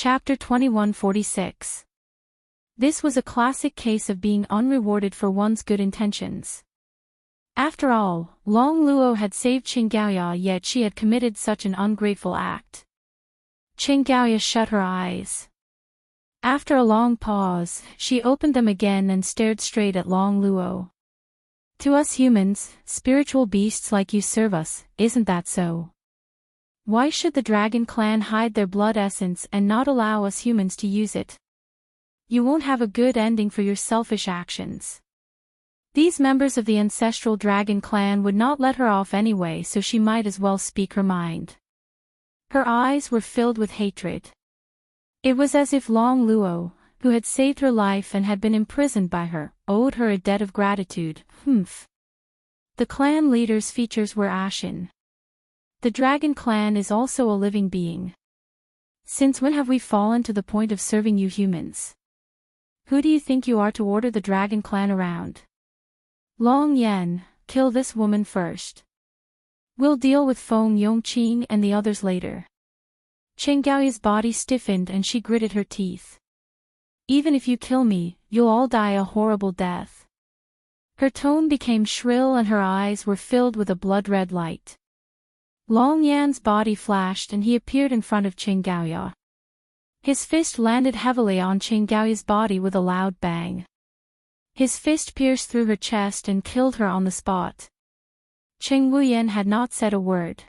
Chapter 2146. This was a classic case of being unrewarded for one's good intentions. After all, Long Luo had saved Qinggaoya, yet she had committed such an ungrateful act. Qinggaoya shut her eyes. After a long pause, she opened them again and stared straight at Long Luo. To us humans, spiritual beasts like you serve us, isn't that so? Why should the dragon clan hide their blood essence and not allow us humans to use it? You won't have a good ending for your selfish actions. These members of the ancestral dragon clan would not let her off anyway, so she might as well speak her mind. Her eyes were filled with hatred. It was as if Long Luo, who had saved her life and had been imprisoned by her, owed her a debt of gratitude. The clan leader's features were ashen. The dragon clan is also a living being. Since when have we fallen to the point of serving you humans? Who do you think you are to order the dragon clan around? Long Yan, kill this woman first. We'll deal with Feng Yongqing and the others later. Qinggaoya's body stiffened and she gritted her teeth. Even if you kill me, you'll all die a horrible death. Her tone became shrill and her eyes were filled with a blood-red light. Long Yan's body flashed and he appeared in front of Qinggaoya. His fist landed heavily on Qinggaoya's body with a loud bang. His fist pierced through her chest and killed her on the spot. Qing Wuyan had not said a word.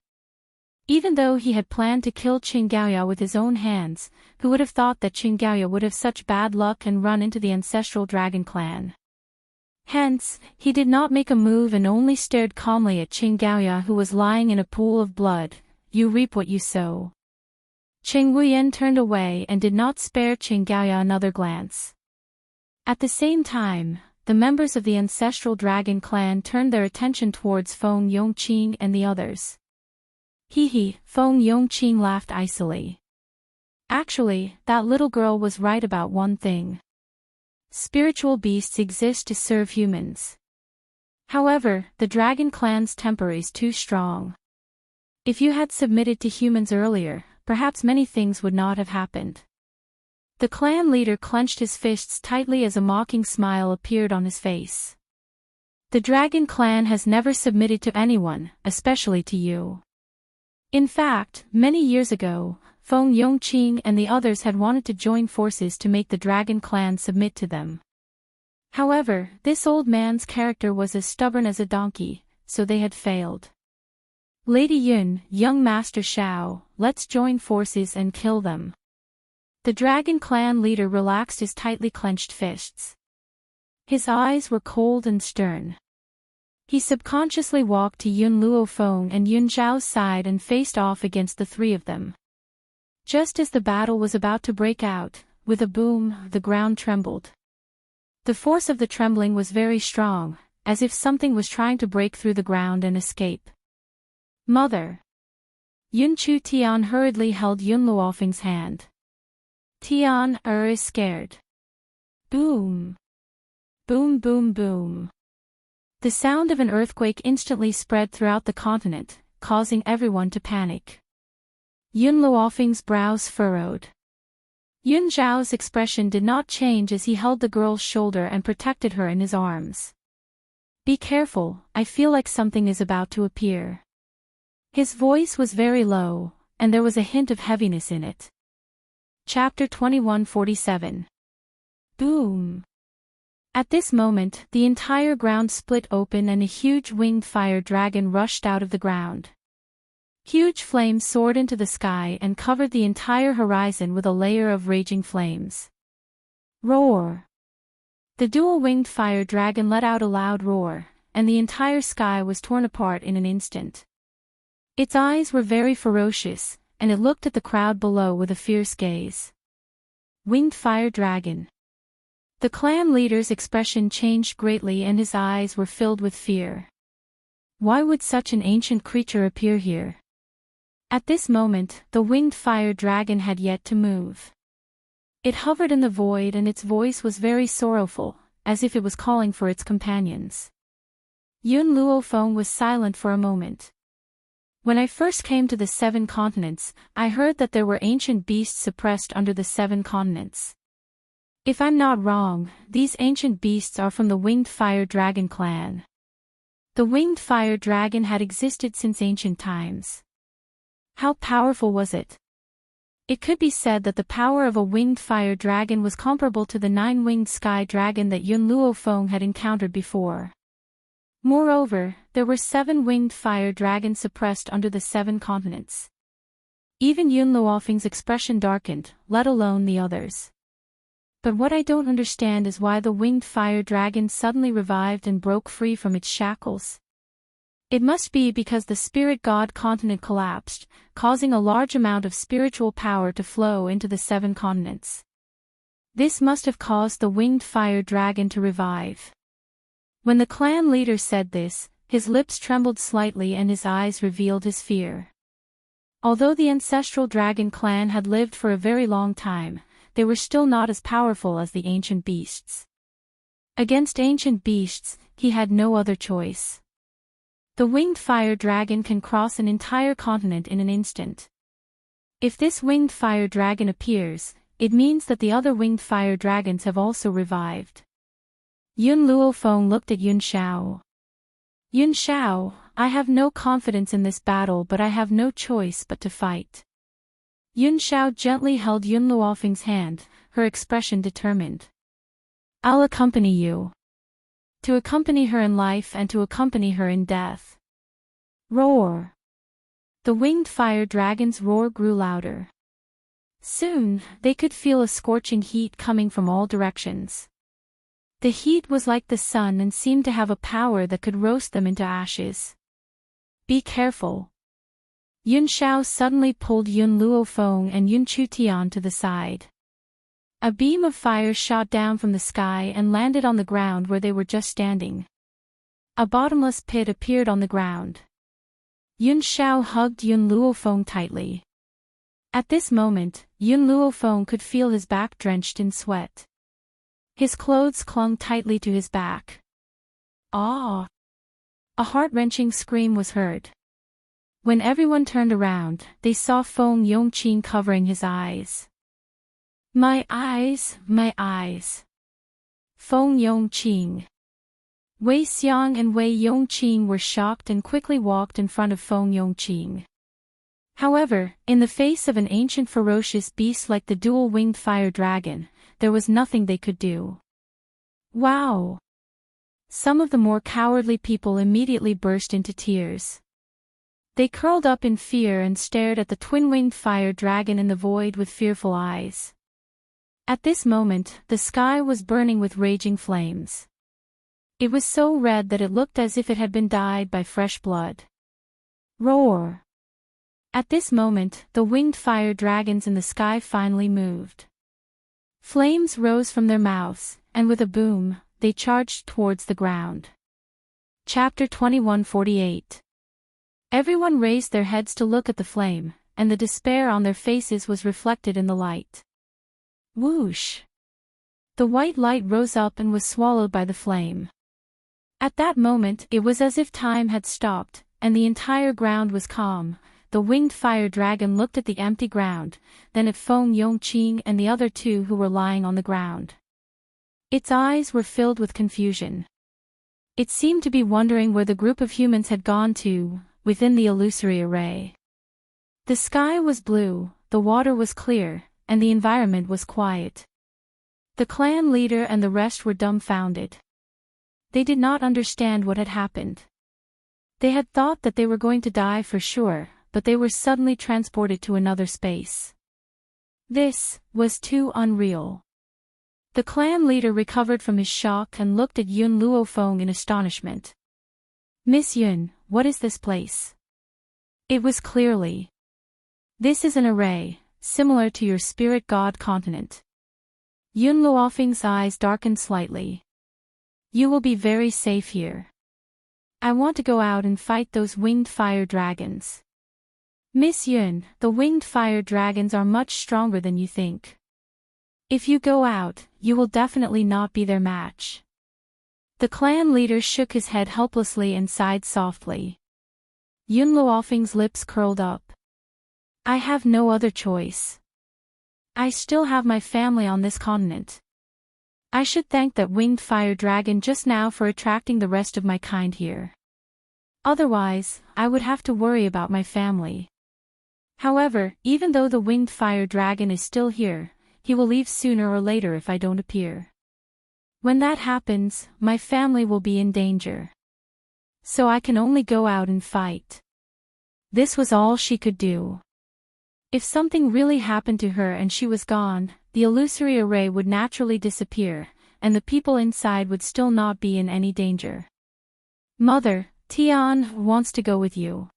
Even though he had planned to kill Qinggaoya with his own hands, who would have thought that Qinggaoya would have such bad luck and run into the ancestral dragon clan? Hence, he did not make a move and only stared calmly at Qinggaoya, who was lying in a pool of blood. You reap what you sow. Qing Wuyan turned away and did not spare Qinggaoya another glance. At the same time, the members of the ancestral dragon clan turned their attention towards Feng Yongqing and the others. Feng Yongqing laughed icily. Actually, that little girl was right about one thing. Spiritual beasts exist to serve humans. However, the dragon clan's temper is too strong. If you had submitted to humans earlier, perhaps many things would not have happened. The clan leader clenched his fists tightly as a mocking smile appeared on his face. The dragon clan has never submitted to anyone, especially to you. In fact, many years ago, Feng Yongqing and the others had wanted to join forces to make the dragon clan submit to them. However, this old man's character was as stubborn as a donkey, so they had failed. Lady Yun, young Master Shao, let's join forces and kill them. The dragon clan leader relaxed his tightly clenched fists. His eyes were cold and stern. He subconsciously walked to Yun Luofeng and Yun Zhao's side and faced off against the three of them. Just as the battle was about to break out, with a boom, the ground trembled. The force of the trembling was very strong, as if something was trying to break through the ground and escape. Mother! Yun Chu Tian hurriedly held Yun Luofeng's hand. Tian is scared. Boom! Boom boom boom. The sound of an earthquake instantly spread throughout the continent, causing everyone to panic. Yun Luofeng's brows furrowed. Yun Zhao's expression did not change as he held the girl's shoulder and protected her in his arms. Be careful, I feel like something is about to appear. His voice was very low, and there was a hint of heaviness in it. Chapter 2147. Boom! At this moment, the entire ground split open and a huge winged fire dragon rushed out of the ground. Huge flames soared into the sky and covered the entire horizon with a layer of raging flames. Roar! The dual-winged fire dragon let out a loud roar, and the entire sky was torn apart in an instant. Its eyes were very ferocious, and it looked at the crowd below with a fierce gaze. Winged fire dragon. The clan leader's expression changed greatly and his eyes were filled with fear. Why would such an ancient creature appear here? At this moment, the winged fire dragon had yet to move. It hovered in the void and its voice was very sorrowful, as if it was calling for its companions. Yun Luofeng was silent for a moment. When I first came to the 7 continents, I heard that there were ancient beasts suppressed under the 7 continents. If I'm not wrong, these ancient beasts are from the Winged Fire Dragon clan. The Winged Fire Dragon had existed since ancient times. How powerful was it? It could be said that the power of a Winged Fire Dragon was comparable to the 9-winged Sky Dragon that Yun Luo Feng had encountered before. Moreover, there were 7 winged fire dragons suppressed under the 7 continents. Even Yun Luofeng's expression darkened, let alone the others. But what I don't understand is why the winged fire dragon suddenly revived and broke free from its shackles. It must be because the spirit god continent collapsed, causing a large amount of spiritual power to flow into the 7 continents. This must have caused the winged fire dragon to revive. When the clan leader said this, his lips trembled slightly and his eyes revealed his fear. Although the ancestral dragon clan had lived for a very long time, they were still not as powerful as the ancient beasts. Against ancient beasts, he had no other choice. The winged fire dragon can cross an entire continent in an instant. If this winged fire dragon appears, it means that the other winged fire dragons have also revived. Yun Luo Feng looked at Yun Xiao. Yun Xiao, I have no confidence in this battle, but I have no choice but to fight. Yun Xiao gently held Yun Luofeng's hand, her expression determined. I'll accompany you. To accompany her in life and to accompany her in death. Roar! The winged fire dragon's roar grew louder. Soon, they could feel a scorching heat coming from all directions. The heat was like the sun and seemed to have a power that could roast them into ashes. Be careful. Yun Xiao suddenly pulled Yun Luo Feng and Yun Chutian to the side. A beam of fire shot down from the sky and landed on the ground where they were just standing. A bottomless pit appeared on the ground. Yun Xiao hugged Yun Luo Feng tightly. At this moment, Yun Luo Feng could feel his back drenched in sweat. His clothes clung tightly to his back. Ah! A heart-wrenching scream was heard. When everyone turned around, they saw Feng Yongqing covering his eyes. My eyes, my eyes. Feng Yongqing. Wei Xiang and Wei Yongqing were shocked and quickly walked in front of Feng Yongqing. However, in the face of an ancient ferocious beast like the dual-winged fire dragon, there was nothing they could do. Wow! Some of the more cowardly people immediately burst into tears. They curled up in fear and stared at the twin-winged fire dragon in the void with fearful eyes. At this moment, the sky was burning with raging flames. It was so red that it looked as if it had been dyed by fresh blood. Roar! At this moment, the winged fire dragons in the sky finally moved. Flames rose from their mouths, and with a boom, they charged towards the ground. Chapter 2148. Everyone raised their heads to look at the flame, and the despair on their faces was reflected in the light. Whoosh! The white light rose up and was swallowed by the flame. At that moment, it was as if time had stopped, and the entire ground was calm. The winged fire dragon looked at the empty ground, then at Feng Yongqing and the other 2 who were lying on the ground. Its eyes were filled with confusion. It seemed to be wondering where the group of humans had gone to, within the illusory array. The sky was blue, the water was clear, and the environment was quiet. The clan leader and the rest were dumbfounded. They did not understand what had happened. They had thought that they were going to die for sure, but they were suddenly transported to another space. This was too unreal. The clan leader recovered from his shock and looked at Yun Luo Feng in astonishment. Miss Yun, what is this place? It was clearly. This is an array, similar to your spirit god continent. Yun Luofeng's eyes darkened slightly. You will be very safe here. I want to go out and fight those winged fire dragons. Miss Yun, the winged fire dragons are much stronger than you think. If you go out, you will definitely not be their match. The clan leader shook his head helplessly and sighed softly. Yun Luofeng's lips curled up. I have no other choice. I still have my family on this continent. I should thank that winged fire dragon just now for attracting the rest of my kind here. Otherwise, I would have to worry about my family. However, even though the winged fire dragon is still here, he will leave sooner or later if I don't appear. When that happens, my family will be in danger. So I can only go out and fight. This was all she could do. If something really happened to her and she was gone, the illusory array would naturally disappear, and the people inside would still not be in any danger. Mother, Tian wants to go with you.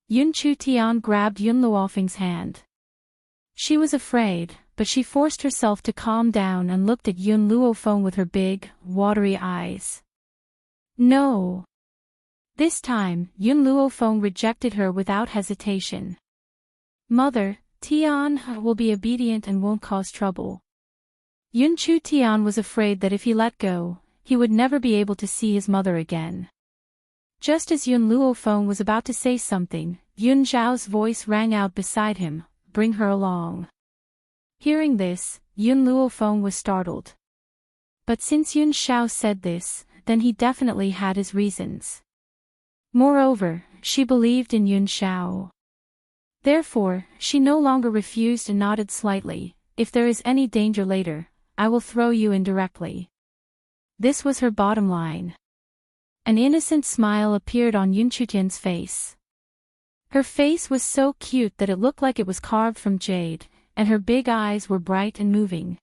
Yun Chu Tian grabbed Yun Luofeng's hand. She was afraid, but she forced herself to calm down and looked at Yun Luofeng with her big, watery eyes. No. This time, Yun Luofeng rejected her without hesitation. Mother, Tian will be obedient and won't cause trouble. Yun Chu Tian was afraid that if he let go, he would never be able to see his mother again. Just as Yun Luofeng was about to say something, Yun Zhao's voice rang out beside him, "Bring her along." Hearing this, Yun Luofeng was startled. But since Yun Zhao said this, then he definitely had his reasons. Moreover, she believed in Yun Zhao. Therefore, she no longer refused and nodded slightly. "If there is any danger later, I will throw you in directly." This was her bottom line. An innocent smile appeared on Yun Chutian's face. Her face was so cute that it looked like it was carved from jade, and her big eyes were bright and moving.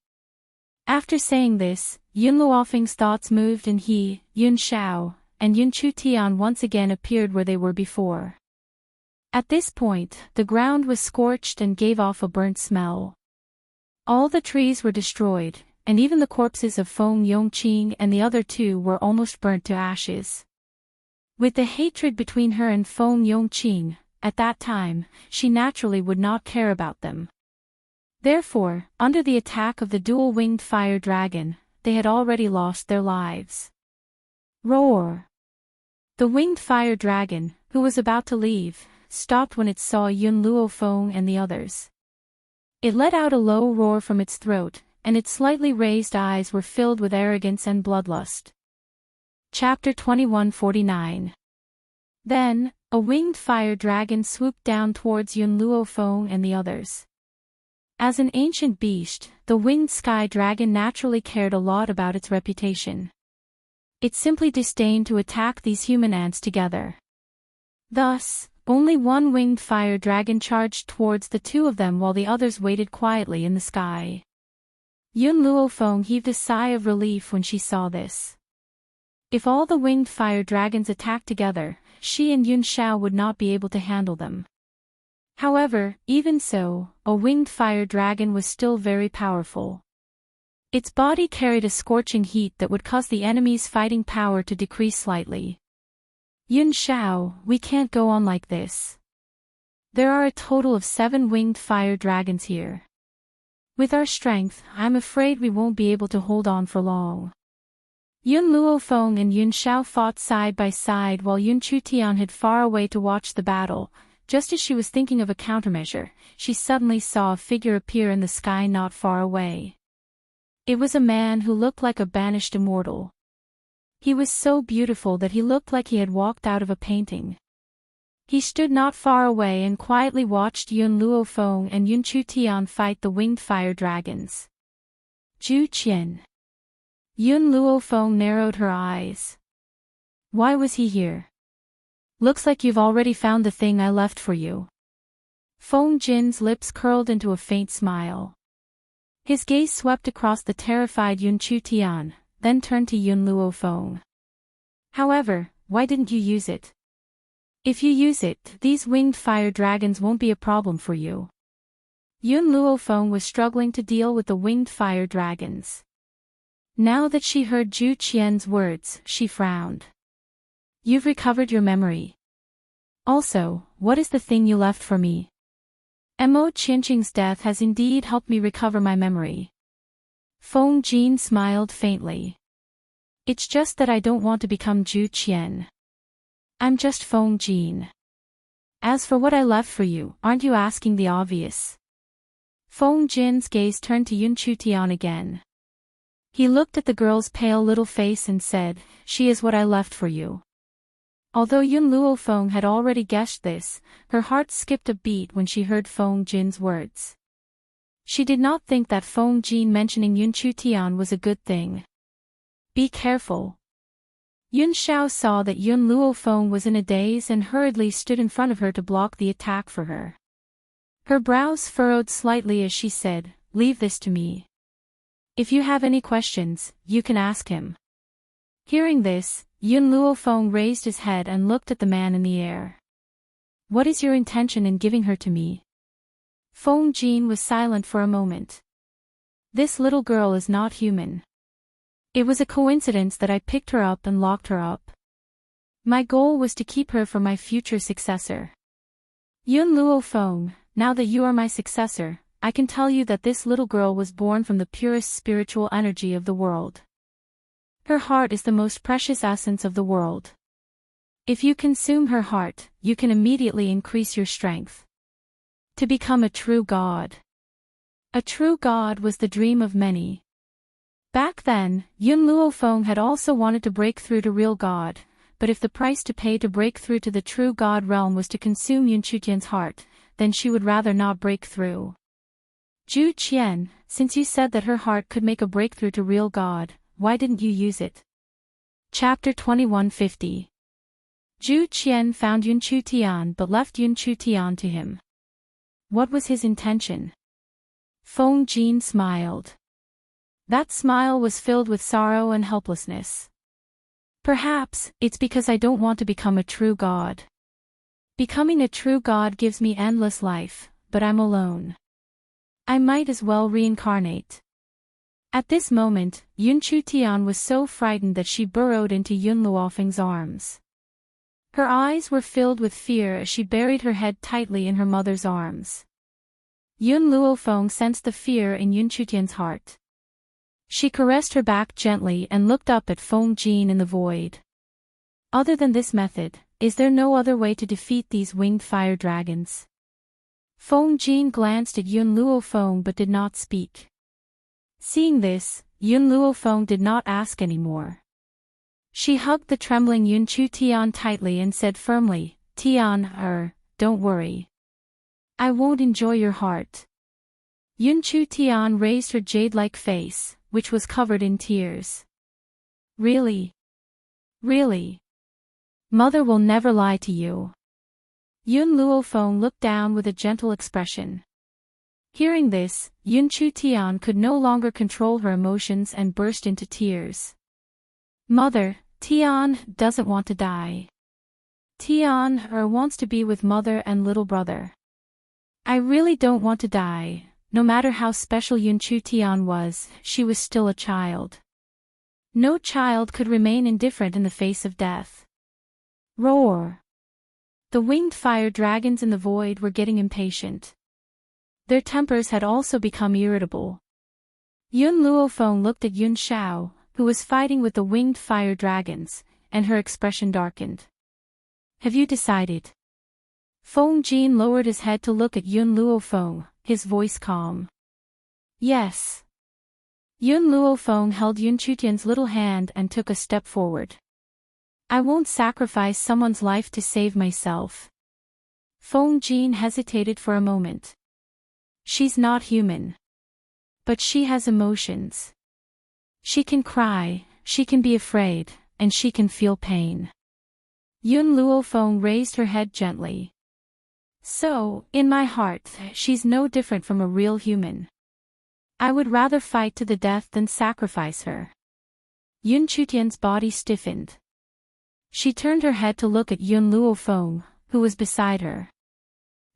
After saying this, Yun Luofeng's thoughts moved and he, Yun Zhao, and Yun Chu Tian once again appeared where they were before. At this point, the ground was scorched and gave off a burnt smell. All the trees were destroyed, and even the corpses of Feng Yongqing and the other two were almost burnt to ashes. With the hatred between her and Feng Yongqing, at that time, she naturally would not care about them. Therefore, under the attack of the dual-winged fire dragon, they had already lost their lives. Roar! The winged fire dragon, who was about to leave, stopped when it saw Yun Luofeng and the others. It let out a low roar from its throat, and its slightly raised eyes were filled with arrogance and bloodlust. Chapter 2149. Then, a winged fire dragon swooped down towards Yun Luofeng and the others. As an ancient beast, the winged sky dragon naturally cared a lot about its reputation. It simply disdained to attack these human ants together. Thus, only one winged fire dragon charged towards the two of them while the others waited quietly in the sky. Yun Luofeng heaved a sigh of relief when she saw this. If all the winged fire dragons attacked together, she and Yun Zhao would not be able to handle them. However, even so, a winged fire dragon was still very powerful. Its body carried a scorching heat that would cause the enemy's fighting power to decrease slightly. Yun Zhao, we can't go on like this. There are a total of 7 winged fire dragons here. With our strength, I'm afraid we won't be able to hold on for long. Yun Luofeng and Yun Zhao fought side by side while Yun Chutian hid far away to watch the battle. Just as she was thinking of a countermeasure, she suddenly saw a figure appear in the sky not far away. It was a man who looked like a banished immortal. He was so beautiful that he looked like he had walked out of a painting. He stood not far away and quietly watched Yun Luofeng and Yun Chutian fight the winged fire dragons. Zhu Qian. Yun Luofeng narrowed her eyes. Why was he here? Looks like you've already found the thing I left for you. Feng Jin's lips curled into a faint smile. His gaze swept across the terrified Yun Chutian, then turned to Yun Luofeng. However, why didn't you use it? If you use it, these winged fire dragons won't be a problem for you. Yun Luofeng was struggling to deal with the winged fire dragons. Now that she heard Zhu Qian's words, she frowned. You've recovered your memory. Also, what is the thing you left for me? Mo Qianqing's death has indeed helped me recover my memory. Feng Jin smiled faintly. It's just that I don't want to become Zhu Qian. I'm just Feng Jin. As for what I left for you, aren't you asking the obvious? Feng Jin's gaze turned to Yun Chutian again. He looked at the girl's pale little face and said, "She is what I left for you." Although Yun Luofeng had already guessed this, her heart skipped a beat when she heard Feng Jin's words. She did not think that Feng Jin mentioning Yun Chutian was a good thing. Be careful. Yun Xiao saw that Yun Luofeng was in a daze and hurriedly stood in front of her to block the attack for her. Her brows furrowed slightly as she said, "Leave this to me. If you have any questions, you can ask him." Hearing this, Yun Luofeng raised his head and looked at the man in the air. "What is your intention in giving her to me?" Feng Jin was silent for a moment. "This little girl is not human. It was a coincidence that I picked her up and locked her up. My goal was to keep her for my future successor. Yun Luofeng, now that you are my successor, I can tell you that this little girl was born from the purest spiritual energy of the world. Her heart is the most precious essence of the world. If you consume her heart, you can immediately increase your strength to become a true god." A true god was the dream of many. Back then, Yun Luofeng had also wanted to break through to real god, but if the price to pay to break through to the true god realm was to consume Yun Chutian's heart, then she would rather not break through. "Zhu Qian, since you said that her heart could make a breakthrough to real god, why didn't you use it?" Chapter 2150. Zhu Qian found Yun Chutian but left Yun Chutian to him. What was his intention? Feng Jin smiled. That smile was filled with sorrow and helplessness. "Perhaps, it's because I don't want to become a true god. Becoming a true god gives me endless life, but I'm alone. I might as well reincarnate." At this moment, Yun Chutian was so frightened that she burrowed into Yun Luofeng's arms. Her eyes were filled with fear as she buried her head tightly in her mother's arms. Yun Luofeng sensed the fear in Yun Chutian's heart. She caressed her back gently and looked up at Feng Jin in the void. "Other than this method, is there no other way to defeat these winged fire dragons?" Feng Jin glanced at Yun Luofeng but did not speak. Seeing this, Yun Luofeng did not ask any more. She hugged the trembling Yun Chutian tightly and said firmly, "Tian, don't worry. I won't enjoy your heart." Yun Chutian raised her jade-like face, which was covered in tears. "Really? Really? Mother will never lie to you." Yun Luofeng looked down with a gentle expression. Hearing this, Yun Chutian could no longer control her emotions and burst into tears. "Mother, Tian doesn't want to die. Tian wants to be with mother and little brother. I really don't want to die." No matter how special Yun Chutian was, she was still a child. No child could remain indifferent in the face of death. Roar! The winged fire dragons in the void were getting impatient. Their tempers had also become irritable. Yun Luofeng looked at Yun Xiao, who was fighting with the winged fire dragons, and her expression darkened. "Have you decided?" Feng Jin lowered his head to look at Yun Luofeng, his voice calm. "Yes." Yun Luofeng held Yun Chutian's little hand and took a step forward. "I won't sacrifice someone's life to save myself." Feng Jin hesitated for a moment. "She's not human. But she has emotions. She can cry, she can be afraid, and she can feel pain." Yun Luofeng raised her head gently. "So, in my heart, she's no different from a real human. I would rather fight to the death than sacrifice her." Yun Chutian's body stiffened. She turned her head to look at Yun Luofeng, who was beside her.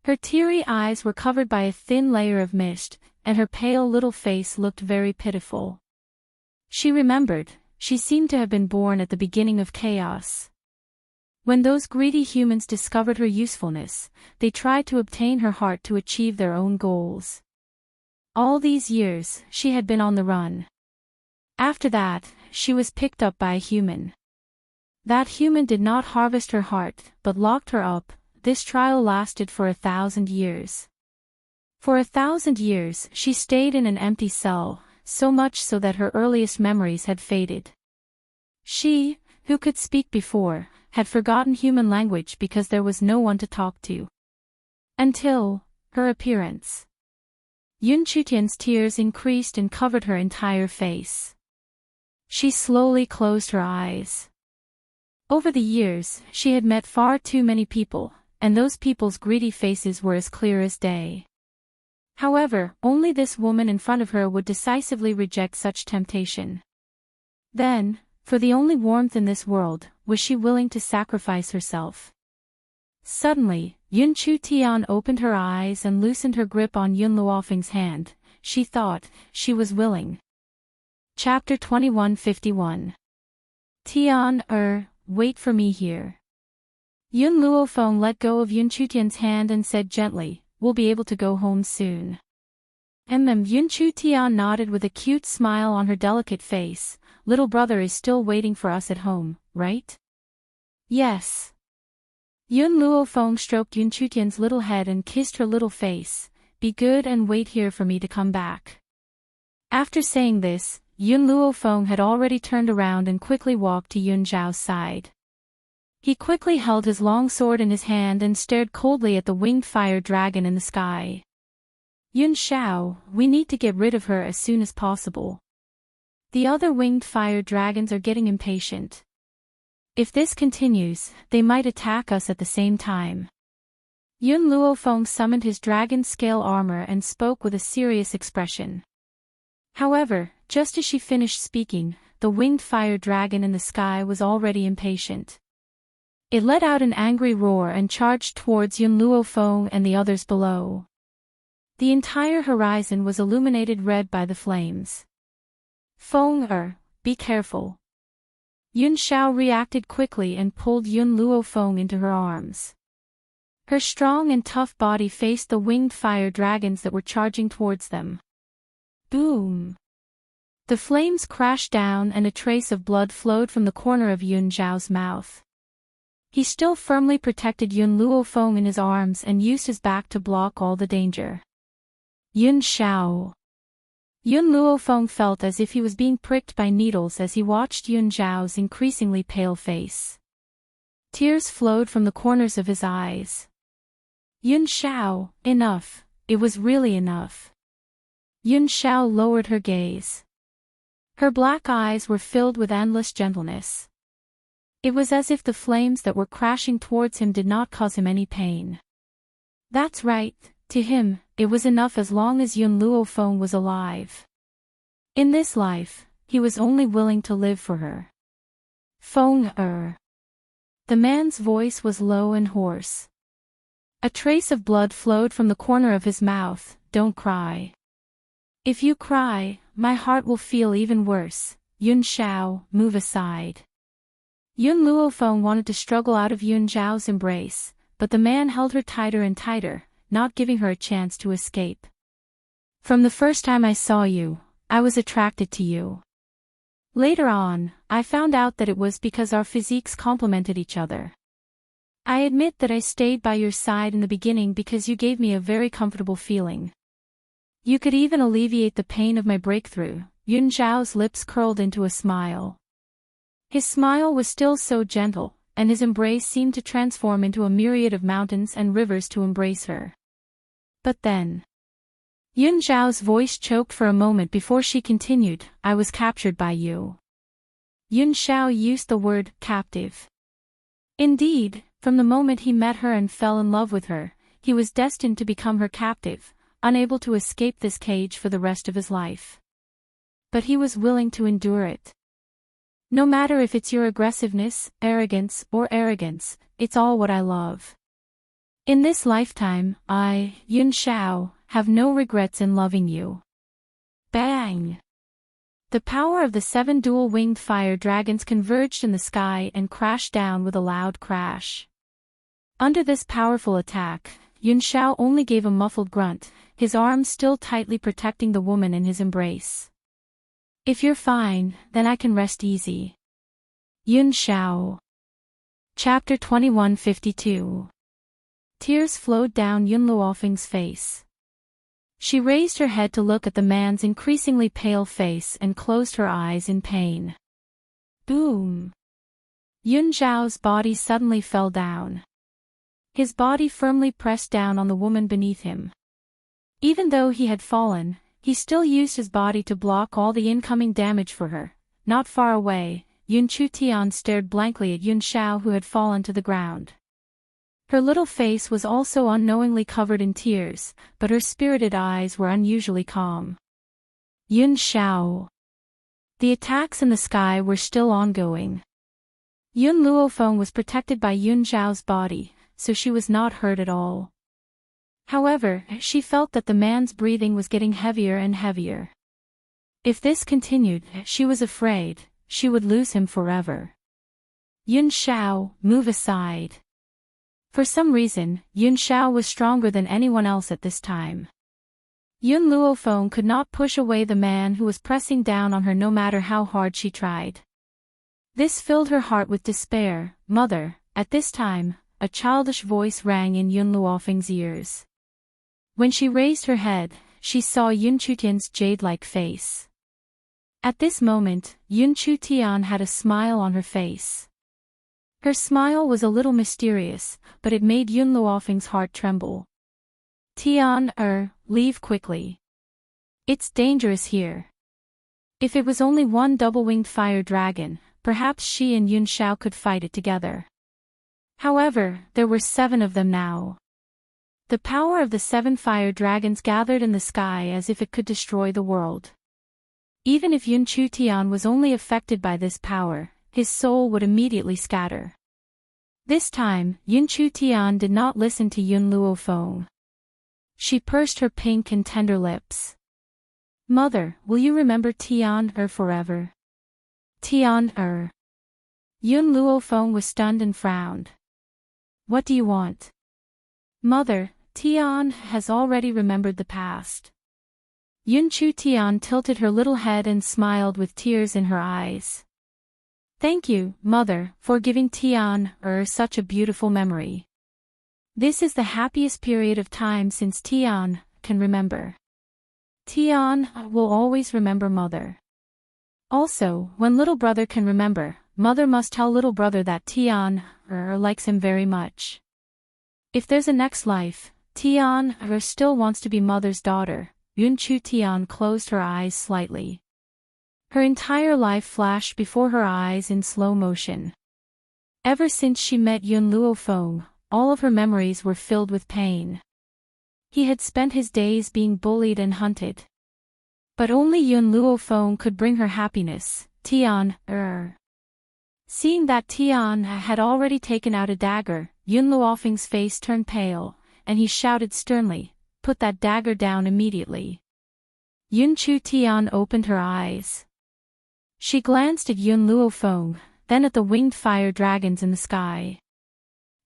Her teary eyes were covered by a thin layer of mist, and her pale little face looked very pitiful. She remembered, she seemed to have been born at the beginning of chaos. When those greedy humans discovered her usefulness, they tried to obtain her heart to achieve their own goals. All these years, she had been on the run. After that, she was picked up by a human. That human did not harvest her heart, but locked her up, this trial lasted for 1,000 years. For 1,000 years she stayed in an empty cell, so much so that her earliest memories had faded. She, who could speak before, had forgotten human language because there was no one to talk to. Until her appearance. Yun Chutian's tears increased and covered her entire face. She slowly closed her eyes. Over the years, she had met far too many people, and those people's greedy faces were as clear as day. However, only this woman in front of her would decisively reject such temptation. Then, for the only warmth in this world, was she willing to sacrifice herself. Suddenly, Yun Chutian opened her eyes and loosened her grip on Yun Luofeng's hand. She thought she was willing. Chapter 2151. Tian, wait for me here. Yun Luofeng let go of Yun Chutian's hand and said gently, we'll be able to go home soon. Yun Chutian nodded with a cute smile on her delicate face. Little brother is still waiting for us at home, right? Yes. Yun Luofeng stroked Yun Chutian's little head and kissed her little face. Be good and wait here for me to come back. After saying this, Yun Luofeng had already turned around and quickly walked to Yun Zhao's side. He quickly held his long sword in his hand and stared coldly at the winged fire dragon in the sky. Yun Zhao, we need to get rid of her as soon as possible. The other winged fire dragons are getting impatient. If this continues, they might attack us at the same time. Yun Luofeng summoned his dragon scale armor and spoke with a serious expression. However, just as she finished speaking, the winged fire dragon in the sky was already impatient. It let out an angry roar and charged towards Yun Luofeng and the others below. The entire horizon was illuminated red by the flames. Feng, be careful. Yun Zhao reacted quickly and pulled Yun Luofeng into her arms. Her strong and tough body faced the winged fire dragons that were charging towards them. Boom! The flames crashed down and a trace of blood flowed from the corner of Yun Zhao's mouth. He still firmly protected Yun Luofeng in his arms and used his back to block all the danger. Yun Zhao. Yun Luofeng felt as if he was being pricked by needles as he watched Yun Zhao's increasingly pale face. Tears flowed from the corners of his eyes. Yun Zhao, enough, it was really enough. Yun Zhao lowered her gaze. Her black eyes were filled with endless gentleness. It was as if the flames that were crashing towards him did not cause him any pain. That's right, to him, it was enough as long as Yun Luofeng was alive. In this life, he was only willing to live for her. Feng. The man's voice was low and hoarse. A trace of blood flowed from the corner of his mouth. Don't cry. If you cry, my heart will feel even worse. Yun Zhao, move aside. Yun Luofeng wanted to struggle out of Yun Zhao's embrace, but the man held her tighter and tighter, not giving her a chance to escape. From the first time I saw you, I was attracted to you. Later on, I found out that it was because our physiques complemented each other. I admit that I stayed by your side in the beginning because you gave me a very comfortable feeling. You could even alleviate the pain of my breakthrough. Yun Zhao's lips curled into a smile. His smile was still so gentle, and his embrace seemed to transform into a myriad of mountains and rivers to embrace her. But then, Yun Zhao's voice choked for a moment before she continued, I was captured by you. Yun Zhao used the word, captive. Indeed, from the moment he met her and fell in love with her, he was destined to become her captive, unable to escape this cage for the rest of his life. But he was willing to endure it. No matter if it's your aggressiveness, arrogance, it's all what I love. In this lifetime, I, Yun Zhao, have no regrets in loving you. Bang! The power of the 7 dual-winged fire dragons converged in the sky and crashed down with a loud crash. Under this powerful attack, Yun Zhao only gave a muffled grunt, his arms still tightly protecting the woman in his embrace. If you're fine, then I can rest easy. Yun Zhao. Chapter 2152. Tears flowed down Yun Luofeng's face. She raised her head to look at the man's increasingly pale face and closed her eyes in pain. Boom! Yun Zhao's body suddenly fell down. His body firmly pressed down on the woman beneath him. Even though he had fallen, he still used his body to block all the incoming damage for her. Not far away, Yun Chutian stared blankly at Yun Xiao, who had fallen to the ground. Her little face was also unknowingly covered in tears, but her spirited eyes were unusually calm. Yun Xiao. The attacks in the sky were still ongoing. Yun Luofeng was protected by Yun Zhao's body, so she was not hurt at all. However, she felt that the man's breathing was getting heavier and heavier. If this continued, she was afraid she would lose him forever. Yun Xiao, move aside. For some reason, Yun Xiao was stronger than anyone else at this time. Yun Luofeng could not push away the man who was pressing down on her no matter how hard she tried. This filled her heart with despair. Mother, at this time, a childish voice rang in Yun Luofeng's ears. When she raised her head, she saw Yun Chutian's jade-like face. At this moment, Yun Chutian had a smile on her face. Her smile was a little mysterious, but it made Yun Luofeng's heart tremble. Tian, leave quickly. It's dangerous here. If it was only one double-winged fire dragon, perhaps she and Yun Xiao could fight it together. However, there were 7 of them now. The power of the 7 fire dragons gathered in the sky as if it could destroy the world. Even if Yun Chutian was only affected by this power, his soul would immediately scatter. This time, Yun Chutian did not listen to Yun Luofeng. She pursed her pink and tender lips. Mother, will you remember Tian forever? Tian Yun Luofeng was stunned and frowned. What do you want? Mother, Tian has already remembered the past. Yun Chutian tilted her little head and smiled with tears in her eyes. Thank you, Mother, for giving Tian such a beautiful memory. This is the happiest period of time since Tian can remember. Tian will always remember Mother. Also, when little brother can remember, Mother must tell little brother that Tian likes him very much. If there's a next life, Tian still wants to be Mother's daughter. Yun Chutian closed her eyes slightly. Her entire life flashed before her eyes in slow motion. Ever since she met Yun Luofeng, all of her memories were filled with pain. He had spent his days being bullied and hunted. But only Yun Luofeng could bring her happiness. Tian Seeing that Tian had already taken out a dagger, Yun Luofeng's face turned pale, and he shouted sternly, "Put that dagger down immediately." Yun Chutian opened her eyes. She glanced at Yun Luofeng, then at the winged fire dragons in the sky.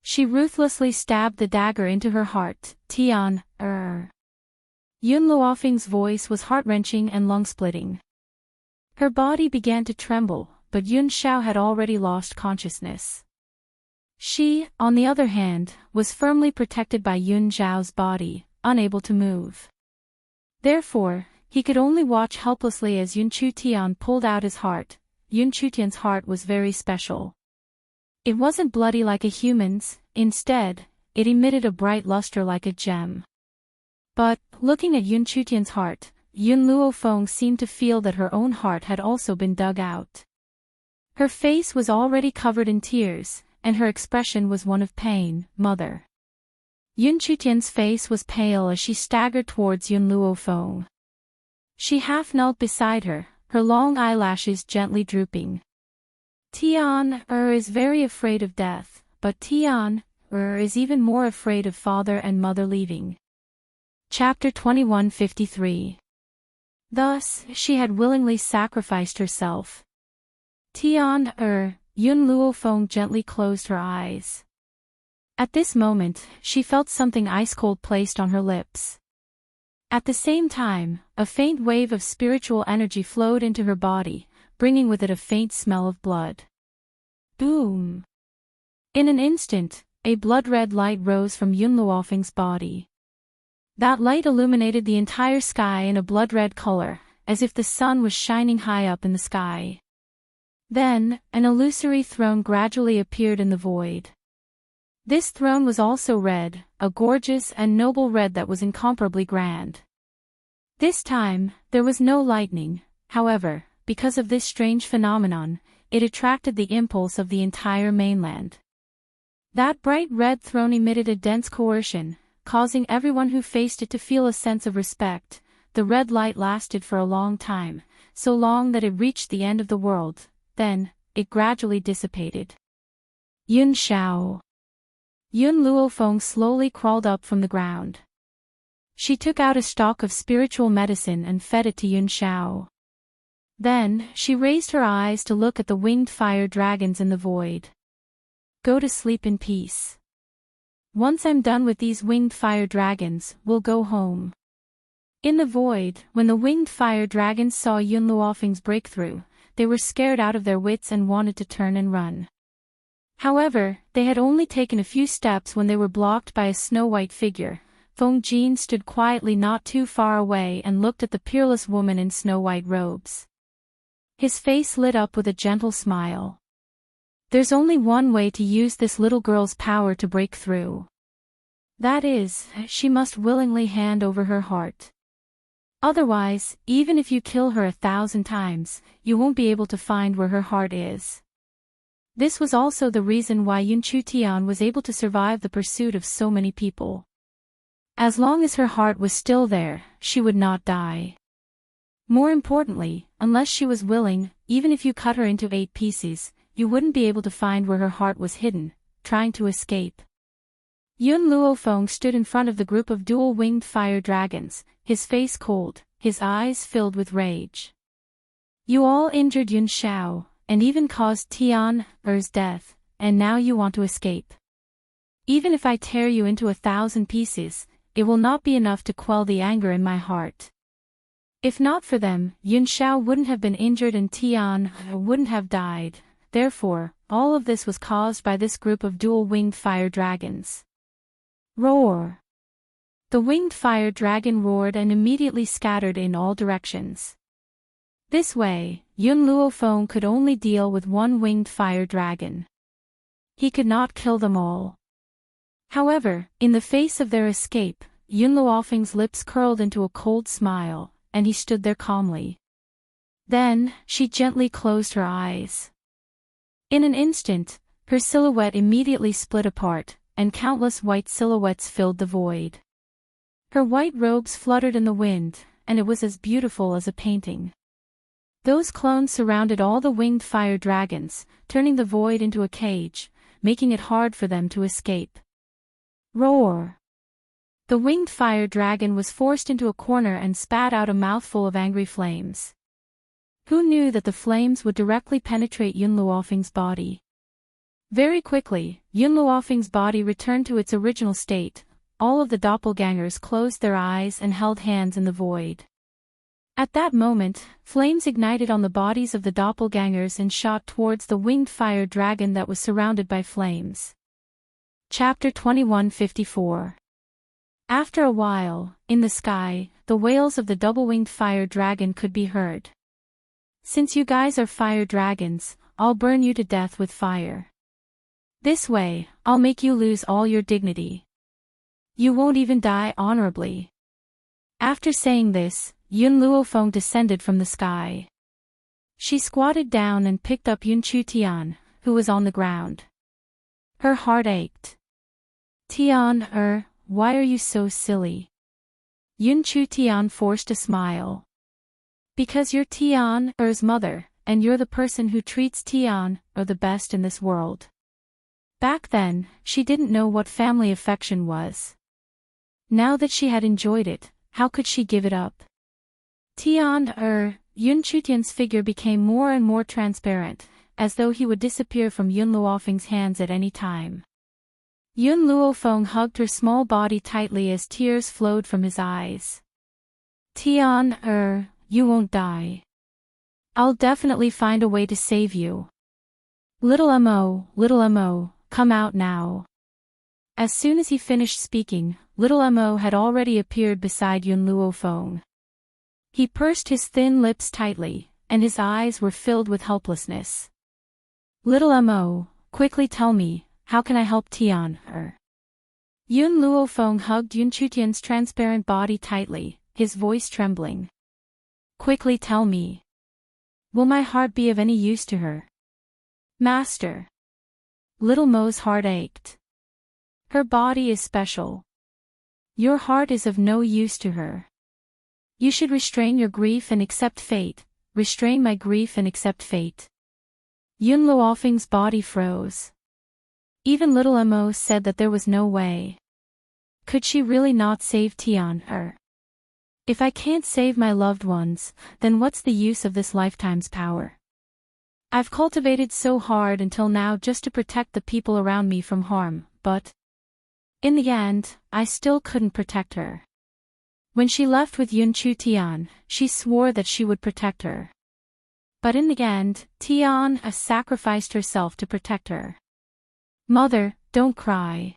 She ruthlessly stabbed the dagger into her heart. Tian Yun Luofeng's voice was heart-wrenching and lung-splitting. Her body began to tremble, but Yun Xiao had already lost consciousness. She, on the other hand, was firmly protected by Yun Zhao's body, unable to move. Therefore, he could only watch helplessly as Yun Chutian pulled out his heart. Yun Chutian's heart was very special. It wasn't bloody like a human's, instead, it emitted a bright luster like a gem. But, looking at Yun Chutian's heart, Yun Luofeng seemed to feel that her own heart had also been dug out. Her face was already covered in tears, and her expression was one of pain. Mother. Yun Chutian's face was pale as she staggered towards Yun Luofeng. She half knelt beside her, her long eyelashes gently drooping. Tian is very afraid of death, but Tian is even more afraid of father and mother leaving. Chapter 2153. Thus, she had willingly sacrificed herself. Tian Yun Luofeng gently closed her eyes. At this moment, she felt something ice-cold placed on her lips. At the same time, a faint wave of spiritual energy flowed into her body, bringing with it a faint smell of blood. Boom! In an instant, a blood-red light rose from Yun Luofeng's body. That light illuminated the entire sky in a blood-red color, as if the sun was shining high up in the sky. Then, an illusory throne gradually appeared in the void. This throne was also red, a gorgeous and noble red that was incomparably grand. This time, there was no lightning, however, because of this strange phenomenon, it attracted the impulse of the entire mainland. That bright red throne emitted a dense coercion, causing everyone who faced it to feel a sense of respect. The red light lasted for a long time, so long that it reached the end of the world, then, it gradually dissipated. Yun Xiao. Yun Luofeng slowly crawled up from the ground. She took out a stalk of spiritual medicine and fed it to Yun Xiao. Then, she raised her eyes to look at the winged fire dragons in the void. Go to sleep in peace. Once I'm done with these winged fire dragons, we'll go home. In the void, when the winged fire dragons saw Yun Luofeng's breakthrough, they were scared out of their wits and wanted to turn and run. However, they had only taken a few steps when they were blocked by a snow-white figure. Feng Jin stood quietly not too far away and looked at the peerless woman in snow-white robes. His face lit up with a gentle smile. There's only one way to use this little girl's power to break through. That is, she must willingly hand over her heart. Otherwise, even if you kill her 1,000 times, you won't be able to find where her heart is. This was also the reason why Yun Chutian was able to survive the pursuit of so many people. As long as her heart was still there, she would not die. More importantly, unless she was willing, even if you cut her into 8 pieces, you wouldn't be able to find where her heart was hidden, trying to escape. Yun Luofeng stood in front of the group of dual-winged fire dragons, his face cold, his eyes filled with rage. You all injured Yun Xiao, and even caused Tian Er's death, and now you want to escape. Even if I tear you into 1,000 pieces, it will not be enough to quell the anger in my heart. If not for them, Yun Xiao wouldn't have been injured and Tian wouldn't have died. Therefore, all of this was caused by this group of dual-winged fire dragons. Roar! The winged fire dragon roared and immediately scattered in all directions. This way, Yun Luofeng could only deal with one winged fire dragon. He could not kill them all. However, in the face of their escape, Yun Luofeng's lips curled into a cold smile, and he stood there calmly. Then, she gently closed her eyes. In an instant, her silhouette immediately split apart, and countless white silhouettes filled the void. Her white robes fluttered in the wind, and it was as beautiful as a painting. Those clones surrounded all the winged fire dragons, turning the void into a cage, making it hard for them to escape. Roar! The winged fire dragon was forced into a corner and spat out a mouthful of angry flames. Who knew that the flames would directly penetrate Yun Luofeng's body? Very quickly, Yun Luofeng's body returned to its original state. All of the doppelgangers closed their eyes and held hands in the void. At that moment, flames ignited on the bodies of the doppelgangers and shot towards the winged fire dragon that was surrounded by flames. Chapter 2154. After a while, in the sky, the wails of the double-winged fire dragon could be heard. Since you guys are fire dragons, I'll burn you to death with fire. This way, I'll make you lose all your dignity. You won't even die honorably. After saying this, Yun Luofeng descended from the sky. She squatted down and picked up Yun Chutian, who was on the ground. Her heart ached. Tian why are you so silly? Yun Chutian forced a smile. Because you're Tian Er's mother, and you're the person who treats Tian the best in this world. Back then, she didn't know what family affection was. Now that she had enjoyed it, how could she give it up? Tian Yun Chutian's figure became more and more transparent, as though he would disappear from Yun Luofeng's hands at any time. Yun Luofeng hugged her small body tightly as tears flowed from his eyes. Tian you won't die. I'll definitely find a way to save you. Little Mo, come out now. As soon as he finished speaking, little Mo had already appeared beside Yun Luofeng. He pursed his thin lips tightly, and his eyes were filled with helplessness. Little Mo, quickly tell me, how can I help Tian? Yun Luofeng hugged Yun Chutian's transparent body tightly, his voice trembling. Quickly tell me. Will my heart be of any use to her? Master. Little Mo's heart ached. Her body is special. Your heart is of no use to her. You should restrain your grief and accept fate. Restrain my grief and accept fate. Yun Luofeng's body froze. Even little Mo said that there was no way. Could she really not save Tian? If I can't save my loved ones, then what's the use of this lifetime's power? I've cultivated so hard until now just to protect the people around me from harm, but in the end, I still couldn't protect her. When she left with Yun Chutian, she swore that she would protect her. But in the end, Tian sacrificed herself to protect her. Mother, don't cry.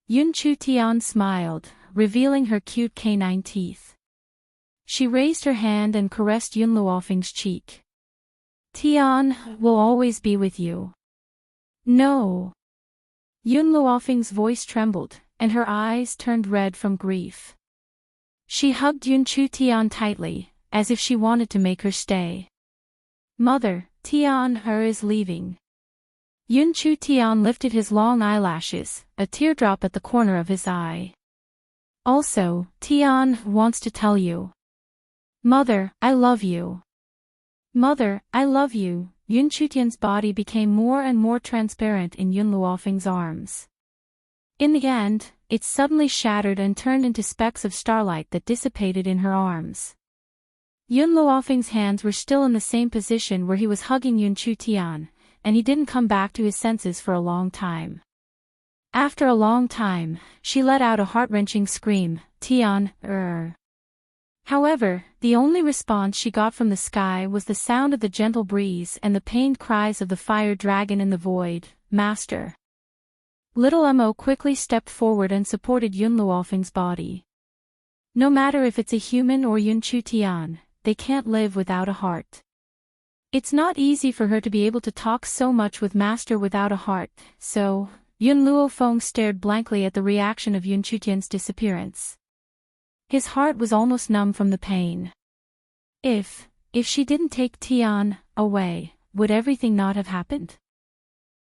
Yun Chutian smiled, revealing her cute canine teeth. She raised her hand and caressed Yun Luofeng's cheek. Tian will always be with you. No. Yun Luofeng's voice trembled, and her eyes turned red from grief. She hugged Yun Chutian tightly, as if she wanted to make her stay. Mother, Tian is leaving. Yun Chutian lifted his long eyelashes, a teardrop at the corner of his eye. Also, Tian wants to tell you. Mother, I love you. Mother, I love you. Yun Chutian's body became more and more transparent in Yun Luofeng's arms. In the end, it suddenly shattered and turned into specks of starlight that dissipated in her arms. Yun Luofeng's hands were still in the same position where he was hugging Yun Chutian, and he didn't come back to his senses for a long time. After a long time, she let out a heart-wrenching scream, Tian, However, the only response she got from the sky was the sound of the gentle breeze and the pained cries of the fire dragon in the void, Master. Little Mo quickly stepped forward and supported Yun Luofeng's body. No matter if it's a human or Yun Chutian, they can't live without a heart. It's not easy for her to be able to talk so much with Master without a heart, so Yun Luofeng stared blankly at the reaction of Yun Chutian's disappearance. His heart was almost numb from the pain. If she didn't take Tian away, would everything not have happened?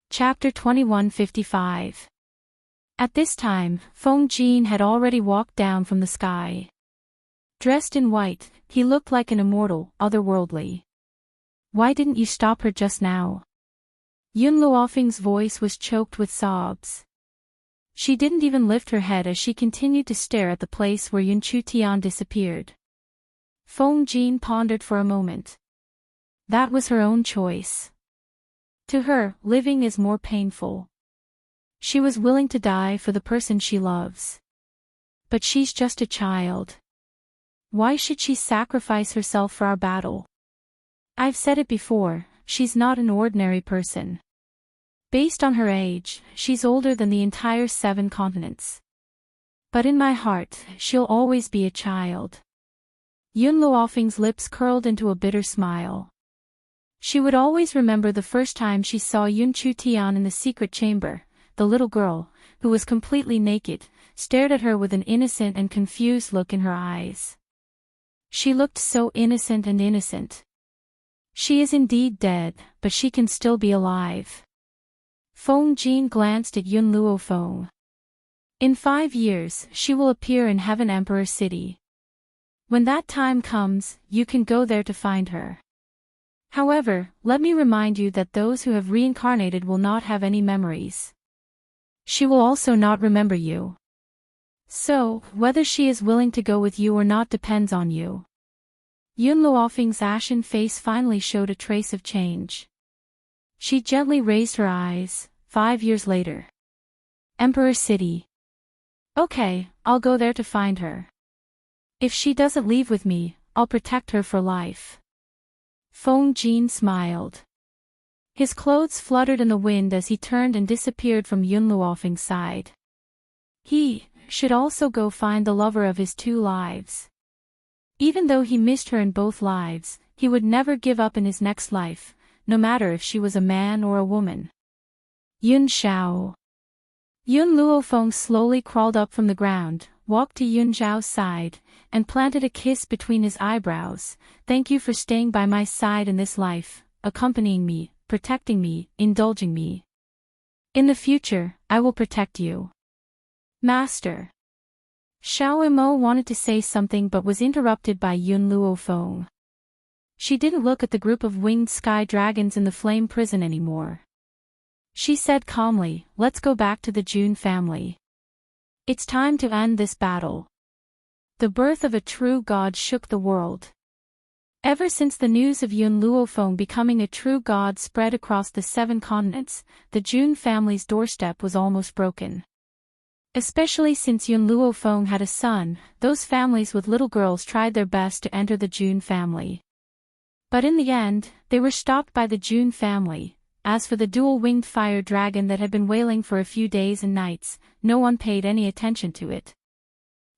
Chapter 2155. At this time, Feng Jin had already walked down from the sky. Dressed in white, he looked like an immortal, otherworldly. Why didn't you stop her just now? Yun Luofeng's voice was choked with sobs. She didn't even lift her head as she continued to stare at the place where Yun Chutian disappeared. Feng Jin pondered for a moment. That was her own choice. To her, living is more painful. She was willing to die for the person she loves. But she's just a child. Why should she sacrifice herself for our battle? I've said it before, she's not an ordinary person. Based on her age, she's older than the entire 7 continents. But in my heart, she'll always be a child. Yun Luofeng's lips curled into a bitter smile. She would always remember the first time she saw Yun Chutian in the secret chamber. The little girl, who was completely naked, stared at her with an innocent and confused look in her eyes. She looked so innocent and innocent. She is indeed dead, but she can still be alive. Feng Jin glanced at Yun Luofeng. In 5 years, she will appear in Heaven Emperor City. When that time comes, you can go there to find her. However, let me remind you that those who have reincarnated will not have any memories. She will also not remember you. So, whether she is willing to go with you or not depends on you. Yun Luofeng's ashen face finally showed a trace of change. She gently raised her eyes. 5 years later. Emperor City. Okay, I'll go there to find her. If she doesn't leave with me, I'll protect her for life. Feng Jin smiled. His clothes fluttered in the wind as he turned and disappeared from Yun Luofeng's side. He should also go find the lover of his 2 lives. Even though he missed her in both lives, he would never give up in his next life, no matter if she was a man or a woman. Yun Xiao. Yun Luofeng slowly crawled up from the ground, walked to Yun Xiao's side, and planted a kiss between his eyebrows. Thank you for staying by my side in this life, accompanying me, protecting me, indulging me. In the future, I will protect you. Master. Xiao Imo wanted to say something but was interrupted by Yun Luofeng. She didn't look at the group of winged sky dragons in the flame prison anymore. She said calmly, let's go back to the Jun family. It's time to end this battle. The birth of a true god shook the world. Ever since the news of Yun Luofeng becoming a true god spread across the 7 continents, the Jun family's doorstep was almost broken. Especially since Yun Luofeng had a son, those families with little girls tried their best to enter the Jun family. But in the end, they were stopped by the Jun family. As for the dual-winged fire dragon that had been wailing for a few days and nights, no one paid any attention to it.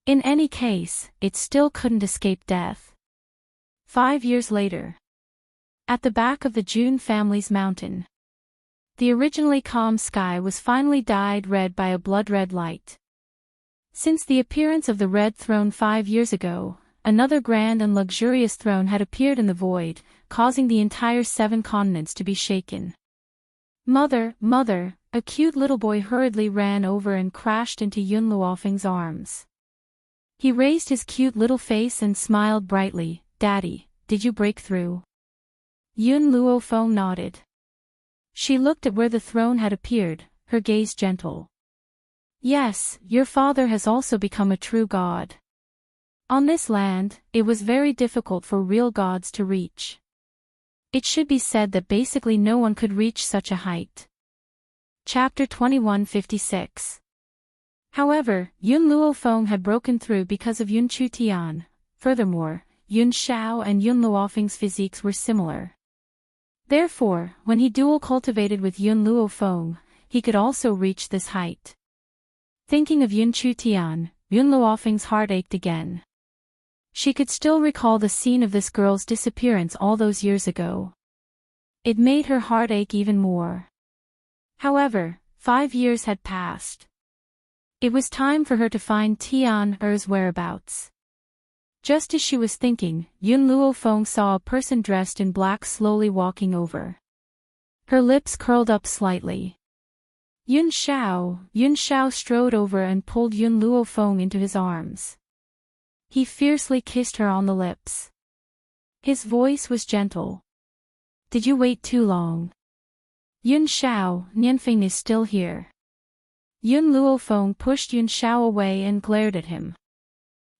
In any case, it still couldn't escape death. 5 years later. At the back of the Jun family's mountain. The originally calm sky was finally dyed red by a blood-red light. Since the appearance of the Red Throne 5 years ago, another grand and luxurious throne had appeared in the void, causing the entire 7 continents to be shaken. Mother, mother, a cute little boy hurriedly ran over and crashed into Yun Luofeng's arms. He raised his cute little face and smiled brightly. Daddy, did you break through? Yun Luofeng nodded. She looked at where the throne had appeared, her gaze gentle. Yes, your father has also become a true god. On this land, it was very difficult for real gods to reach. It should be said that basically no one could reach such a height. Chapter 2156. However, Yun Luofeng had broken through because of Yun Chutian. Furthermore, Yun Xiao and Yun Luofeng's physiques were similar. Therefore, when he dual cultivated with Yun Luofeng, he could also reach this height. Thinking of Yun Chutian, Yun Luofeng's heart ached again. She could still recall the scene of this girl's disappearance all those years ago. It made her heart ache even more. However, 5 years had passed. It was time for her to find Tian Er's whereabouts. Just as she was thinking, Yun Luofeng saw a person dressed in black slowly walking over. Her lips curled up slightly. Yun Xiao strode over and pulled Yun Luofeng into his arms. He fiercely kissed her on the lips. His voice was gentle. Did you wait too long? Yun Xiao, Nianfeng is still here. Yun Luofeng pushed Yun Xiao away and glared at him.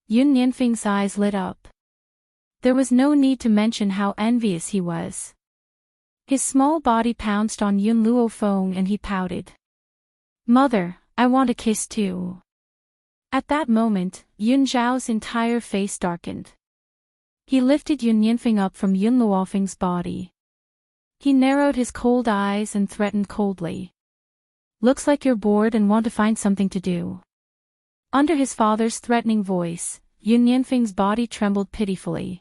Yun Nianfeng's eyes lit up. There was no need to mention how envious he was. His small body pounced on Yun Luofeng and he pouted. Mother, I want a kiss too. At that moment, Yun Xiao's entire face darkened. He lifted Yun Nianfeng up from Yun Luofeng's body. He narrowed his cold eyes and threatened coldly. Looks like you're bored and want to find something to do. Under his father's threatening voice, Yun Nianfeng's body trembled pitifully.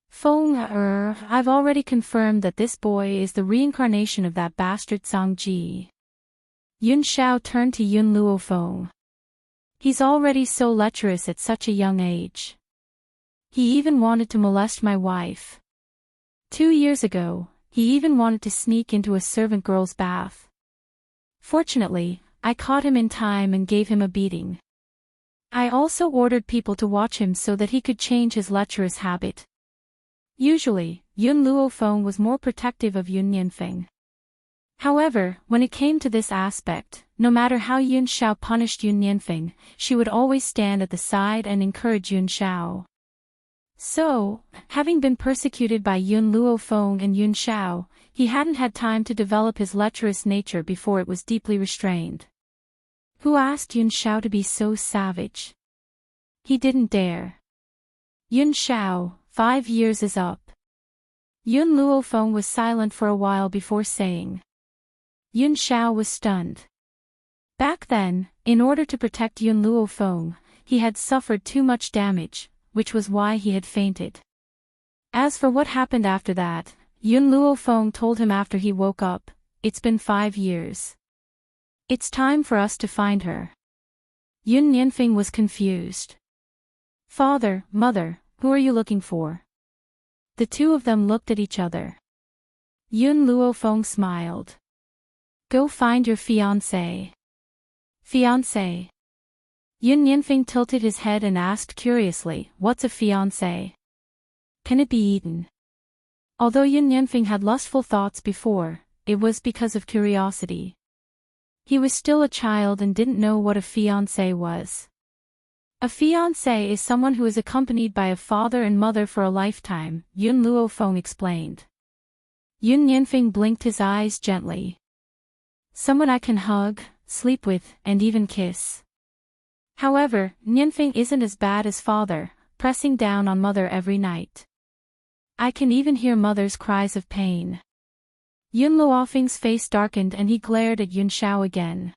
Feng I've already confirmed that this boy is the reincarnation of that bastard Sangji. Yun Xiao turned to Yun Luofeng. He's already so lecherous at such a young age. He even wanted to molest my wife. 2 years ago, he even wanted to sneak into a servant girl's bath. Fortunately, I caught him in time and gave him a beating. I also ordered people to watch him so that he could change his lecherous habit. Usually, Yun Luofeng was more protective of Yun Nianfeng. However, when it came to this aspect, no matter how Yun Xiao punished Yun Nianfeng, she would always stand at the side and encourage Yun Xiao. So, having been persecuted by Yun Luofeng and Yun Xiao, he hadn't had time to develop his lecherous nature before it was deeply restrained. Who asked Yun Xiao to be so savage? He didn't dare. Yun Xiao, 5 years is up. Yun Luofeng was silent for a while before saying. Yun Xiao was stunned. Back then, In order to protect Yun Luofeng, he had suffered too much damage, which was why he had fainted. As for what happened after that, Yun Luofeng told him after he woke up, "It's been 5 years. It's time for us to find her." Yun Nianfeng was confused. "Father, mother, who are you looking for?" The two of them looked at each other. Yun Luofeng smiled. "Go find your fiancé." "Fiancé?" Yun Nianfeng tilted his head and asked curiously, "What's a fiancé? Can it be eaten?" Although Yun Nianfeng had lustful thoughts before, it was because of curiosity. He was still a child and didn't know what a fiancé was. A fiancé is someone who is accompanied by a father and mother for a lifetime, Yun Luofeng explained. Yun Nianfeng blinked his eyes gently. "Someone I can hug, sleep with, and even kiss." However, Nianfeng isn't as bad as father, pressing down on mother every night. "I can even hear mother's cries of pain." Yun Luofeng's face darkened and he glared at Yun Shao again.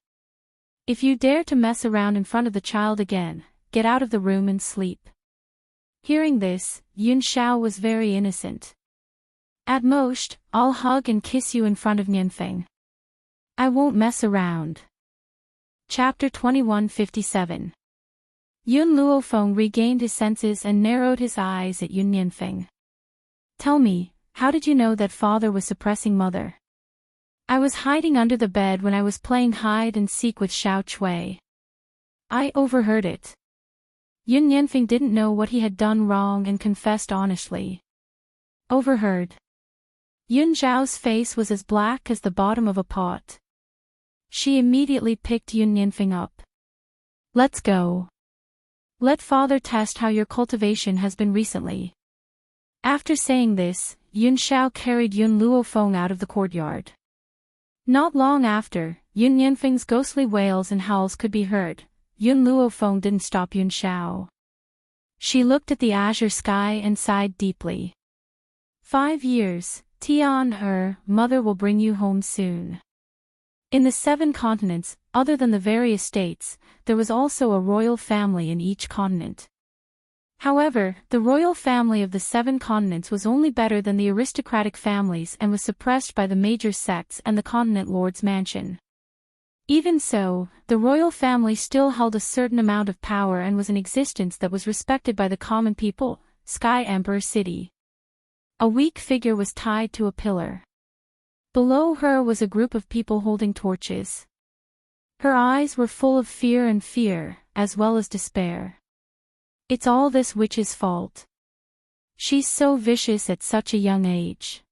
"If you dare to mess around in front of the child again, get out of the room and sleep." Hearing this, Yun Shao was very innocent. "At most, I'll hug and kiss you in front of Nianfeng. I won't mess around." Chapter 2157. Yun Luofeng regained his senses and narrowed his eyes at Yun Nianfeng. "Tell me, how did you know that father was suppressing mother?" "I was hiding under the bed when I was playing hide and seek with Xiao Cui. I overheard it." Yun Nianfeng didn't know what he had done wrong and confessed honestly. "Overheard?" Yun Zhao's face was as black as the bottom of a pot. She immediately picked Yun Nianfeng up. "Let's go. Let father test how your cultivation has been recently." After saying this, Yun Shao carried Yun Luofeng out of the courtyard. Not long after, Yun Nianfeng's ghostly wails and howls could be heard. Yun Luofeng didn't stop Yun Shao. She looked at the azure sky and sighed deeply. 5 years, Tian mother will bring you home soon. In the 7 continents, other than the various states, there was also a royal family in each continent. However, the royal family of the 7 continents was only better than the aristocratic families and was suppressed by the major sects and the continent lord's mansion. Even so, the royal family still held a certain amount of power and was in existence that was respected by the common people. Sky Emperor City. A weak figure was tied to a pillar. Below her was a group of people holding torches. Her eyes were full of fear, as well as despair. "It's all this witch's fault. She's so vicious at such a young age."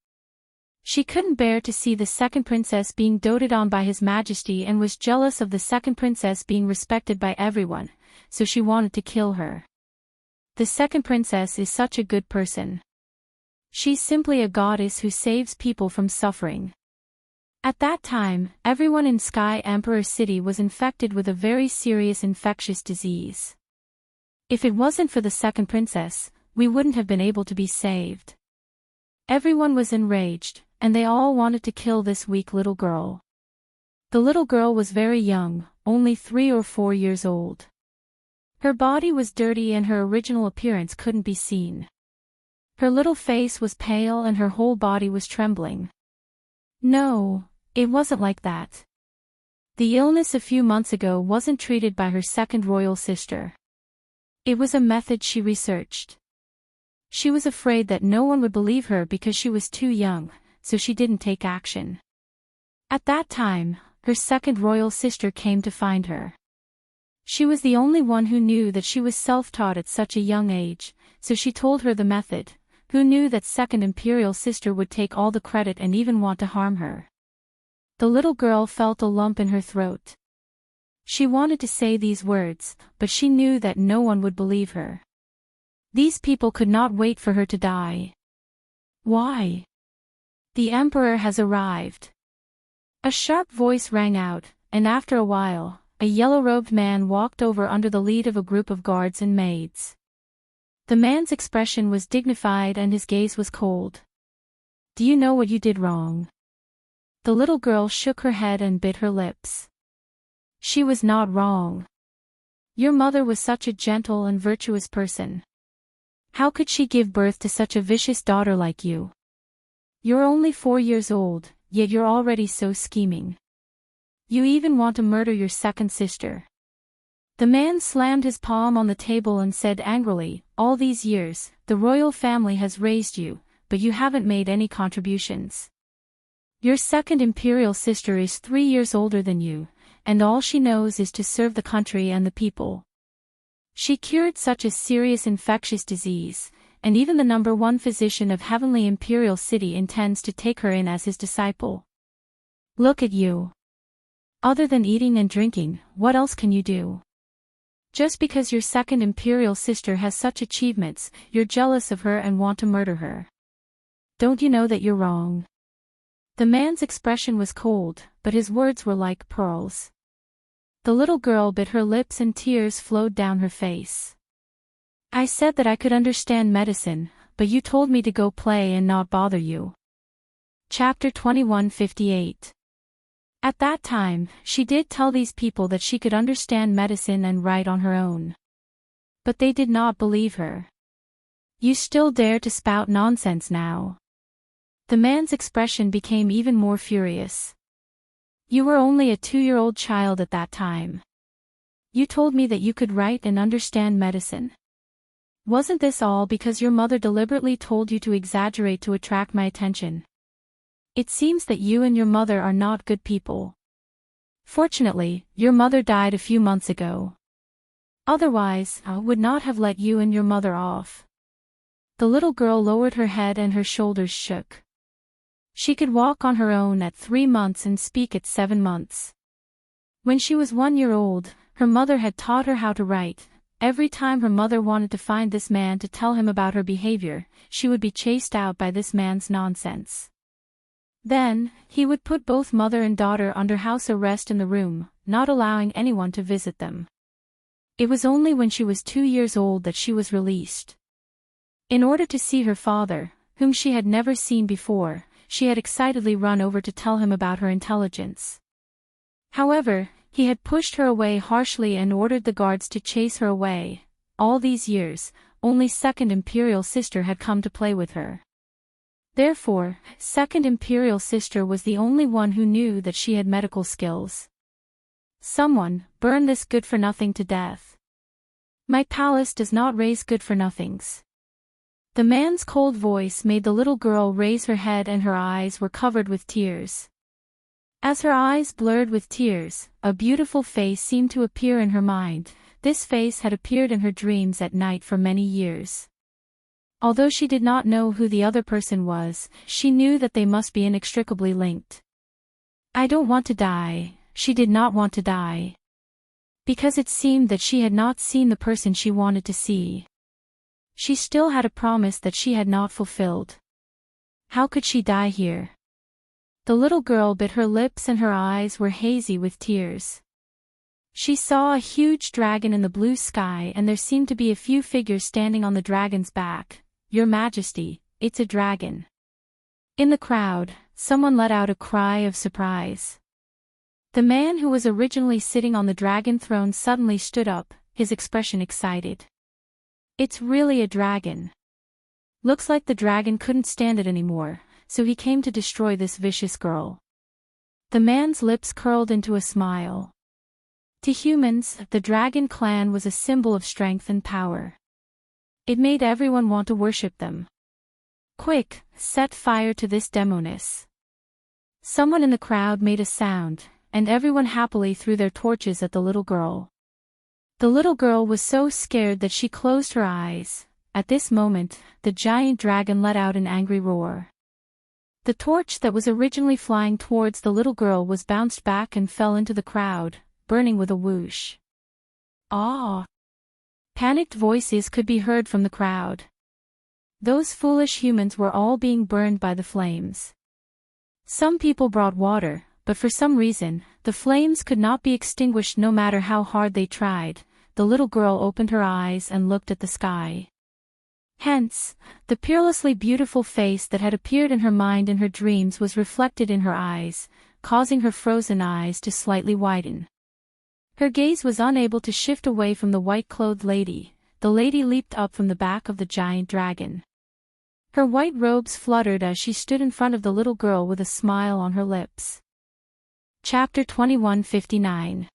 She couldn't bear to see the second princess being doted on by His Majesty and was jealous of the second princess being respected by everyone, so she wanted to kill her. The second princess is such a good person. She's simply a goddess who saves people from suffering. At that time, everyone in Sky Emperor City was infected with a very serious infectious disease. If it wasn't for the second princess, we wouldn't have been able to be saved. Everyone was enraged, and they all wanted to kill this weak little girl. The little girl was very young, only 3 or 4 years old. Her body was dirty and her original appearance couldn't be seen. Her little face was pale and her whole body was trembling. No, it wasn't like that. The illness a few months ago wasn't treated by her second royal sister. It was a method she researched. She was afraid that no one would believe her because she was too young, so she didn't take action. At that time, her second royal sister came to find her. She was the only one who knew that she was self-taught at such a young age, so she told her the method. Who knew that second imperial sister would take all the credit and even want to harm her? The little girl felt a lump in her throat. She wanted to say these words, but she knew that no one would believe her. These people could not wait for her to die. Why? The emperor has arrived. A sharp voice rang out, and after a while, a yellow-robed man walked over under the lead of a group of guards and maids. The man's expression was dignified and his gaze was cold. "Do you know what you did wrong?" The little girl shook her head and bit her lips. She was not wrong. Your mother was such a gentle and virtuous person. How could she give birth to such a vicious daughter like you? You're only 4 years old, yet you're already so scheming. You even want to murder your second sister. The man slammed his palm on the table and said angrily, all these years, the royal family has raised you, but you haven't made any contributions. Your second imperial sister is 3 years older than you, and all she knows is to serve the country and the people. She cured such a serious infectious disease, and even the #1 physician of Heavenly Imperial City intends to take her in as his disciple. Look at you. Other than eating and drinking, what else can you do? Just because your second imperial sister has such achievements, you're jealous of her and want to murder her. Don't you know that you're wrong? The man's expression was cold, but his words were like pearls. The little girl bit her lips and tears flowed down her face. I said that I could understand medicine, but you told me to go play and not bother you. Chapter 21:58. At that time, she did tell these people that she could understand medicine and write on her own. But they did not believe her. You still dare to spout nonsense now? The man's expression became even more furious. You were only a 2-year-old child at that time. You told me that you could write and understand medicine. Wasn't this all because your mother deliberately told you to exaggerate to attract my attention? It seems that you and your mother are not good people. Fortunately, your mother died a few months ago. Otherwise, I would not have let you and your mother off. The little girl lowered her head and her shoulders shook. She could walk on her own at 3 months and speak at 7 months. When she was 1 year old, her mother had taught her how to write. Every time her mother wanted to find this man to tell him about her behavior, she would be chased out by this man's nonsense. Then, he would put both mother and daughter under house arrest in the room, not allowing anyone to visit them. It was only when she was 2 years old that she was released. In order to see her father, whom she had never seen before, she had excitedly run over to tell him about her intelligence. However, he had pushed her away harshly and ordered the guards to chase her away. All these years, only second imperial sister had come to play with her. Therefore, second imperial sister was the only one who knew that she had medical skills. Someone, burn this good-for-nothing to death. My palace does not raise good-for-nothings. The man's cold voice made the little girl raise her head and her eyes were covered with tears. As her eyes blurred with tears, a beautiful face seemed to appear in her mind. This face had appeared in her dreams at night for many years. Although she did not know who the other person was, she knew that they must be inextricably linked. I don't want to die. She did not want to die. Because it seemed that she had not seen the person she wanted to see. She still had a promise that she had not fulfilled. How could she die here? The little girl bit her lips and her eyes were hazy with tears. She saw a huge dragon in the blue sky and there seemed to be a few figures standing on the dragon's back. Your Majesty, it's a dragon. In the crowd, someone let out a cry of surprise. The man who was originally sitting on the dragon throne suddenly stood up, his expression excited. It's really a dragon. Looks like the dragon couldn't stand it anymore, so he came to destroy this vicious girl. The man's lips curled into a smile. To humans, the dragon clan was a symbol of strength and power. It made everyone want to worship them. Quick, set fire to this demoness. Someone in the crowd made a sound, and everyone happily threw their torches at the little girl. The little girl was so scared that she closed her eyes. At this moment, the giant dragon let out an angry roar. The torch that was originally flying towards the little girl was bounced back and fell into the crowd, burning with a whoosh. Ah! Panicked voices could be heard from the crowd. Those foolish humans were all being burned by the flames. Some people brought water, but for some reason, the flames could not be extinguished no matter how hard they tried. The little girl opened her eyes and looked at the sky. Hence, the peerlessly beautiful face that had appeared in her mind in her dreams was reflected in her eyes, causing her frozen eyes to slightly widen. Her gaze was unable to shift away from the white-clothed lady. The lady leaped up from the back of the giant dragon. Her white robes fluttered as she stood in front of the little girl with a smile on her lips. Chapter 2159.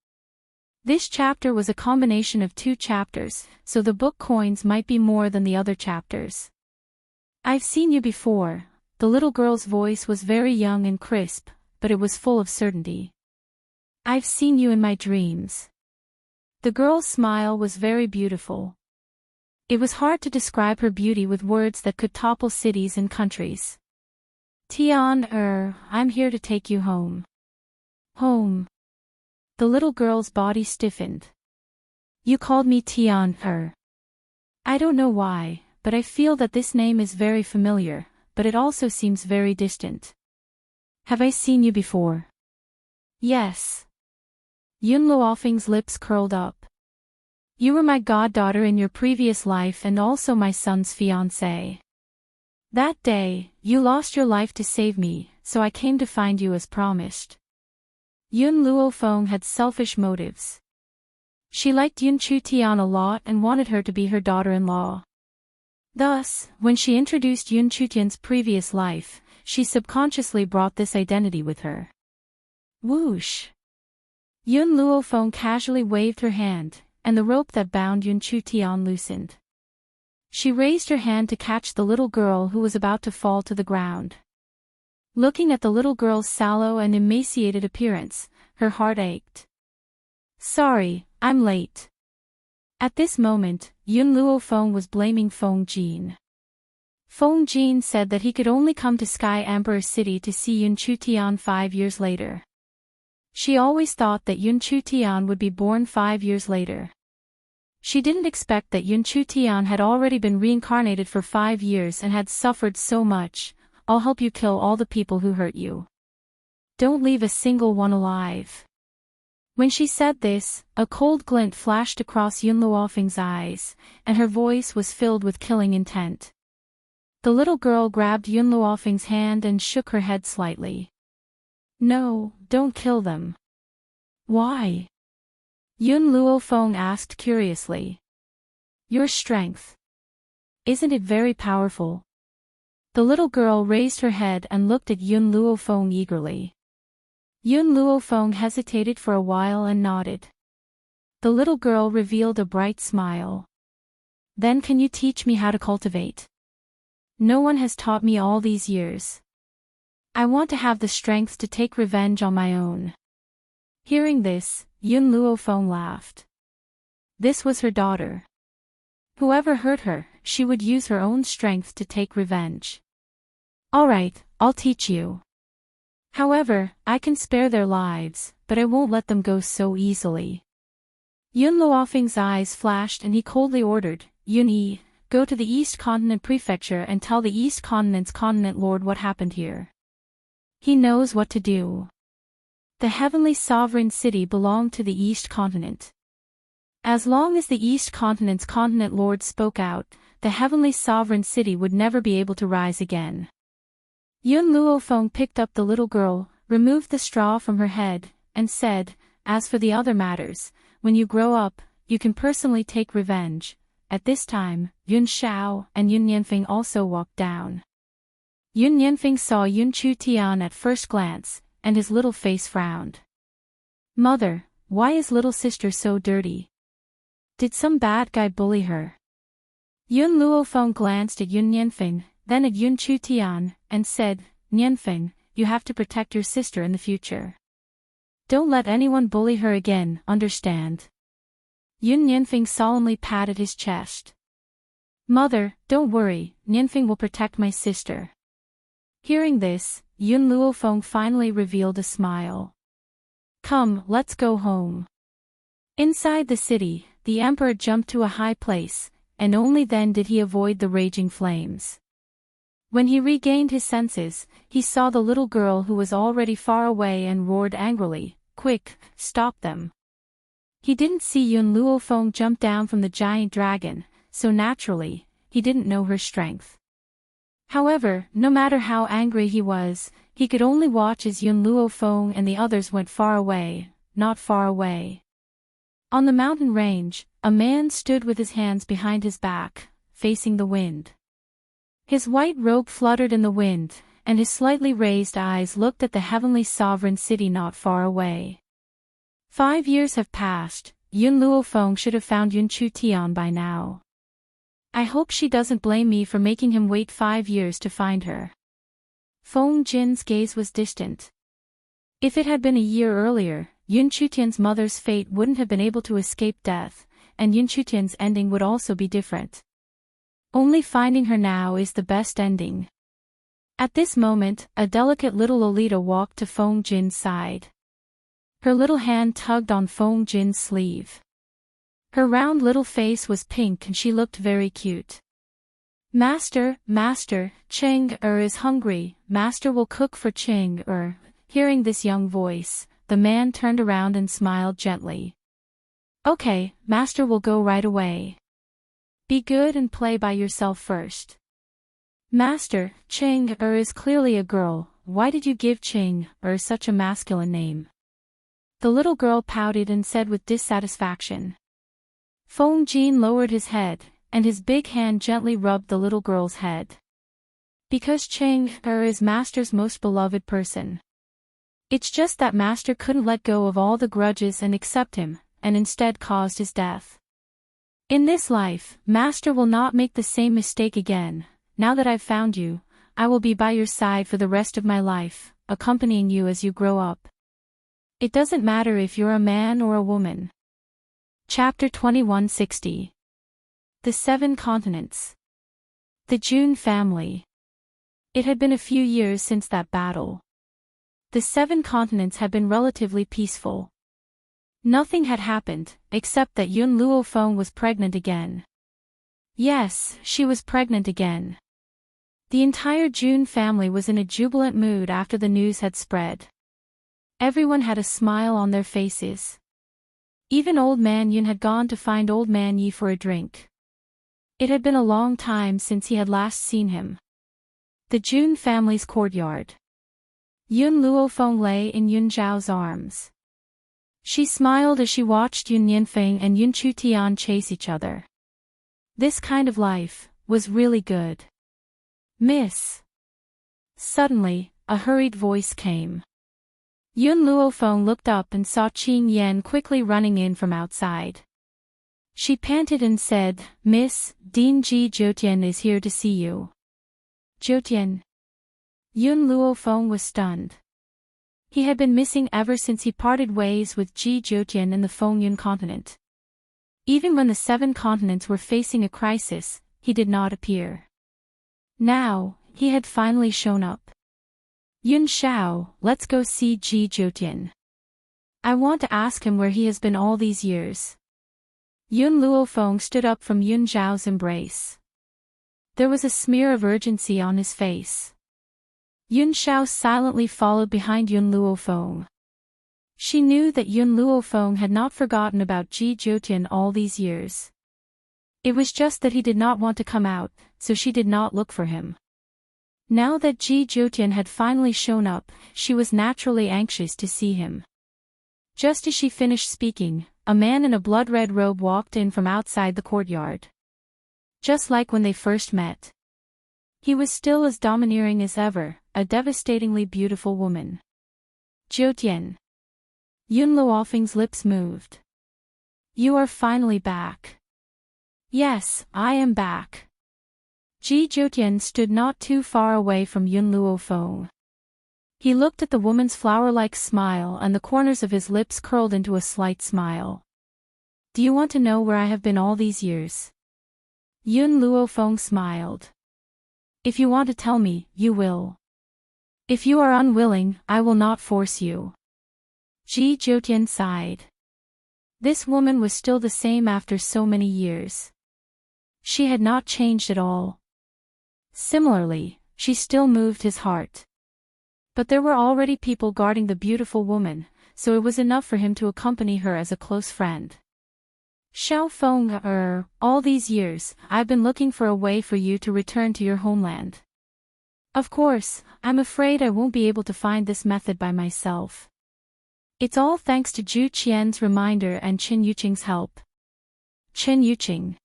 This chapter was a combination of 2 chapters, so the book coins might be more than the other chapters. I've seen you before. The little girl's voice was very young and crisp, but it was full of certainty. I've seen you in my dreams. The girl's smile was very beautiful. It was hard to describe her beauty with words that could topple cities and countries. I'm here to take you home. Home. The little girl's body stiffened. You called me Tian. I don't know why, but I feel that this name is very familiar, but it also seems very distant. Have I seen you before? Yes. Yun Luofeng's lips curled up. You were my goddaughter in your previous life and also my son's fiancée. That day, you lost your life to save me, so I came to find you as promised. Yun Luofeng had selfish motives. She liked Yun Chutian a lot and wanted her to be her daughter-in-law. Thus, when she introduced Yun Chutian's previous life, she subconsciously brought this identity with her. Whoosh! Yun Luofeng casually waved her hand, and the rope that bound Yun Chutian loosened. She raised her hand to catch the little girl who was about to fall to the ground. Looking at the little girl's sallow and emaciated appearance, her heart ached. Sorry, I'm late. At this moment, Yun Luofeng was blaming Feng Jin. Feng Jin said that he could only come to Sky Emperor City to see Yun Chutian 5 years later. She always thought that Yun Chutian would be born 5 years later. She didn't expect that Yun Chutian had already been reincarnated for 5 years and had suffered so much. I'll help you kill all the people who hurt you. Don't leave a single one alive. When she said this, a cold glint flashed across Yun Luofeng's eyes, and her voice was filled with killing intent. The little girl grabbed Yun Luofeng's hand and shook her head slightly. No, don't kill them. Why? Yun Luofeng asked curiously. Your strength. Isn't it very powerful? The little girl raised her head and looked at Yun Luofeng eagerly. Yun Luofeng hesitated for a while and nodded. The little girl revealed a bright smile. Then can you teach me how to cultivate? No one has taught me all these years. I want to have the strength to take revenge on my own. Hearing this, Yun Luofeng laughed. This was her daughter. Whoever hurt her, she would use her own strength to take revenge. Alright, I'll teach you. However, I can spare their lives, but I won't let them go so easily. Yun Luofeng's eyes flashed and he coldly ordered, Yun Yi, go to the East Continent Prefecture and tell the East Continent's Continent Lord what happened here. He knows what to do. The Heavenly Sovereign City belonged to the East Continent. As long as the East Continent's Continent Lord spoke out, the Heavenly Sovereign City would never be able to rise again. Yun Luofeng picked up the little girl, removed the straw from her head, and said, as for the other matters, when you grow up, you can personally take revenge. At this time, Yun Xiao and Yun Nianfeng also walked down. Yun Nianfeng saw Yun Chutian at first glance, and his little face frowned. Mother, why is little sister so dirty? Did some bad guy bully her? Yun Luofeng glanced at Yun Nianfeng, then at Yun Chutian, and said, Nianfeng, you have to protect your sister in the future. Don't let anyone bully her again, understand? Yun Nianfeng solemnly patted his chest. Mother, don't worry, Nianfeng will protect my sister. Hearing this, Yun Luofeng finally revealed a smile. Come, let's go home. Inside the city, the emperor jumped to a high place, and only then did he avoid the raging flames. When he regained his senses, he saw the little girl who was already far away and roared angrily, Quick, stop them. He didn't see Yun Luofeng jump down from the giant dragon, so naturally, he didn't know her strength. However, no matter how angry he was, he could only watch as Yun Luofeng and the others went far away, not far away. On the mountain range, a man stood with his hands behind his back, facing the wind. His white robe fluttered in the wind, and his slightly raised eyes looked at the heavenly sovereign city not far away. 5 years have passed. Yun Luofeng should have found Yun Chu Tian by now. I hope she doesn't blame me for making him wait 5 years to find her. Feng Jin's gaze was distant. If it had been a year earlier, Yun Chutian's mother's fate wouldn't have been able to escape death, and Yun Chutian's ending would also be different. Only finding her now is the best ending. At this moment, a delicate little Lolita walked to Feng Jin's side. Her little hand tugged on Feng Jin's sleeve. Her round little face was pink and she looked very cute. Master, Cheng is hungry, Master will cook for Cheng. Hearing this young voice, the man turned around and smiled gently. Okay, Master will go right away. Be good and play by yourself first. Master, Cheng is clearly a girl, why did you give Cheng such a masculine name? The little girl pouted and said with dissatisfaction. Feng Jin lowered his head, and his big hand gently rubbed the little girl's head. Because Cheng is Master's most beloved person. It's just that Master couldn't let go of all the grudges and accept him, and instead caused his death. In this life, Master will not make the same mistake again. Now that I've found you, I will be by your side for the rest of my life, accompanying you as you grow up. It doesn't matter if you're a man or a woman. Chapter 2160. The 7 Continents. The Jun family. It had been a few years since that battle. The 7 continents had been relatively peaceful. Nothing had happened, except that Yun Luofeng was pregnant again. Yes, she was pregnant again. The entire Jun family was in a jubilant mood after the news had spread. Everyone had a smile on their faces. Even Old Man Yun had gone to find Old Man Yi for a drink. It had been a long time since he had last seen him. The Jun family's courtyard. Yun Luofeng lay in Yun Zhao's arms. She smiled as she watched Yun Yanfeng and Yun Chu Tian chase each other. This kind of life was really good. Miss. Suddenly, a hurried voice came. Yun Luofeng looked up and saw Qing Yan quickly running in from outside. She panted and said, Miss, Dean Ji Zhoutian is here to see you. Zhoutian. Yun Luofeng was stunned. He had been missing ever since he parted ways with Ji Zhoutian in the Fengyun continent. Even when the 7 continents were facing a crisis, he did not appear. Now, he had finally shown up. Yun Xiao, let's go see Ji Zhoutian. I want to ask him where he has been all these years. Yun Luofeng stood up from Yun Zhao's embrace. There was a smear of urgency on his face. Yun Xiao silently followed behind Yun Luofeng. She knew that Yun Luofeng had not forgotten about Ji Zhoutian all these years. It was just that he did not want to come out, so she did not look for him. Now that Ji Zhoutian had finally shown up, she was naturally anxious to see him. Just as she finished speaking, a man in a blood-red robe walked in from outside the courtyard. Just like when they first met. He was still as domineering as ever, a devastatingly beautiful woman. Zhoutian. Yun Luofeng's lips moved. You are finally back. Yes, I am back. Ji Zhoutian stood not too far away from Yun Luofeng. He looked at the woman's flower-like smile and the corners of his lips curled into a slight smile. Do you want to know where I have been all these years? Yun Luofeng smiled. If you want to tell me, you will. If you are unwilling, I will not force you. Ji Zhoutian sighed. This woman was still the same after so many years. She had not changed at all. Similarly, she still moved his heart. But there were already people guarding the beautiful woman, so it was enough for him to accompany her as a close friend. Xiao Feng, all these years, I've been looking for a way for you to return to your homeland. Of course, I'm afraid I won't be able to find this method by myself. It's all thanks to Zhu Qian's reminder and Qin Yuqing's help. Qin Yuqing.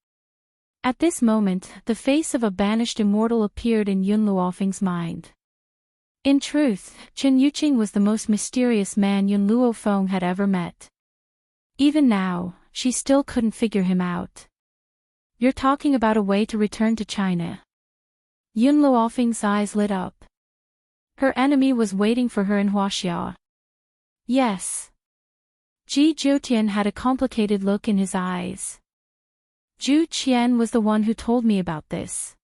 At this moment, the face of a banished immortal appeared in Yun Luofeng's mind. In truth, Qin Yuqing was the most mysterious man Yun Luofeng had ever met. Even now, she still couldn't figure him out. You're talking about a way to return to China. Yun Luofeng's eyes lit up. Her enemy was waiting for her in Huaxia. Yes. Ji Zhoutian had a complicated look in his eyes. Zhu Qian was the one who told me about this.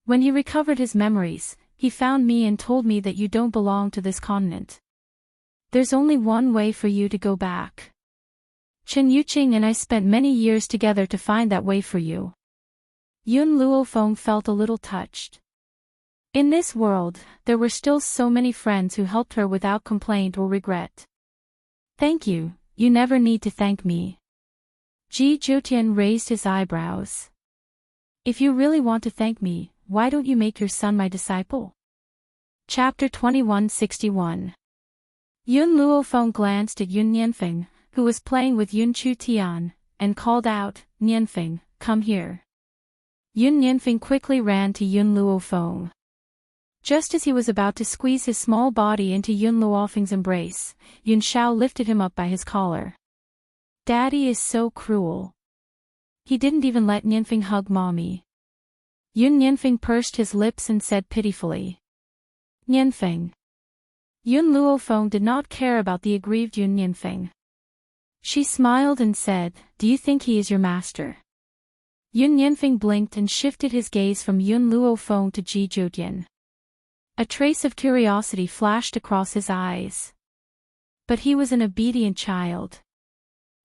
When he recovered his memories, he found me and told me that you don't belong to this continent. There's only one way for you to go back. Qin Yuqing and I spent many years together to find that way for you. Yun Luofeng felt a little touched. In this world, there were still so many friends who helped her without complaint or regret. Thank you, you never need to thank me. Ji Zhoutian raised his eyebrows. If you really want to thank me, why don't you make your son my disciple? Chapter 2161. Yun Luofeng glanced at Yun Nianfeng, who was playing with Yun Chu Tian, and called out, Nianfeng, come here. Yun Nianfeng quickly ran to Yun Luofeng. Just as he was about to squeeze his small body into Yun Luofeng's embrace, Yun Xiao lifted him up by his collar. Daddy is so cruel. He didn't even let Nianfeng hug Mommy. Yun Nianfeng pursed his lips and said pitifully. Nianfeng. Yun Luofeng did not care about the aggrieved Yun Nianfeng. She smiled and said, do you think he is your master? Yun Nianfeng blinked and shifted his gaze from Yun Luofeng to Ji Zhoutian. A trace of curiosity flashed across his eyes. But he was an obedient child.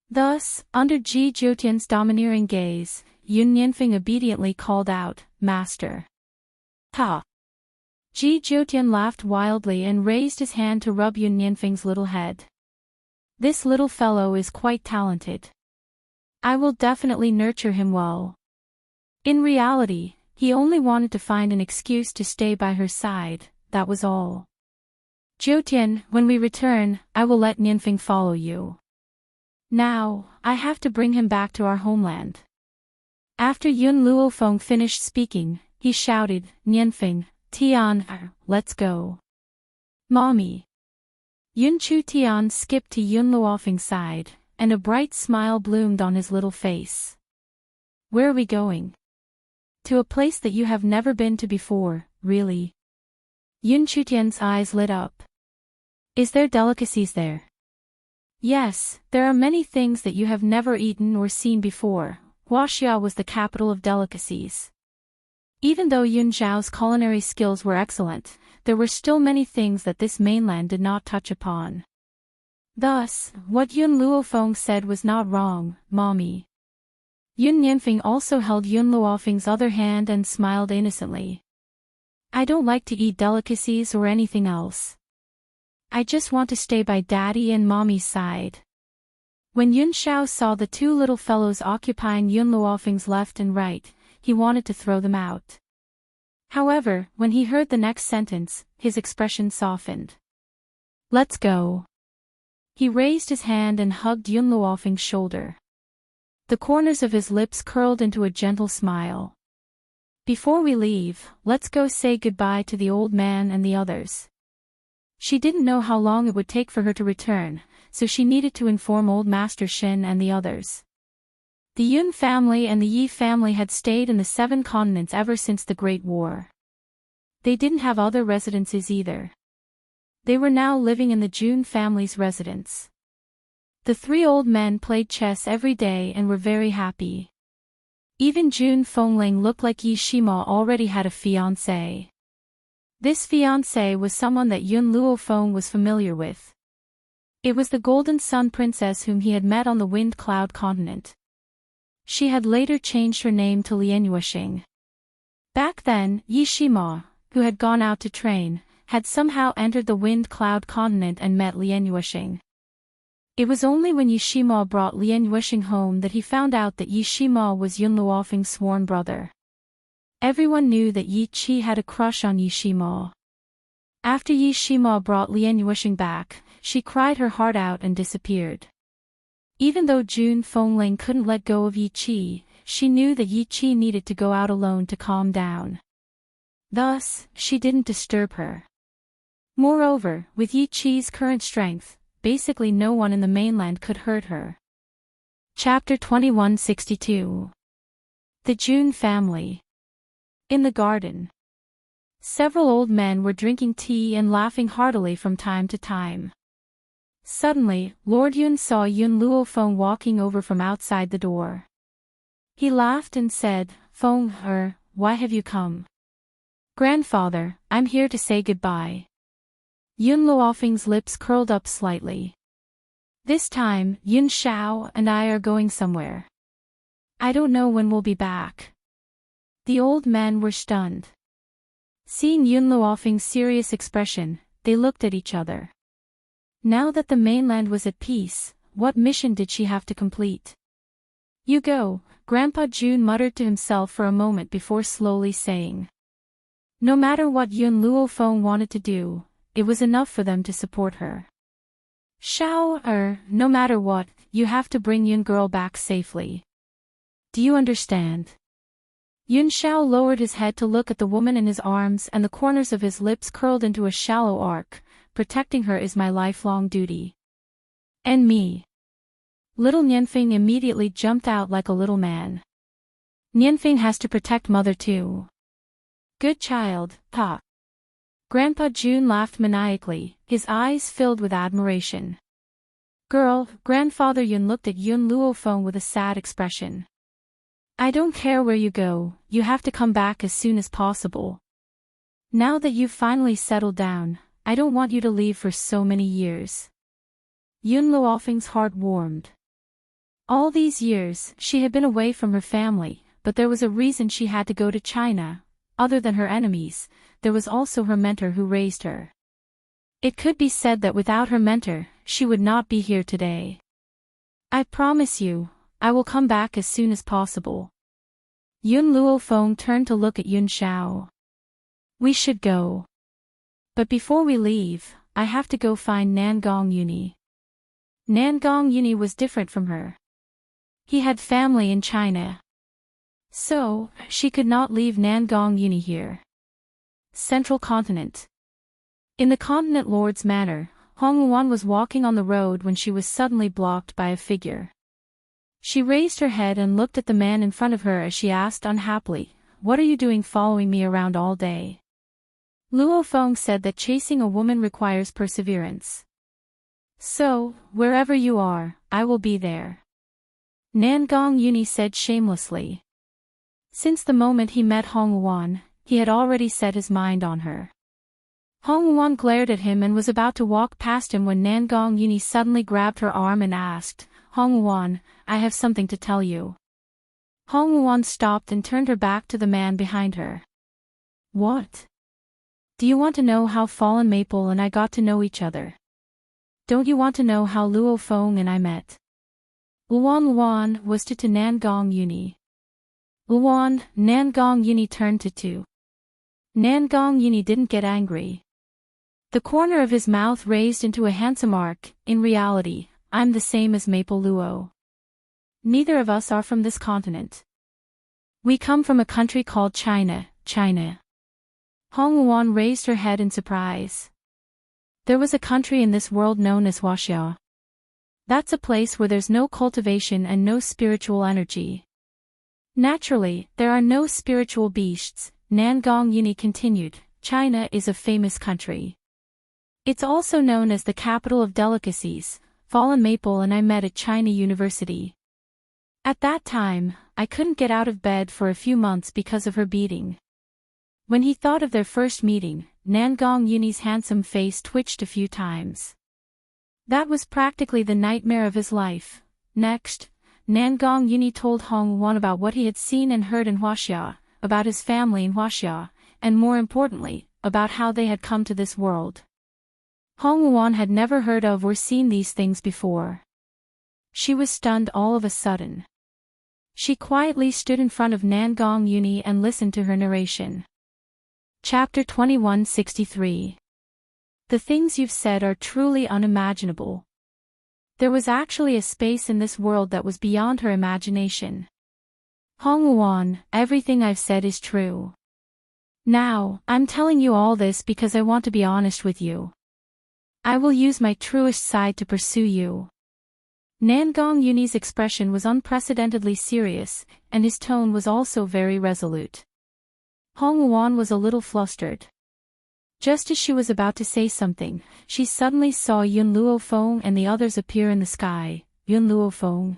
Thus, under Ji Zhoutian's domineering gaze, Yun Nianfeng obediently called out, Master. Ha! Ji Zhoutian laughed wildly and raised his hand to rub Yun Nianfeng's little head. This little fellow is quite talented. I will definitely nurture him well. In reality, he only wanted to find an excuse to stay by her side, that was all. Zhoutian, when we return, I will let Nianfeng follow you. Now, I have to bring him back to our homeland. After Yun Luofeng finished speaking, he shouted, Nianfeng, Tian, let's go. Mommy. Yun Chu Tian skipped to Yun Luofeng's side, and a bright smile bloomed on his little face. Where are we going? To a place that you have never been to before, really? Yun Chu Tian's eyes lit up. Is there delicacies there? Yes, there are many things that you have never eaten or seen before. Huaxia was the capital of delicacies. Even though Yun Zhao's culinary skills were excellent, there were still many things that this mainland did not touch upon. Thus, what Yun Luofeng said was not wrong, Mommy. Yun Nianfeng also held Yun Luofeng's other hand and smiled innocently. I don't like to eat delicacies or anything else. I just want to stay by Daddy and Mommy's side. When Yun Xiao saw the two little fellows occupying Yun Luofeng's left and right, he wanted to throw them out. However, when he heard the next sentence, his expression softened. Let's go. He raised his hand and hugged Yun Luofeng's shoulder. The corners of his lips curled into a gentle smile. Before we leave, let's go say goodbye to the old man and the others. She didn't know how long it would take for her to return, so she needed to inform Old Master Shen and the others. The Yun family and the Yi family had stayed in the 7 continents ever since the Great War. They didn't have other residences either. They were now living in the Jun family's residence. The 3 old men played chess every day and were very happy. Even Jun Fengling looked like Yi Shima already had a fiancé. This fiancé was someone that Yun Luofeng was familiar with. It was the Golden Sun Princess whom he had met on the Wind Cloud continent. She had later changed her name to Lianyuexing. Back then, Yi Shima, who had gone out to train, had somehow entered the Wind Cloud continent and met Lianyuexing. It was only when Yi Shima brought Lianyuexing home that he found out that Yi Shima was Yun Luofeng's sworn brother. Everyone knew that Yi Qi had a crush on Yi Shima. After Yi Shima brought Lianyuexing back, she cried her heart out and disappeared. Even though June Fengling couldn't let go of Yi Qi, she knew that Yi Qi needed to go out alone to calm down. Thus, she didn't disturb her. Moreover, with Yi Qi's current strength, basically no one in the mainland could hurt her. Chapter 2162. The June Family. In the garden. Several old men were drinking tea and laughing heartily from time to time. Suddenly, Lord Yun saw Yun Luofeng walking over from outside the door. He laughed and said, "Feng, why have you come?" "Grandfather, I'm here to say goodbye." Yun Luofeng's lips curled up slightly. "This time, Yun Shao and I are going somewhere. I don't know when we'll be back." The old men were stunned. Seeing Yun Luofeng's serious expression, they looked at each other. Now that the mainland was at peace, what mission did she have to complete? "You go," Grandpa Jun muttered to himself for a moment before slowly saying. No matter what Yun Luofeng wanted to do, it was enough for them to support her. "Shao, no matter what, you have to bring Yun girl back safely. Do you understand?" Yun Shao lowered his head to look at the woman in his arms, and the corners of his lips curled into a shallow arc. "Protecting her is my lifelong duty." "And me." Little Nianfeng immediately jumped out like a little man. "Nianfeng has to protect mother too." "Good child, Pa." Grandpa Jun laughed maniacally, his eyes filled with admiration. "Girl," Grandfather Yun looked at Yun Luofeng with a sad expression. "I don't care where you go, you have to come back as soon as possible. Now that you've finally settled down, I don't want you to leave for so many years." Yun Luofeng's heart warmed. All these years, she had been away from her family, but there was a reason she had to go to China. Other than her enemies, there was also her mentor who raised her. It could be said that without her mentor, she would not be here today. "I promise you, I will come back as soon as possible." Yun Luofeng turned to look at Yun Shao. "We should go. But before we leave, I have to go find Nangong Yuni." Nangong Yuni was different from her. He had family in China. So, she could not leave Nangong Yuni here. Central Continent. In the Continent Lord's Manor, Hong Wuan was walking on the road when she was suddenly blocked by a figure. She raised her head and looked at the man in front of her as she asked unhappily, "What are you doing following me around all day?" Luofeng said that chasing a woman requires perseverance. "So, wherever you are, I will be there." Nangong Yuni said shamelessly. Since the moment he met Hong Wuan, he had already set his mind on her. Hong Wuan glared at him and was about to walk past him when Nangong Yuni suddenly grabbed her arm and asked, "Hong Wuan, I have something to tell you." Hong Wuan stopped and turned her back to the man behind her. "What? Do you want to know how Fallen Maple and I got to know each other? Don't you want to know how Luofeng and I met?" Luan was to Nangong Yuni. "Luan," Nangong Yuni turned to Tu. Nangong Yuni didn't get angry. The corner of his mouth raised into a handsome arc. "In reality, I'm the same as Maple Luo. Neither of us are from this continent. We come from a country called China." Hong Wuan raised her head in surprise. "There was a country in this world known as Huaxia. That's a place where there's no cultivation and no spiritual energy. Naturally, there are no spiritual beasts," Nangong Yuni continued. "China is a famous country. It's also known as the capital of delicacies. Fallen Maple and I met at China University. At that time, I couldn't get out of bed for a few months because of her beating." When he thought of their first meeting, Nangong Yuni's handsome face twitched a few times. That was practically the nightmare of his life. Next, Nangong Yuni told Hong Wuan about what he had seen and heard in Huaxia, about his family in Huaxia, and more importantly, about how they had come to this world. Hong Wuan had never heard of or seen these things before. She was stunned all of a sudden. She quietly stood in front of Nangong Yuni and listened to her narration. Chapter 2163. The things you've said are truly unimaginable. There was actually a space in this world that was beyond her imagination. Hong Wuan, everything I've said is true. Now, I'm telling you all this because I want to be honest with you. I will use my truest side to pursue you. Nangong Yuni's expression was unprecedentedly serious, and his tone was also very resolute. Hong Wuan was a little flustered. Just as she was about to say something, she suddenly saw Yun Luofeng and the others appear in the sky. Yun Luofeng.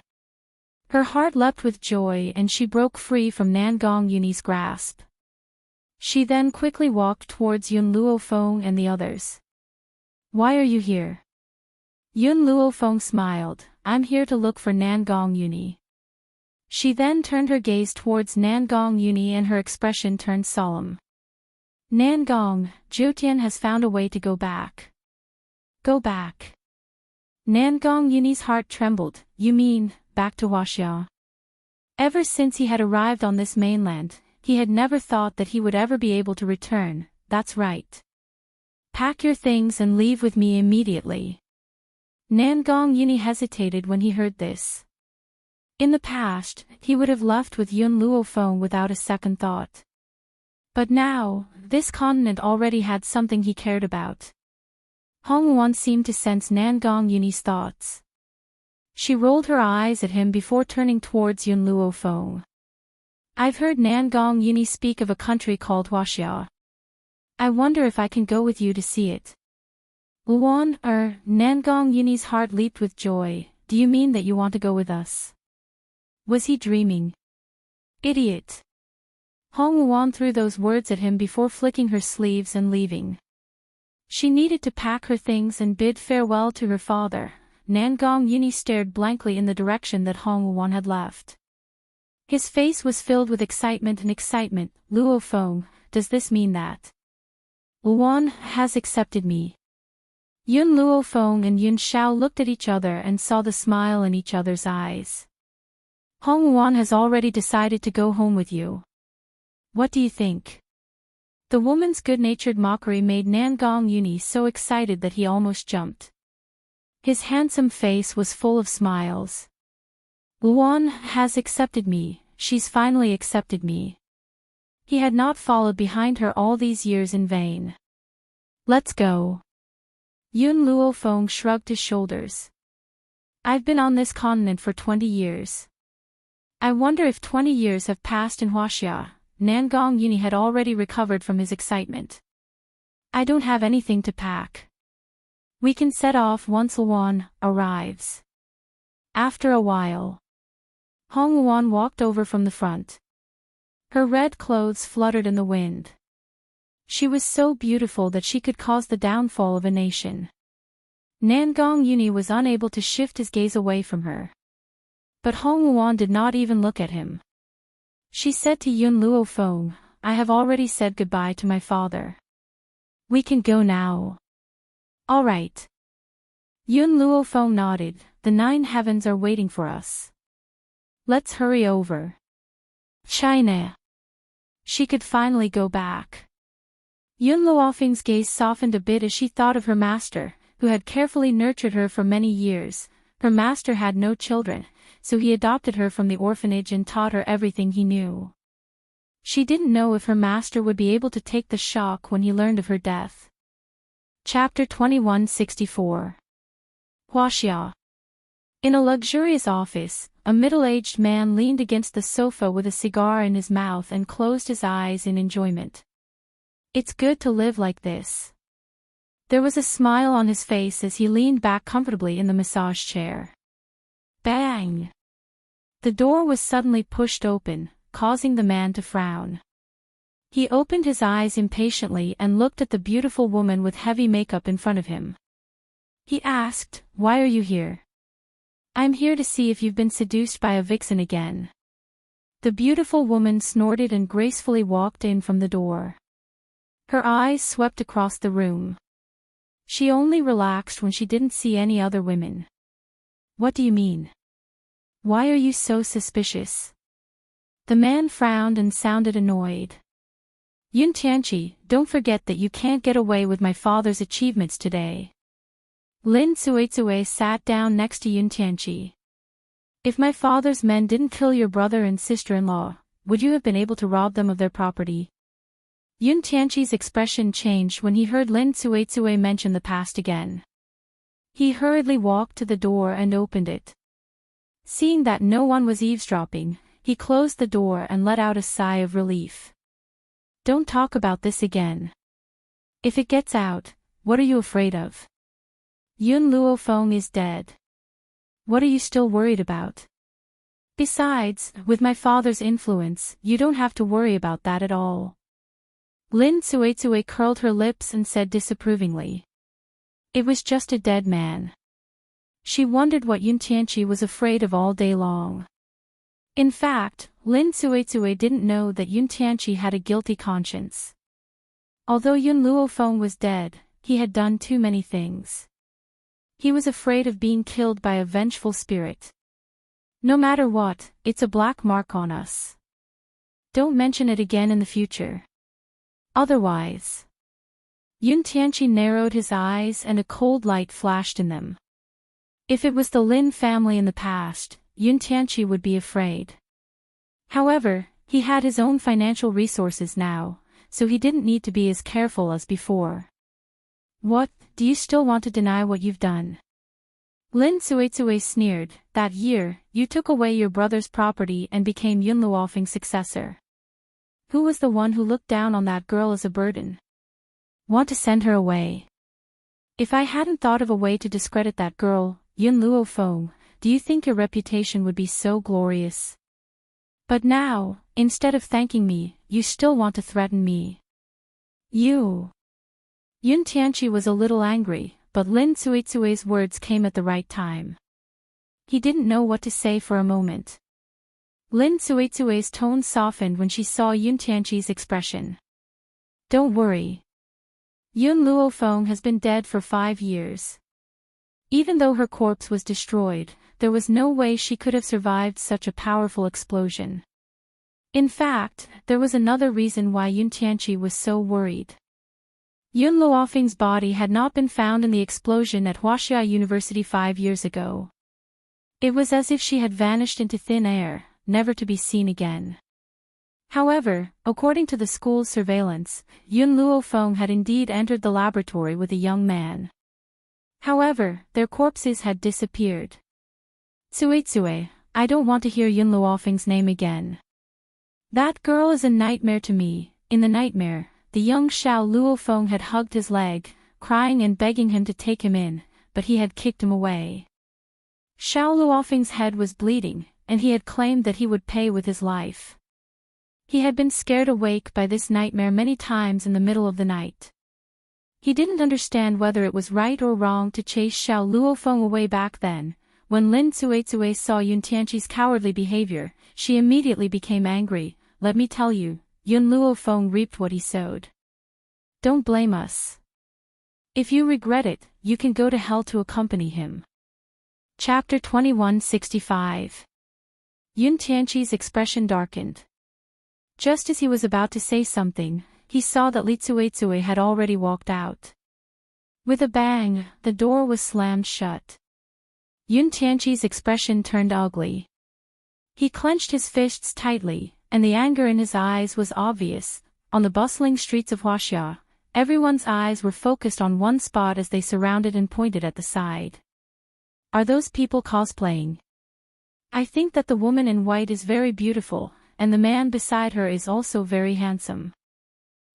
Her heart leapt with joy and she broke free from Nangong Yuni's grasp. She then quickly walked towards Yun Luofeng and the others. Why are you here? Yun Luofeng smiled. I'm here to look for Nangong Yuni. She then turned her gaze towards Nangong Yuni and her expression turned solemn. Nangong, Jiutian has found a way to go back. Go back. Nangong Yuni's heart trembled. You mean, back to Huaxia? Ever since he had arrived on this mainland, he had never thought that he would ever be able to return. That's right. Pack your things and leave with me immediately. Nangong Yuni hesitated when he heard this. In the past, he would have left with Yun Luofeng without a second thought. But now, this continent already had something he cared about. Hong Wuan seemed to sense Nangong Yuni's thoughts. She rolled her eyes at him before turning towards Yun Luofeng. I've heard Nangong Yuni speak of a country called Huaxia. I wonder if I can go with you to see it. Luan, Nangong Yuni's heart leaped with joy. Do you mean that you want to go with us? Was he dreaming? Idiot. Hong Wuan threw those words at him before flicking her sleeves and leaving. She needed to pack her things and bid farewell to her father. Nangong Yuni stared blankly in the direction that Hong Wuan had left. His face was filled with excitement. Luofeng, does this mean that Luan has accepted me? Yun Luofeng and Yun Xiao looked at each other and saw the smile in each other's eyes. Hong Wuan has already decided to go home with you. What do you think? The woman's good-natured mockery made Nangong Yuni so excited that he almost jumped. His handsome face was full of smiles. Luan has accepted me, she's finally accepted me. He had not followed behind her all these years in vain. Let's go. Yun Luofeng shrugged his shoulders. I've been on this continent for 20 years. I wonder if 20 years have passed in Huaxia. Nangong Yuni had already recovered from his excitement. I don't have anything to pack. We can set off once Luan arrives. After a while, Hong Wuan walked over from the front. Her red clothes fluttered in the wind. She was so beautiful that she could cause the downfall of a nation. Nangong Yuni was unable to shift his gaze away from her. But Hong Wuan did not even look at him. She said to Yun Luofeng, I have already said goodbye to my father. We can go now. All right. Yun Luofeng nodded. The 9 heavens are waiting for us. Let's hurry over. China. She could finally go back. Yun Luofeng's gaze softened a bit as she thought of her master, who had carefully nurtured her for many years. Her master had no children, so he adopted her from the orphanage and taught her everything he knew. She didn't know if her master would be able to take the shock when he learned of her death. Chapter 2164. Huaxia. In a luxurious office, a middle-aged man leaned against the sofa with a cigar in his mouth and closed his eyes in enjoyment. It's good to live like this. There was a smile on his face as he leaned back comfortably in the massage chair. Bang! The door was suddenly pushed open, causing the man to frown. He opened his eyes impatiently and looked at the beautiful woman with heavy makeup in front of him. He asked, Why are you here? I'm here to see if you've been seduced by a vixen again. The beautiful woman snorted and gracefully walked in from the door. Her eyes swept across the room. She only relaxed when she didn't see any other women. What do you mean? Why are you so suspicious? The man frowned and sounded annoyed. Yun Tianqi, don't forget that you can't get away with my father's achievements today. Lin Suizue sat down next to Yun Tianqi. If my father's men didn't kill your brother and sister-in-law, would you have been able to rob them of their property? Yun Tianqi's expression changed when he heard Lin Suizue mention the past again. He hurriedly walked to the door and opened it. Seeing that no one was eavesdropping, he closed the door and let out a sigh of relief. Don't talk about this again. If it gets out, what are you afraid of? Yun Luofeng is dead. What are you still worried about? Besides, with my father's influence, you don't have to worry about that at all. Lin Suizue curled her lips and said disapprovingly. It was just a dead man. She wondered what Yun Tianqi was afraid of all day long. In fact, Lin Suizue didn't know that Yun Tianqi had a guilty conscience. Although Yun Luofeng was dead, he had done too many things. He was afraid of being killed by a vengeful spirit. No matter what, it's a black mark on us. Don't mention it again in the future. Otherwise. Yun Tianqi narrowed his eyes and a cold light flashed in them. If it was the Lin family in the past, Yun Tianqi would be afraid. However, he had his own financial resources now, so he didn't need to be as careful as before. What, do you still want to deny what you've done? Lin Suizue sneered. That year, you took away your brother's property and became Yun Luofeng's successor. Who was the one who looked down on that girl as a burden? Want to send her away? If I hadn't thought of a way to discredit that girl, Yun Luofeng, do you think your reputation would be so glorious? But now, instead of thanking me, you still want to threaten me. You. Yun Tianqi was a little angry, but Lin Suizue's words came at the right time. He didn't know what to say for a moment. Lin Suizue's tone softened when she saw Yun Tianqi's expression. Don't worry. Yun Luofeng has been dead for 5 years. Even though her corpse was destroyed, there was no way she could have survived such a powerful explosion. In fact, there was another reason why Yun Tianqi was so worried. Yun Luofeng's body had not been found in the explosion at Huaxia University 5 years ago. It was as if she had vanished into thin air, never to be seen again. However, according to the school's surveillance, Yun Luofeng had indeed entered the laboratory with a young man. However, their corpses had disappeared. Suizue, I don't want to hear Yun Luofeng's name again. That girl is a nightmare to me. In the nightmare, the young Xiao Luofeng had hugged his leg, crying and begging him to take him in, but he had kicked him away. Xiao Luofeng's head was bleeding, and he had claimed that he would pay with his life. He had been scared awake by this nightmare many times in the middle of the night. He didn't understand whether it was right or wrong to chase Xiao Luofeng away back then. When Lin Suizue saw Yun Tianqi's cowardly behavior, she immediately became angry. Let me tell you, Yun Luofeng reaped what he sowed. Don't blame us. If you regret it, you can go to hell to accompany him. Chapter 2165. Yun Tianqi's expression darkened. Just as he was about to say something, he saw that Li Suizue had already walked out. With a bang, the door was slammed shut. Yun Tianqi's expression turned ugly. He clenched his fists tightly, and the anger in his eyes was obvious. On the bustling streets of Huaxia, everyone's eyes were focused on one spot as they surrounded and pointed at the side. Are those people cosplaying? I think that the woman in white is very beautiful, and the man beside her is also very handsome.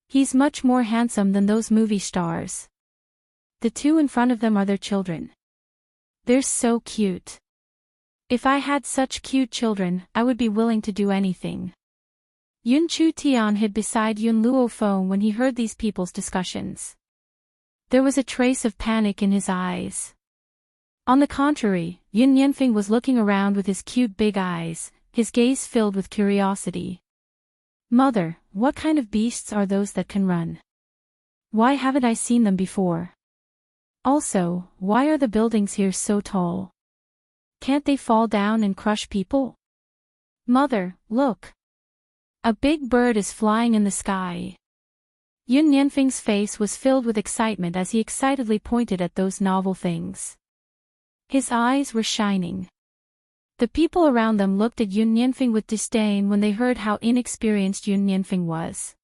He's much more handsome than those movie stars. The two in front of them are their children. They're so cute. If I had such cute children, I would be willing to do anything. Yun Chu Tian hid beside Yun Luofeng when he heard these people's discussions. There was a trace of panic in his eyes. On the contrary, Yun Yanfeng was looking around with his cute big eyes, his gaze filled with curiosity. Mother, what kind of beasts are those that can run? Why haven't I seen them before? Also, why are the buildings here so tall? Can't they fall down and crush people? Mother, look. A big bird is flying in the sky. Yun Nianfeng's face was filled with excitement as he excitedly pointed at those novel things. His eyes were shining. The people around them looked at Yun Nianfeng with disdain when they heard how inexperienced Yun Nianfeng was.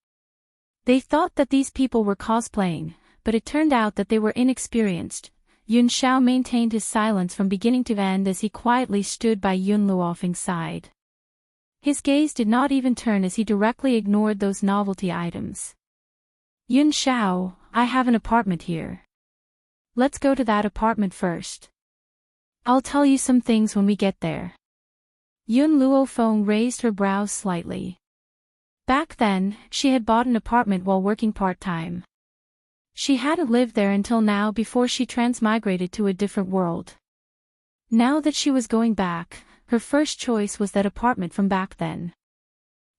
They thought that these people were cosplaying, but it turned out that they were inexperienced. Yun Xiao maintained his silence from beginning to end as he quietly stood by Yun Luofeng's side. His gaze did not even turn as he directly ignored those novelty items. Yun Xiao, I have an apartment here. Let's go to that apartment first. I'll tell you some things when we get there. Yun Luofeng raised her brows slightly. Back then, she had bought an apartment while working part-time. She hadn't lived there until now before she transmigrated to a different world. Now that she was going back, her first choice was that apartment from back then.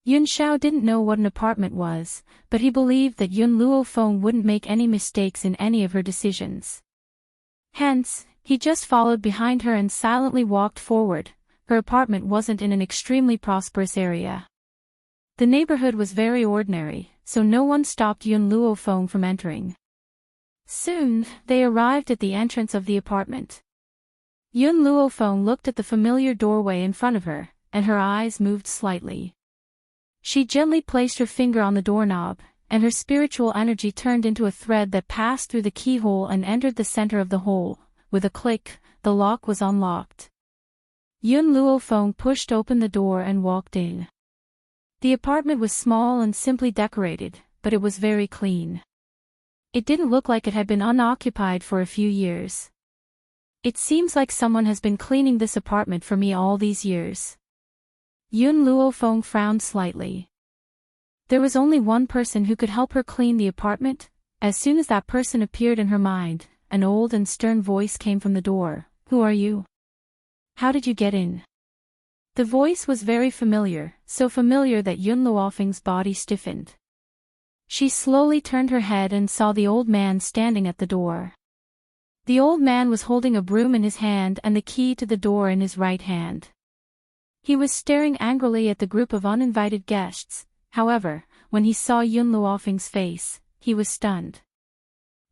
Yun Xiao didn't know what an apartment was, but he believed that Yun Luofeng wouldn't make any mistakes in any of her decisions. Hence, he just followed behind her and silently walked forward. Her apartment wasn't in an extremely prosperous area. The neighborhood was very ordinary, so no one stopped Yun Luofeng from entering. Soon, they arrived at the entrance of the apartment. Yun Luofeng looked at the familiar doorway in front of her, and her eyes moved slightly. She gently placed her finger on the doorknob, and her spiritual energy turned into a thread that passed through the keyhole and entered the center of the hole. With a click, the lock was unlocked. Yun Luofeng pushed open the door and walked in. The apartment was small and simply decorated, but it was very clean. It didn't look like it had been unoccupied for a few years. It seems like someone has been cleaning this apartment for me all these years. Yun Luofeng frowned slightly. There was only one person who could help her clean the apartment. As soon as that person appeared in her mind, an old and stern voice came from the door. Who are you? How did you get in? The voice was very familiar, so familiar that Yun Luofeng's body stiffened. She slowly turned her head and saw the old man standing at the door. The old man was holding a broom in his hand and the key to the door in his right hand. He was staring angrily at the group of uninvited guests. However, when he saw Yun Luofeng's face, he was stunned.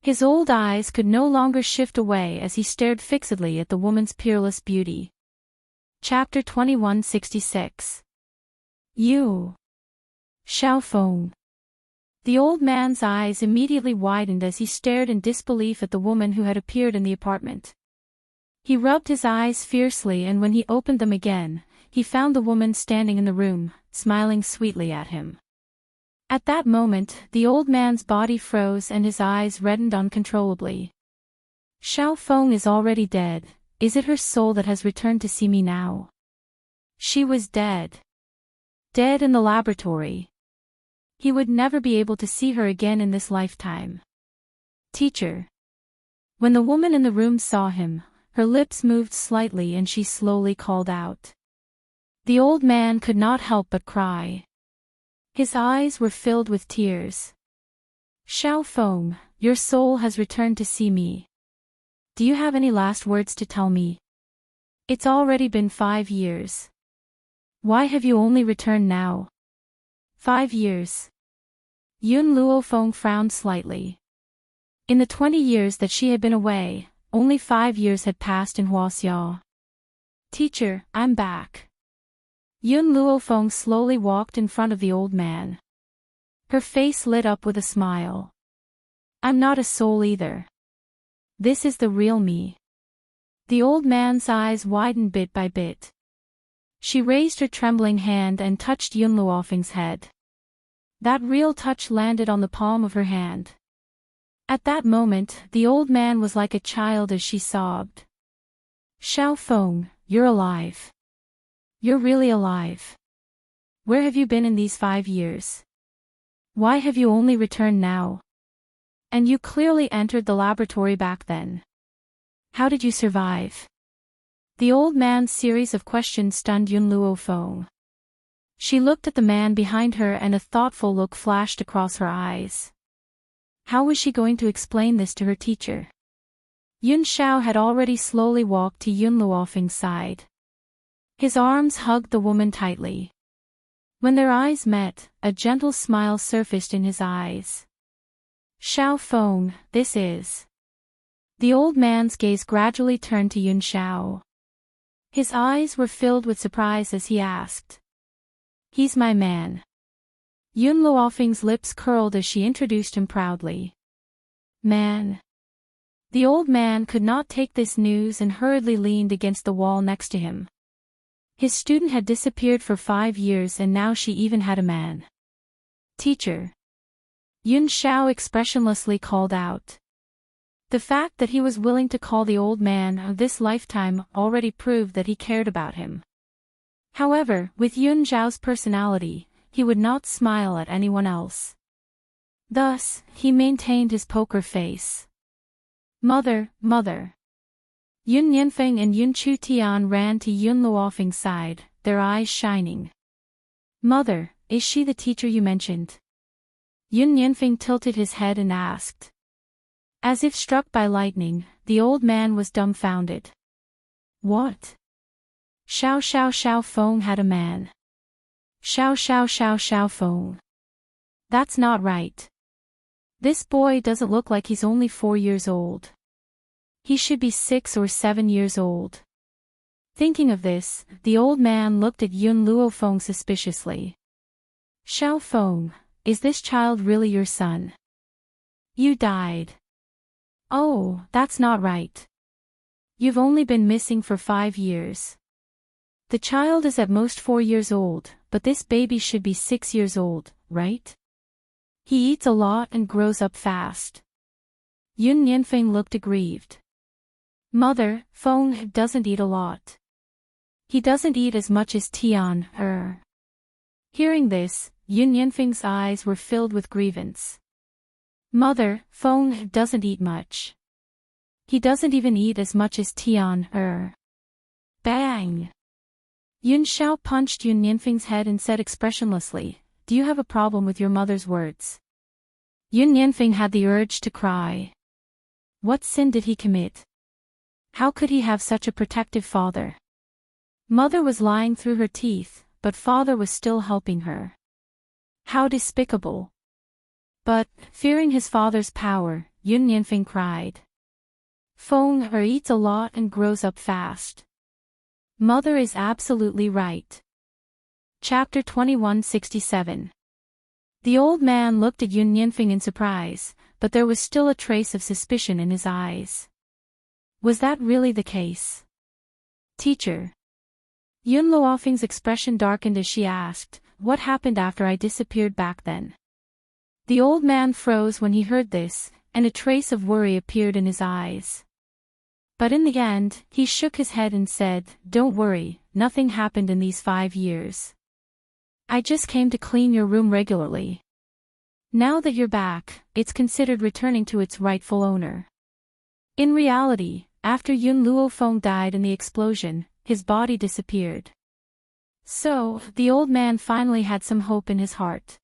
His old eyes could no longer shift away as he stared fixedly at the woman's peerless beauty. Chapter 2166. You. Xiaofeng. The old man's eyes immediately widened as he stared in disbelief at the woman who had appeared in the apartment. He rubbed his eyes fiercely, and when he opened them again, he found the woman standing in the room, smiling sweetly at him. At that moment, the old man's body froze and his eyes reddened uncontrollably. Xiaofeng is already dead. Is it her soul that has returned to see me now? She was dead. Dead in the laboratory. He would never be able to see her again in this lifetime. Teacher. When the woman in the room saw him, her lips moved slightly and she slowly called out. The old man could not help but cry. His eyes were filled with tears. Xiaofeng, your soul has returned to see me. Do you have any last words to tell me? It's already been 5 years. Why have you only returned now? 5 years. Yun Luofeng frowned slightly. In the 20 years that she had been away, only 5 years had passed in Huaxiao. Teacher, I'm back. Yun Luofeng slowly walked in front of the old man. Her face lit up with a smile. I'm not a soul either. This is the real me. The old man's eyes widened bit by bit. She raised her trembling hand and touched Yun Luofeng's head. That real touch landed on the palm of her hand. At that moment, the old man was like a child as she sobbed. Xiaofeng, you're alive. You're really alive. Where have you been in these 5 years? Why have you only returned now? And you clearly entered the laboratory back then. How did you survive? The old man's series of questions stunned Yun Luofeng. She looked at the man behind her and a thoughtful look flashed across her eyes. How was she going to explain this to her teacher? Yun Xiao had already slowly walked to Yun Luofeng's side. His arms hugged the woman tightly. When their eyes met, a gentle smile surfaced in his eyes. Xiao Feng, this is. The old man's gaze gradually turned to Yun Xiao. His eyes were filled with surprise as he asked. He's my man. Yun Luofeng's lips curled as she introduced him proudly. Man. The old man could not take this news and hurriedly leaned against the wall next to him. His student had disappeared for 5 years and now she even had a man. Teacher. Yun Xiao expressionlessly called out. The fact that he was willing to call the old man of this lifetime already proved that he cared about him. However, with Yun Xiao's personality, he would not smile at anyone else. Thus, he maintained his poker face. Mother, mother. Yun Yanfeng and Yun Chu Tian ran to Yun Luofeng's side, their eyes shining. Mother, is she the teacher you mentioned? Yun Yanfeng tilted his head and asked. As if struck by lightning, the old man was dumbfounded. What? Xiao Feng had a man. Xiao Feng. That's not right. This boy doesn't look like he's only 4 years old. He should be 6 or 7 years old. Thinking of this, the old man looked at Yun Luofeng suspiciously. Xiao Feng, is this child really your son? You died. Oh, that's not right. You've only been missing for 5 years. The child is at most 4 years old, but this baby should be 6 years old, right? He eats a lot and grows up fast. Yun Yanfeng looked aggrieved. Mother, Feng doesn't eat a lot. He doesn't eat as much as Tian, Hearing this, Yun Yanfeng's eyes were filled with grievance. Mother, Feng doesn't eat much. He doesn't even eat as much as Tian, Bang! Yun Xiao punched Yun Yanfeng's head and said expressionlessly, Do you have a problem with your mother's words? Yun Yanfeng had the urge to cry. What sin did he commit? How could he have such a protective father? Mother was lying through her teeth, but father was still helping her. How despicable! But, fearing his father's power, Yun Yanfeng cried. Feng eats a lot and grows up fast. Mother is absolutely right. Chapter 2167. The old man looked at Yun Yanfeng in surprise, but there was still a trace of suspicion in his eyes. Was that really the case? Teacher. Yun Luofeng's expression darkened as she asked, What happened after I disappeared back then? The old man froze when he heard this, and a trace of worry appeared in his eyes. But in the end, he shook his head and said, Don't worry, nothing happened in these 5 years. I just came to clean your room regularly. Now that you're back, it's considered returning to its rightful owner. In reality, after Yun Luofeng died in the explosion, his body disappeared. So, the old man finally had some hope in his heart.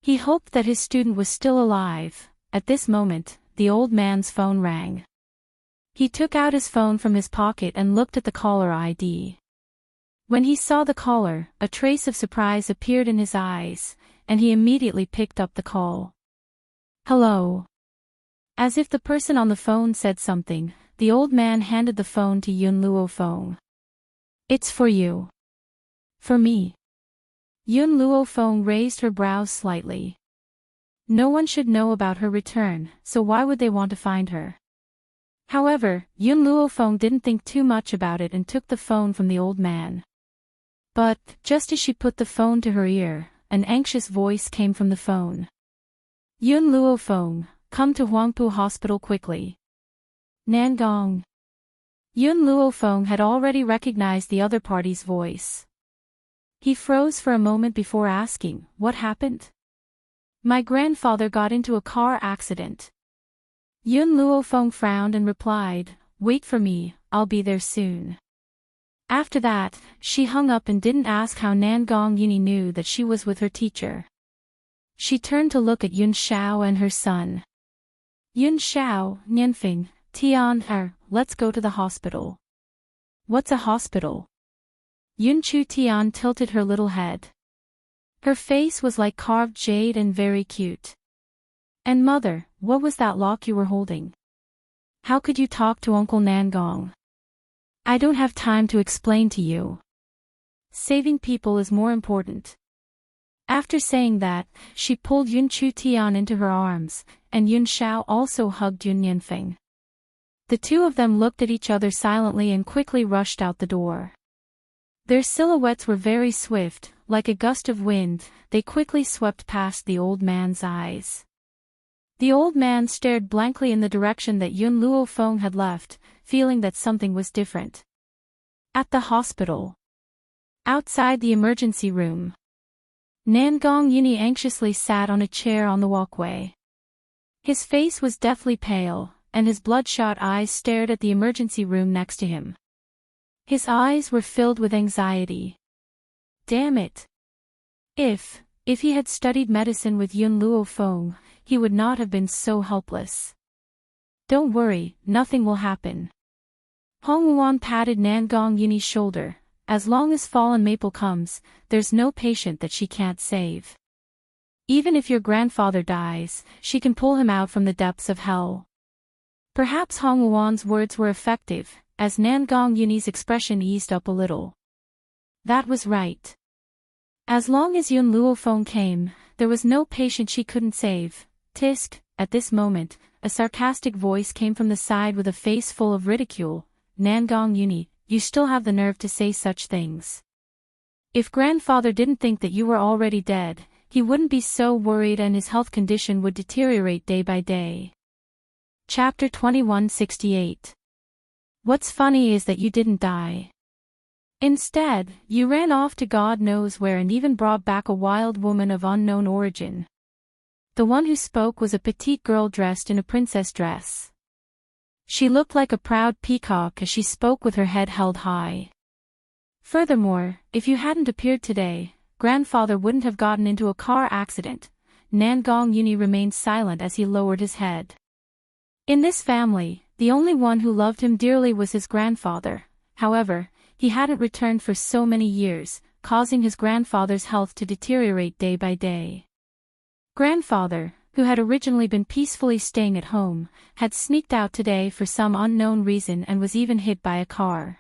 He hoped that his student was still alive. At this moment, the old man's phone rang. He took out his phone from his pocket and looked at the caller ID. When he saw the caller, a trace of surprise appeared in his eyes, and he immediately picked up the call. Hello. As if the person on the phone said something, the old man handed the phone to Yun Luofeng. It's for you. For me. Yun Luofeng raised her brows slightly. No one should know about her return, so why would they want to find her? However, Yun Luofeng didn't think too much about it and took the phone from the old man. But, just as she put the phone to her ear, an anxious voice came from the phone. Yun Luofeng, come to Huangpu Hospital quickly. Nangong. Yun Luofeng had already recognized the other party's voice. He froze for a moment before asking, What happened? My grandfather got into a car accident. Yun Luofeng frowned and replied, Wait for me, I'll be there soon. After that, she hung up and didn't ask how Nangong Yuni knew that she was with her teacher. She turned to look at Yun Xiao and her son. Yun Xiao, Nianfeng, Tian, let's go to the hospital. What's a hospital? Yun Chu Tian tilted her little head. Her face was like carved jade and very cute. And mother, what was that lock you were holding? How could you talk to Uncle Nangong? I don't have time to explain to you. Saving people is more important. After saying that, she pulled Yun Chu Tian into her arms, and Yun Shao also hugged Yun Yanfeng. The two of them looked at each other silently and quickly rushed out the door. Their silhouettes were very swift, like a gust of wind. They quickly swept past the old man's eyes. The old man stared blankly in the direction that Yun Luofeng had left, feeling that something was different. At the hospital. Outside the emergency room. Nangong Yuni anxiously sat on a chair on the walkway. His face was deathly pale, and his bloodshot eyes stared at the emergency room next to him. His eyes were filled with anxiety. Damn it! If he had studied medicine with Yun Luofeng, he would not have been so helpless. Don't worry, nothing will happen. Hong Wuan patted Nangong Yuni's shoulder. As long as Fallen Maple comes, there's no patient that she can't save. Even if your grandfather dies, she can pull him out from the depths of hell. Perhaps Hong Wuan's words were effective, as Nangong Yuni's expression eased up a little. That was right. As long as Yun Luofeng came, there was no patient she couldn't save. Tisk, at this moment, a sarcastic voice came from the side with a face full of ridicule. Nangong Yuni, you still have the nerve to say such things. If grandfather didn't think that you were already dead, he wouldn't be so worried and his health condition would deteriorate day by day. Chapter 2168. What's funny is that you didn't die. Instead, you ran off to God knows where and even brought back a wild woman of unknown origin. The one who spoke was a petite girl dressed in a princess dress. She looked like a proud peacock as she spoke with her head held high. Furthermore, if you hadn't appeared today, grandfather wouldn't have gotten into a car accident. Nangong Yuni remained silent as he lowered his head. In this family, the only one who loved him dearly was his grandfather. However, he hadn't returned for so many years, causing his grandfather's health to deteriorate day by day. Grandfather, who had originally been peacefully staying at home, had sneaked out today for some unknown reason and was even hit by a car.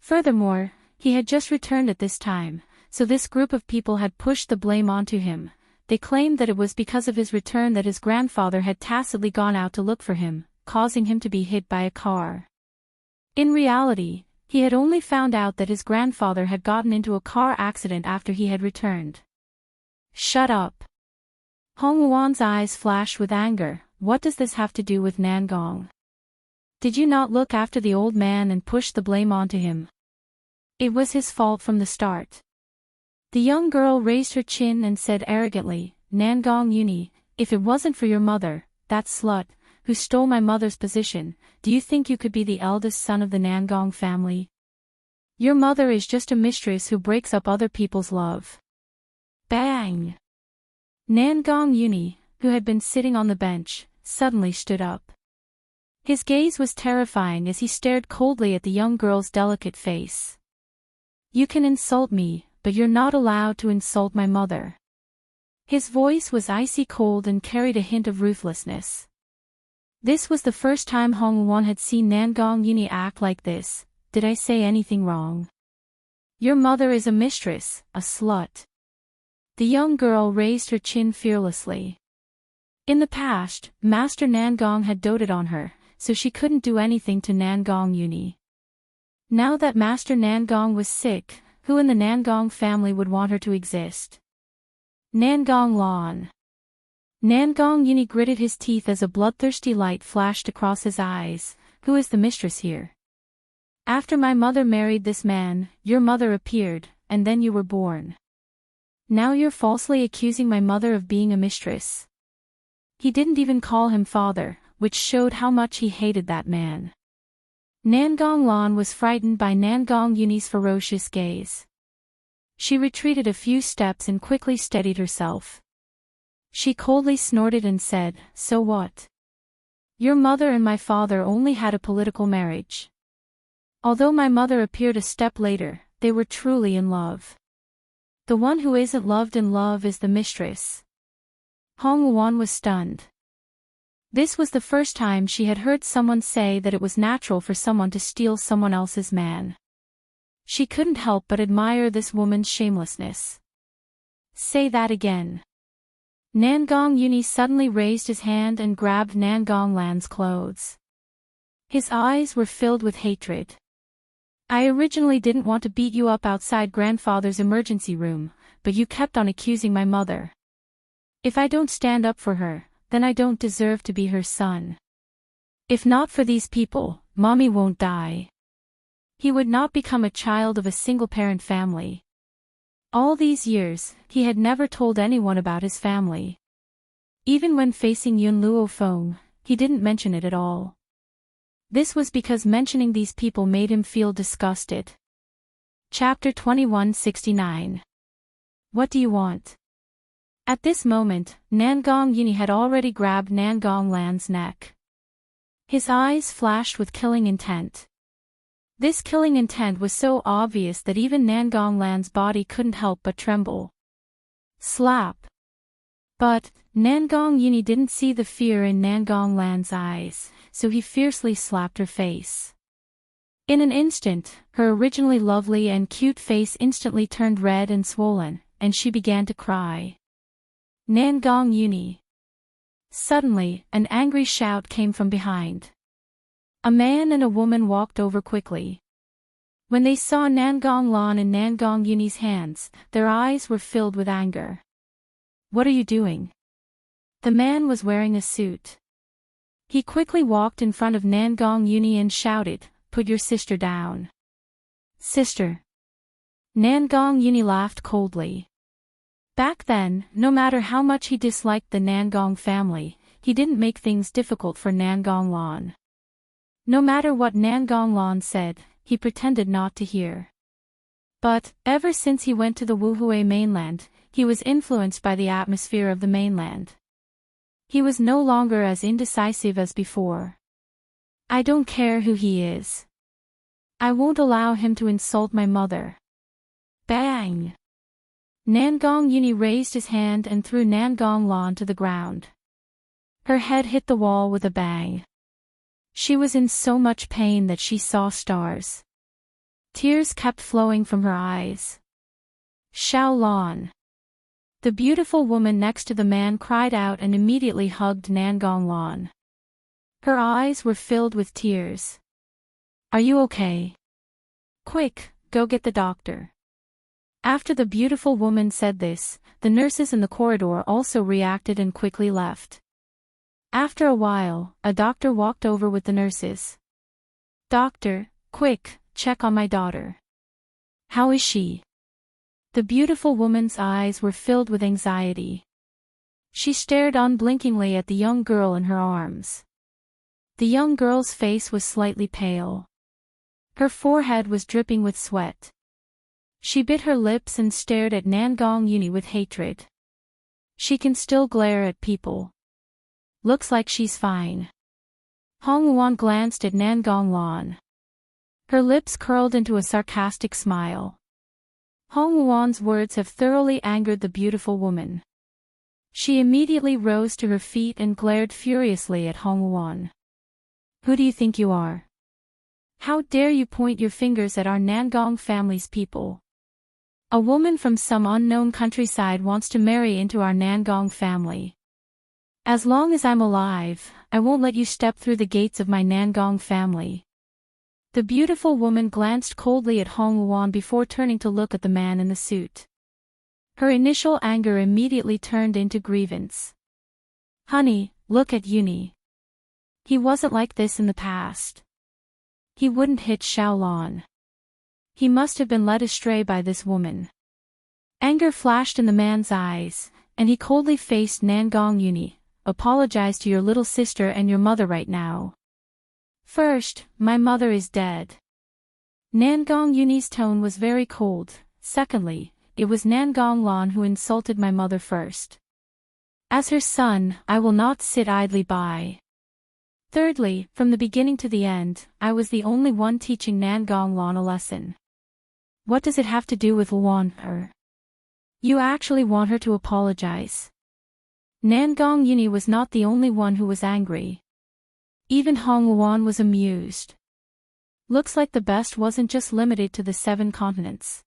Furthermore, he had just returned at this time, so this group of people had pushed the blame onto him. They claimed that it was because of his return that his grandfather had tacitly gone out to look for him, causing him to be hit by a car. In reality, he had only found out that his grandfather had gotten into a car accident after he had returned. Shut up! Hong Wuan's eyes flashed with anger. What does this have to do with Nangong? Did you not look after the old man and push the blame onto him? It was his fault from the start. The young girl raised her chin and said arrogantly, Nangong Yuni, if it wasn't for your mother, that slut, who stole my mother's position, do you think you could be the eldest son of the Nangong family? Your mother is just a mistress who breaks up other people's love. Bang! Nangong Yuni, who had been sitting on the bench, suddenly stood up. His gaze was terrifying as he stared coldly at the young girl's delicate face. You can insult me, but you're not allowed to insult my mother. His voice was icy cold and carried a hint of ruthlessness. This was the first time Hong Wuan had seen Nangong Yuni act like this. Did I say anything wrong? Your mother is a mistress, a slut. The young girl raised her chin fearlessly. In the past, Master Nangong had doted on her, so she couldn't do anything to Nangong Yuni. Now that Master Nangong was sick, who in the Nangong family would want her to exist? Nangong Lan. Nangong Yuni gritted his teeth as a bloodthirsty light flashed across his eyes. Who is the mistress here? After my mother married this man, your mother appeared, and then you were born. Now you're falsely accusing my mother of being a mistress. He didn't even call him father, which showed how much he hated that man. Nangong Lan was frightened by Nangong Yuni's ferocious gaze. She retreated a few steps and quickly steadied herself. She coldly snorted and said, So what? Your mother and my father only had a political marriage. Although my mother appeared a step later, they were truly in love. The one who isn't loved in love is the mistress. Hong Wuan was stunned. This was the first time she had heard someone say that it was natural for someone to steal someone else's man. She couldn't help but admire this woman's shamelessness. Say that again. Nangong Yuni suddenly raised his hand and grabbed Nangong Lan's clothes. His eyes were filled with hatred. I originally didn't want to beat you up outside grandfather's emergency room, but you kept on accusing my mother. If I don't stand up for her, then I don't deserve to be her son. If not for these people, mommy won't die. He would not become a child of a single-parent family. All these years, he had never told anyone about his family. Even when facing Yun Luo Feng, he didn't mention it at all. This was because mentioning these people made him feel disgusted. Chapter 2169. What do you want? At this moment, Nangong Yuni had already grabbed Nangong Lan's neck. His eyes flashed with killing intent. This killing intent was so obvious that even Nangong Lan's body couldn't help but tremble. Slap. But, Nangong Yuni didn't see the fear in Nangong Lan's eyes, so he fiercely slapped her face. In an instant, her originally lovely and cute face instantly turned red and swollen, and she began to cry. Nangong Yuni. Suddenly, an angry shout came from behind. A man and a woman walked over quickly. When they saw Nangong Lan in Nangong Yuni's hands, their eyes were filled with anger. What are you doing? The man was wearing a suit. He quickly walked in front of Nangong Yuni and shouted, "Put your sister down." Sister. Nangong Yuni laughed coldly. Back then, no matter how much he disliked the Nangong family, he didn't make things difficult for Nangong Lan. No matter what Nangong Lan said, he pretended not to hear. But, ever since he went to the Wuhui mainland, he was influenced by the atmosphere of the mainland. He was no longer as indecisive as before. I don't care who he is. I won't allow him to insult my mother. Bang! Nangong Yuni raised his hand and threw Nangong Lan to the ground. Her head hit the wall with a bang. She was in so much pain that she saw stars. Tears kept flowing from her eyes. Xiao Lan. The beautiful woman next to the man cried out and immediately hugged Nangong Lan. Her eyes were filled with tears. Are you okay? Quick, go get the doctor. After the beautiful woman said this, the nurses in the corridor also reacted and quickly left. After a while, a doctor walked over with the nurses. Doctor, quick, check on my daughter. How is she? The beautiful woman's eyes were filled with anxiety. She stared unblinkingly at the young girl in her arms. The young girl's face was slightly pale. Her forehead was dripping with sweat. She bit her lips and stared at Nangong Yuni with hatred. She can still glare at people. Looks like she's fine. Hong Wuan glanced at Nangong Lan. Her lips curled into a sarcastic smile. Hong Wuan's words have thoroughly angered the beautiful woman. She immediately rose to her feet and glared furiously at Hong Wuan. Who do you think you are? How dare you point your fingers at our Nangong family's people? A woman from some unknown countryside wants to marry into our Nangong family. As long as I'm alive, I won't let you step through the gates of my Nangong family. The beautiful woman glanced coldly at Hong Wuan before turning to look at the man in the suit. Her initial anger immediately turned into grievance. Honey, look at Yuni. He wasn't like this in the past. He wouldn't hit Xiao Lan. He must have been led astray by this woman. Anger flashed in the man's eyes, and he coldly faced Nangong Yuni. Apologize to your little sister and your mother right now. First, my mother is dead. Nangong Yuni's tone was very cold. Secondly, it was Nangong Lan who insulted my mother first. As her son, I will not sit idly by. Thirdly, from the beginning to the end, I was the only one teaching Nangong Lan a lesson. What does it have to do with Wuan? You actually want her to apologize? Nangong Yuni was not the only one who was angry. Even Hong Luan was amused. Looks like the best wasn't just limited to the 7 continents.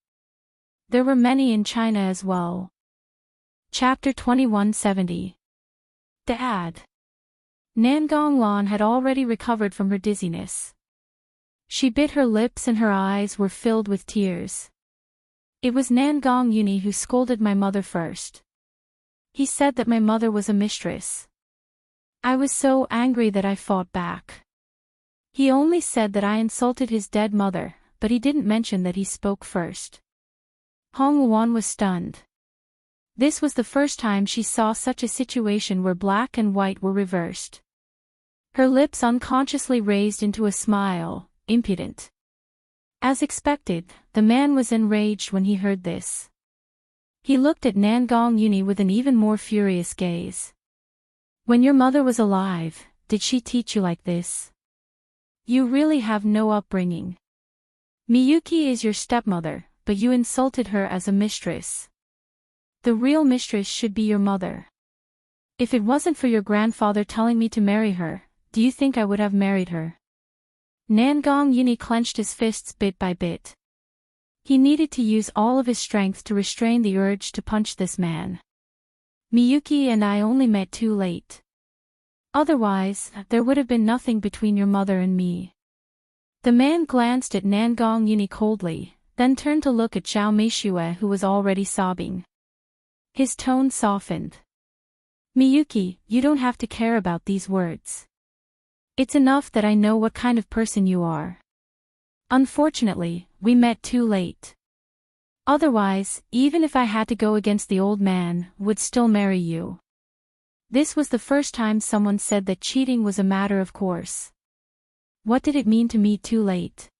There were many in China as well. Chapter 2170. Dad. Nangong Lan had already recovered from her dizziness. She bit her lips and her eyes were filled with tears. It was Nangong Yuni who scolded my mother first. He said that my mother was a mistress. I was so angry that I fought back. He only said that I insulted his dead mother, but he didn't mention that he spoke first. Hong Luan was stunned. This was the first time she saw such a situation where black and white were reversed. Her lips unconsciously raised into a smile, impudent. As expected, the man was enraged when he heard this. He looked at Nangong Yuni with an even more furious gaze. When your mother was alive, did she teach you like this? You really have no upbringing. Miyuki is your stepmother, but you insulted her as a mistress. The real mistress should be your mother. If it wasn't for your grandfather telling me to marry her, do you think I would have married her? Nangong Yuni clenched his fists bit by bit. He needed to use all of his strength to restrain the urge to punch this man. Miyuki and I only met too late. Otherwise, there would have been nothing between your mother and me. The man glanced at Nangong Yuni coldly, then turned to look at Zhao Meishue who was already sobbing. His tone softened. Miyuki, you don't have to care about these words. It's enough that I know what kind of person you are. Unfortunately, we met too late. Otherwise, even if I had to go against the old man, would still marry you. This was the first time someone said that cheating was a matter of course. What did it mean to me too late?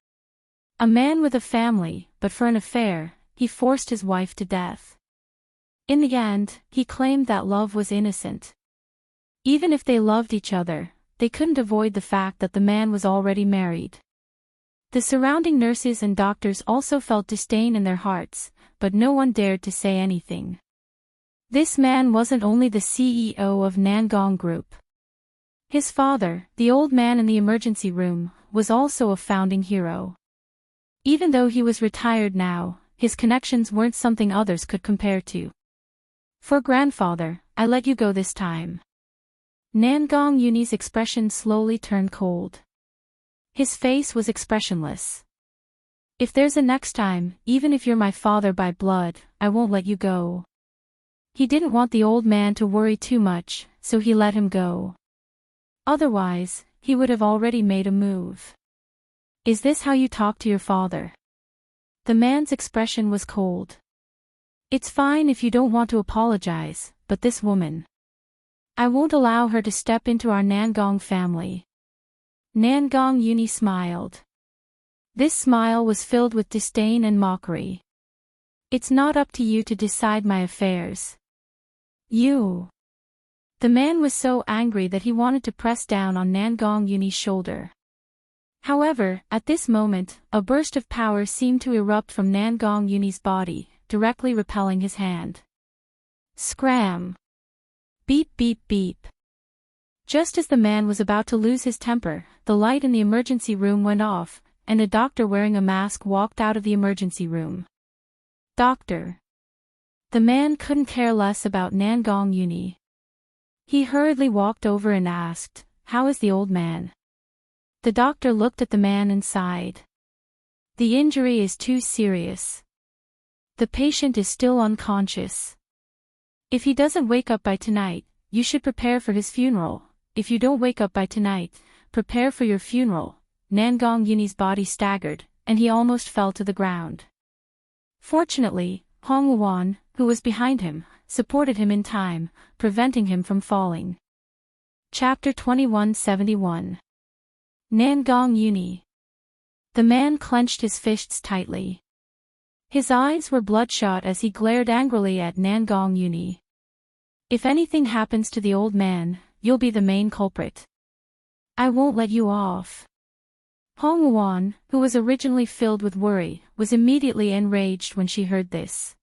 A man with a family, but for an affair, he forced his wife to death. In the end, he claimed that love was innocent. Even if they loved each other, they couldn't avoid the fact that the man was already married. The surrounding nurses and doctors also felt disdain in their hearts, but no one dared to say anything. This man wasn't only the CEO of Nangong Group. His father, the old man in the emergency room, was also a founding hero. Even though he was retired now, his connections weren't something others could compare to. For grandfather, I let you go this time. Nangong Yuni's expression slowly turned cold. His face was expressionless. If there's a next time, even if you're my father by blood, I won't let you go. He didn't want the old man to worry too much, so he let him go. Otherwise, he would have already made a move. Is this how you talk to your father? The man's expression was cold. It's fine if you don't want to apologize, but this woman. I won't allow her to step into our Nangong family. Nangong Yuni smiled. This smile was filled with disdain and mockery. It's not up to you to decide my affairs. You. The man was so angry that he wanted to press down on Nangong Yuni's shoulder. However, at this moment, a burst of power seemed to erupt from Nangong Yuni's body, directly repelling his hand. Scram! Beep beep beep. Just as the man was about to lose his temper, the light in the emergency room went off, and a doctor wearing a mask walked out of the emergency room. Doctor. The man couldn't care less about Nangong Yuni. He hurriedly walked over and asked, "How is the old man?" The doctor looked at the man and sighed. The injury is too serious. The patient is still unconscious. If he doesn't wake up by tonight, you should prepare for his funeral. If you don't wake up by tonight, prepare for your funeral. Nangong Yuni's body staggered, and he almost fell to the ground. Fortunately, Hong Luan, who was behind him, supported him in time, preventing him from falling. Chapter 2171. Nangong Yuni. The man clenched his fists tightly. His eyes were bloodshot as he glared angrily at Nangong Yuni. If anything happens to the old man, you'll be the main culprit. I won't let you off. Hong Luan, who was originally filled with worry, was immediately enraged when she heard this.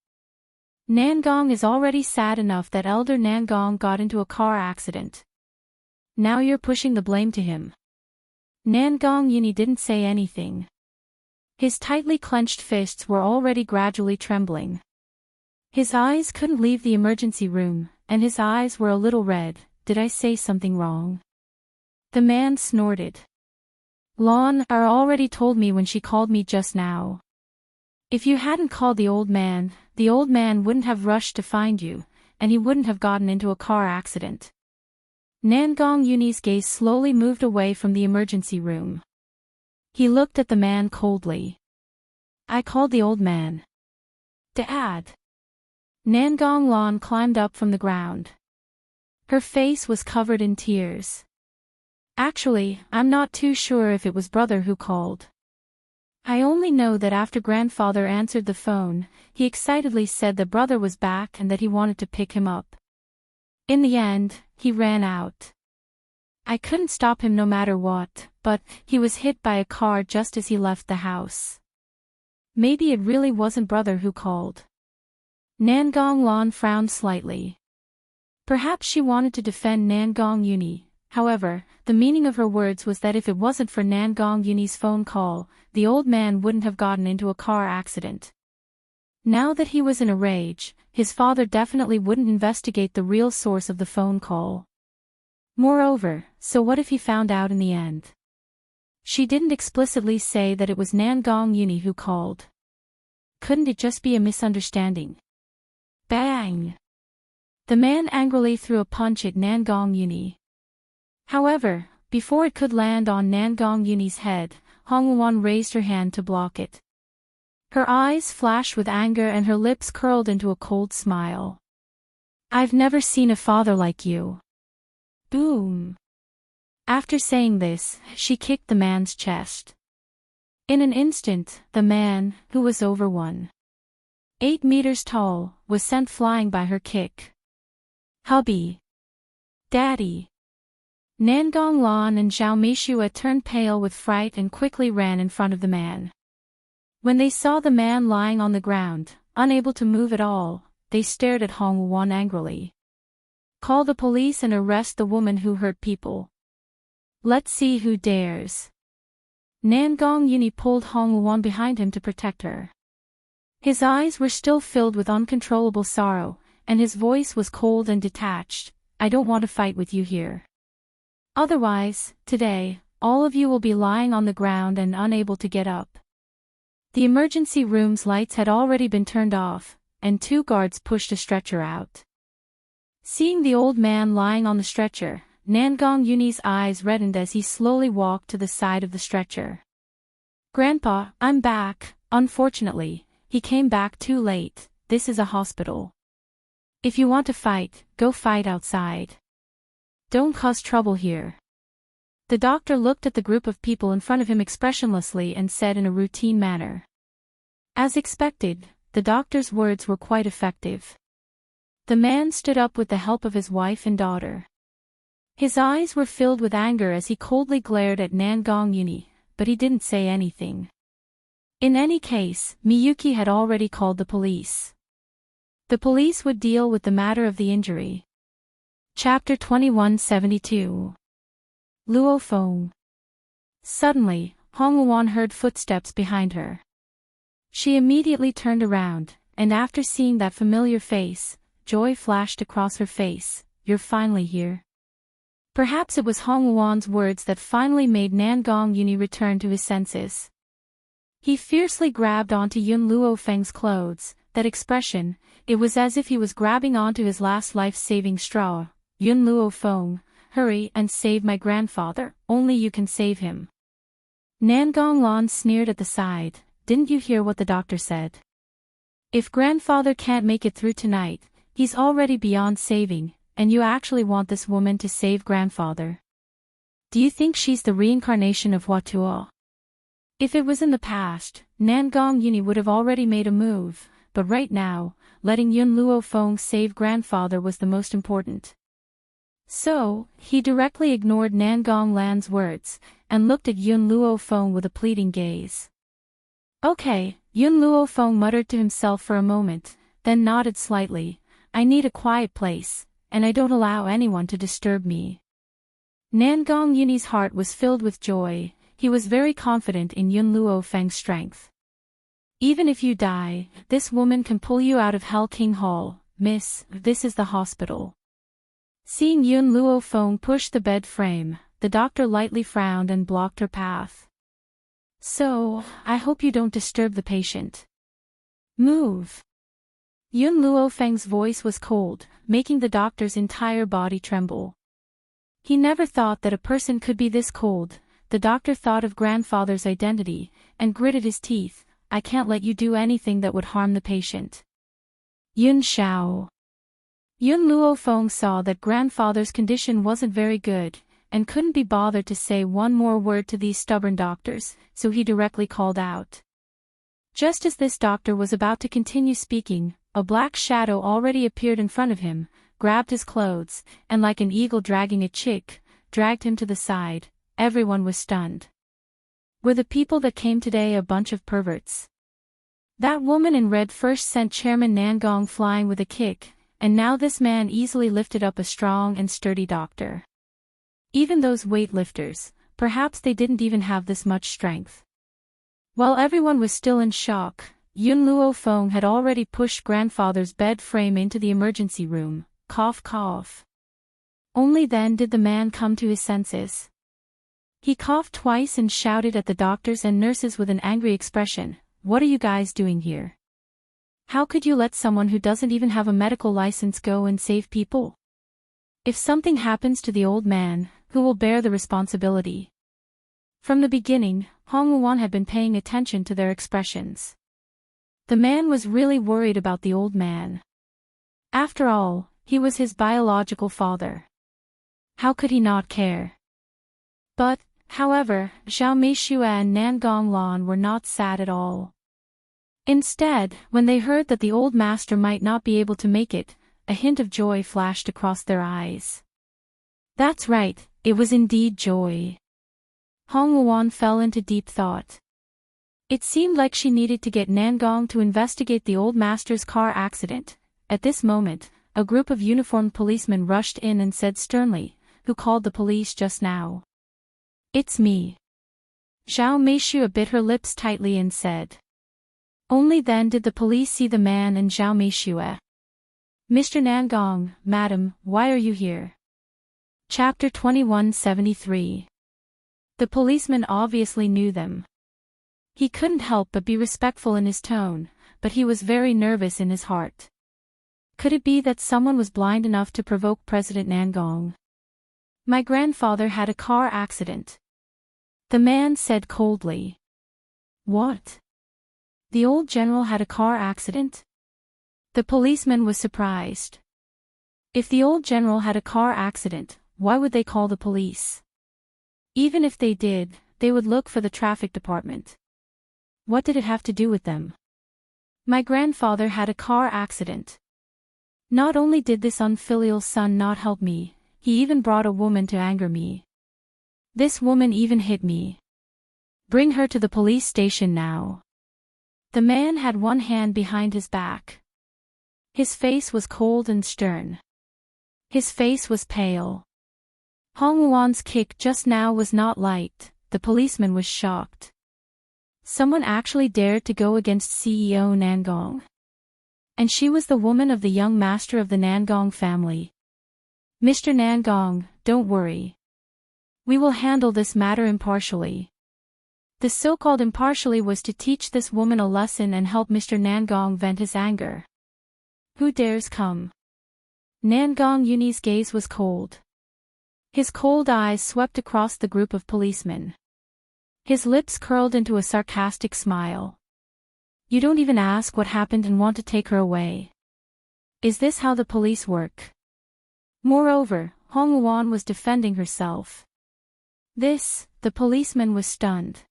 Nangong is already sad enough that elder Nangong got into a car accident. Now you're pushing the blame to him. Nangong Yuni didn't say anything. His tightly clenched fists were already gradually trembling. His eyes couldn't leave the emergency room, and his eyes were a little red. Did I say something wrong? The man snorted. Lon already told me when she called me just now. If you hadn't called the old man wouldn't have rushed to find you, and he wouldn't have gotten into a car accident. Nangong Yuni's gaze slowly moved away from the emergency room. He looked at the man coldly. I called the old man. Dad. Nangong Lon climbed up from the ground. Her face was covered in tears. Actually, I'm not too sure if it was brother who called. I only know that after grandfather answered the phone, he excitedly said that brother was back and that he wanted to pick him up. In the end, he ran out. I couldn't stop him no matter what, but he was hit by a car just as he left the house. Maybe it really wasn't brother who called. Nangong Lon frowned slightly. Perhaps she wanted to defend Nangong Yuni. However, the meaning of her words was that if it wasn't for Nangong Yuni's phone call, the old man wouldn't have gotten into a car accident. Now that he was in a rage, his father definitely wouldn't investigate the real source of the phone call. Moreover, so what if he found out in the end? She didn't explicitly say that it was Nangong Yuni who called. Couldn't it just be a misunderstanding? Bang! The man angrily threw a punch at Nangong Yuni. However, before it could land on Nangong Yuni's head, Hongwon raised her hand to block it. Her eyes flashed with anger and her lips curled into a cold smile. I've never seen a father like you. Boom! After saying this, she kicked the man's chest. In an instant, the man, who was over 1.8 meters tall, was sent flying by her kick. Hubby! Daddy! Nangong Lon and Zhao Meishua turned pale with fright and quickly ran in front of the man. When they saw the man lying on the ground, unable to move at all, they stared at Hong Won angrily. Call the police and arrest the woman who hurt people. Let's see who dares. Nangong Yuni pulled Hong Won behind him to protect her. His eyes were still filled with uncontrollable sorrow, and his voice was cold and detached. I don't want to fight with you here. Otherwise, today, all of you will be lying on the ground and unable to get up. The emergency room's lights had already been turned off, and 2 guards pushed a stretcher out. Seeing the old man lying on the stretcher, Nangong Yuni's eyes reddened as he slowly walked to the side of the stretcher. Grandpa, I'm back. Unfortunately, he came back too late. This is a hospital. If you want to fight, go fight outside. Don't cause trouble here. The doctor looked at the group of people in front of him expressionlessly and said in a routine manner. As expected, the doctor's words were quite effective. The man stood up with the help of his wife and daughter. His eyes were filled with anger as he coldly glared at Nangong Yuni, but he didn't say anything. In any case, Miyuki had already called the police. The police would deal with the matter of the injury. Chapter 2172. Luo Feng. Suddenly, Hong Won heard footsteps behind her. She immediately turned around, and after seeing that familiar face, joy flashed across her face. You're finally here. Perhaps it was Hong Won's words that finally made Nangong Yuni return to his senses. He fiercely grabbed onto Yun Luo Feng's clothes. That expression, it was as if he was grabbing onto his last life-saving straw. Yun Luo Feng, hurry and save my grandfather, only you can save him. Nangong Lon sneered at the side. Didn't you hear what the doctor said? If grandfather can't make it through tonight, he's already beyond saving, and you actually want this woman to save grandfather. Do you think she's the reincarnation of Huatuo? If it was in the past, Nangong Yuni would have already made a move, but right now, letting Yun Luo Feng save grandfather was the most important. So, he directly ignored Nangong Lan's words, and looked at Yun Luo Feng with a pleading gaze. Okay, Yun Luo Feng muttered to himself for a moment, then nodded slightly. I need a quiet place, and I don't allow anyone to disturb me. Nangong Yunyi's heart was filled with joy. He was very confident in Yun Luo Feng's strength. Even if you die, this woman can pull you out of Hell King Hall. Miss, this is the hospital. Seeing Yun Luo Feng push the bed frame, the doctor lightly frowned and blocked her path. So, I hope you don't disturb the patient. Move. Yun Luo Feng's voice was cold, making the doctor's entire body tremble. He never thought that a person could be this cold. The doctor thought of grandfather's identity, and gritted his teeth. I can't let you do anything that would harm the patient. Yun Xiao. Yun Luo Feng saw that grandfather's condition wasn't very good, and couldn't be bothered to say one more word to these stubborn doctors, so he directly called out. Just as this doctor was about to continue speaking, a black shadow already appeared in front of him, grabbed his clothes, and like an eagle dragging a chick, dragged him to the side. Everyone was stunned. Were the people that came today a bunch of perverts? That woman in red first sent Chairman Nangong flying with a kick, and now this man easily lifted up a strong and sturdy doctor. Even those weightlifters, perhaps they didn't even have this much strength. While everyone was still in shock, Yun Luo Feng had already pushed grandfather's bed frame into the emergency room. Cough cough. Only then did the man come to his senses. He coughed twice and shouted at the doctors and nurses with an angry expression, "What are you guys doing here? How could you let someone who doesn't even have a medical license go and save people? If something happens to the old man, who will bear the responsibility?" From the beginning, Hong Wuan had been paying attention to their expressions. The man was really worried about the old man. After all, he was his biological father. How could he not care? But, however, Zhao Meishue and Nangong Lan were not sad at all. Instead, when they heard that the old master might not be able to make it, a hint of joy flashed across their eyes. That's right, it was indeed joy. Hong Wuan fell into deep thought. It seemed like she needed to get Nangong to investigate the old master's car accident. At this moment, a group of uniformed policemen rushed in and said sternly, "Who called the police just now?" "It's me." Zhao Meishue bit her lips tightly and said. Only then did the police see the man and Zhao Meishue. "Mr. Nangong, madam, why are you here?" Chapter 2173. The policeman obviously knew them. He couldn't help but be respectful in his tone, but he was very nervous in his heart. Could it be that someone was blind enough to provoke President Nangong? "My grandfather had a car accident," the man said coldly. "What? The old general had a car accident?" The policeman was surprised. If the old general had a car accident, why would they call the police? Even if they did, they would look for the traffic department. What did it have to do with them? "My grandfather had a car accident. Not only did this unfilial son not help me, he even brought a woman to anger me. This woman even hit me. Bring her to the police station now." The man had one hand behind his back. His face was cold and stern. His face was pale. Hong Wuan's kick just now was not light. The policeman was shocked. Someone actually dared to go against CEO Nangong. And she was the woman of the young master of the Nangong family. "Mr. Nangong, don't worry. We will handle this matter impartially." The so-called impartially was to teach this woman a lesson and help Mr. Nangong vent his anger. "Who dares come?" Nangong Yunyi's gaze was cold. His cold eyes swept across the group of policemen. His lips curled into a sarcastic smile. "You don't even ask what happened and want to take her away. Is this how the police work?" Moreover, Hong Wuan was defending herself. The policeman was stunned.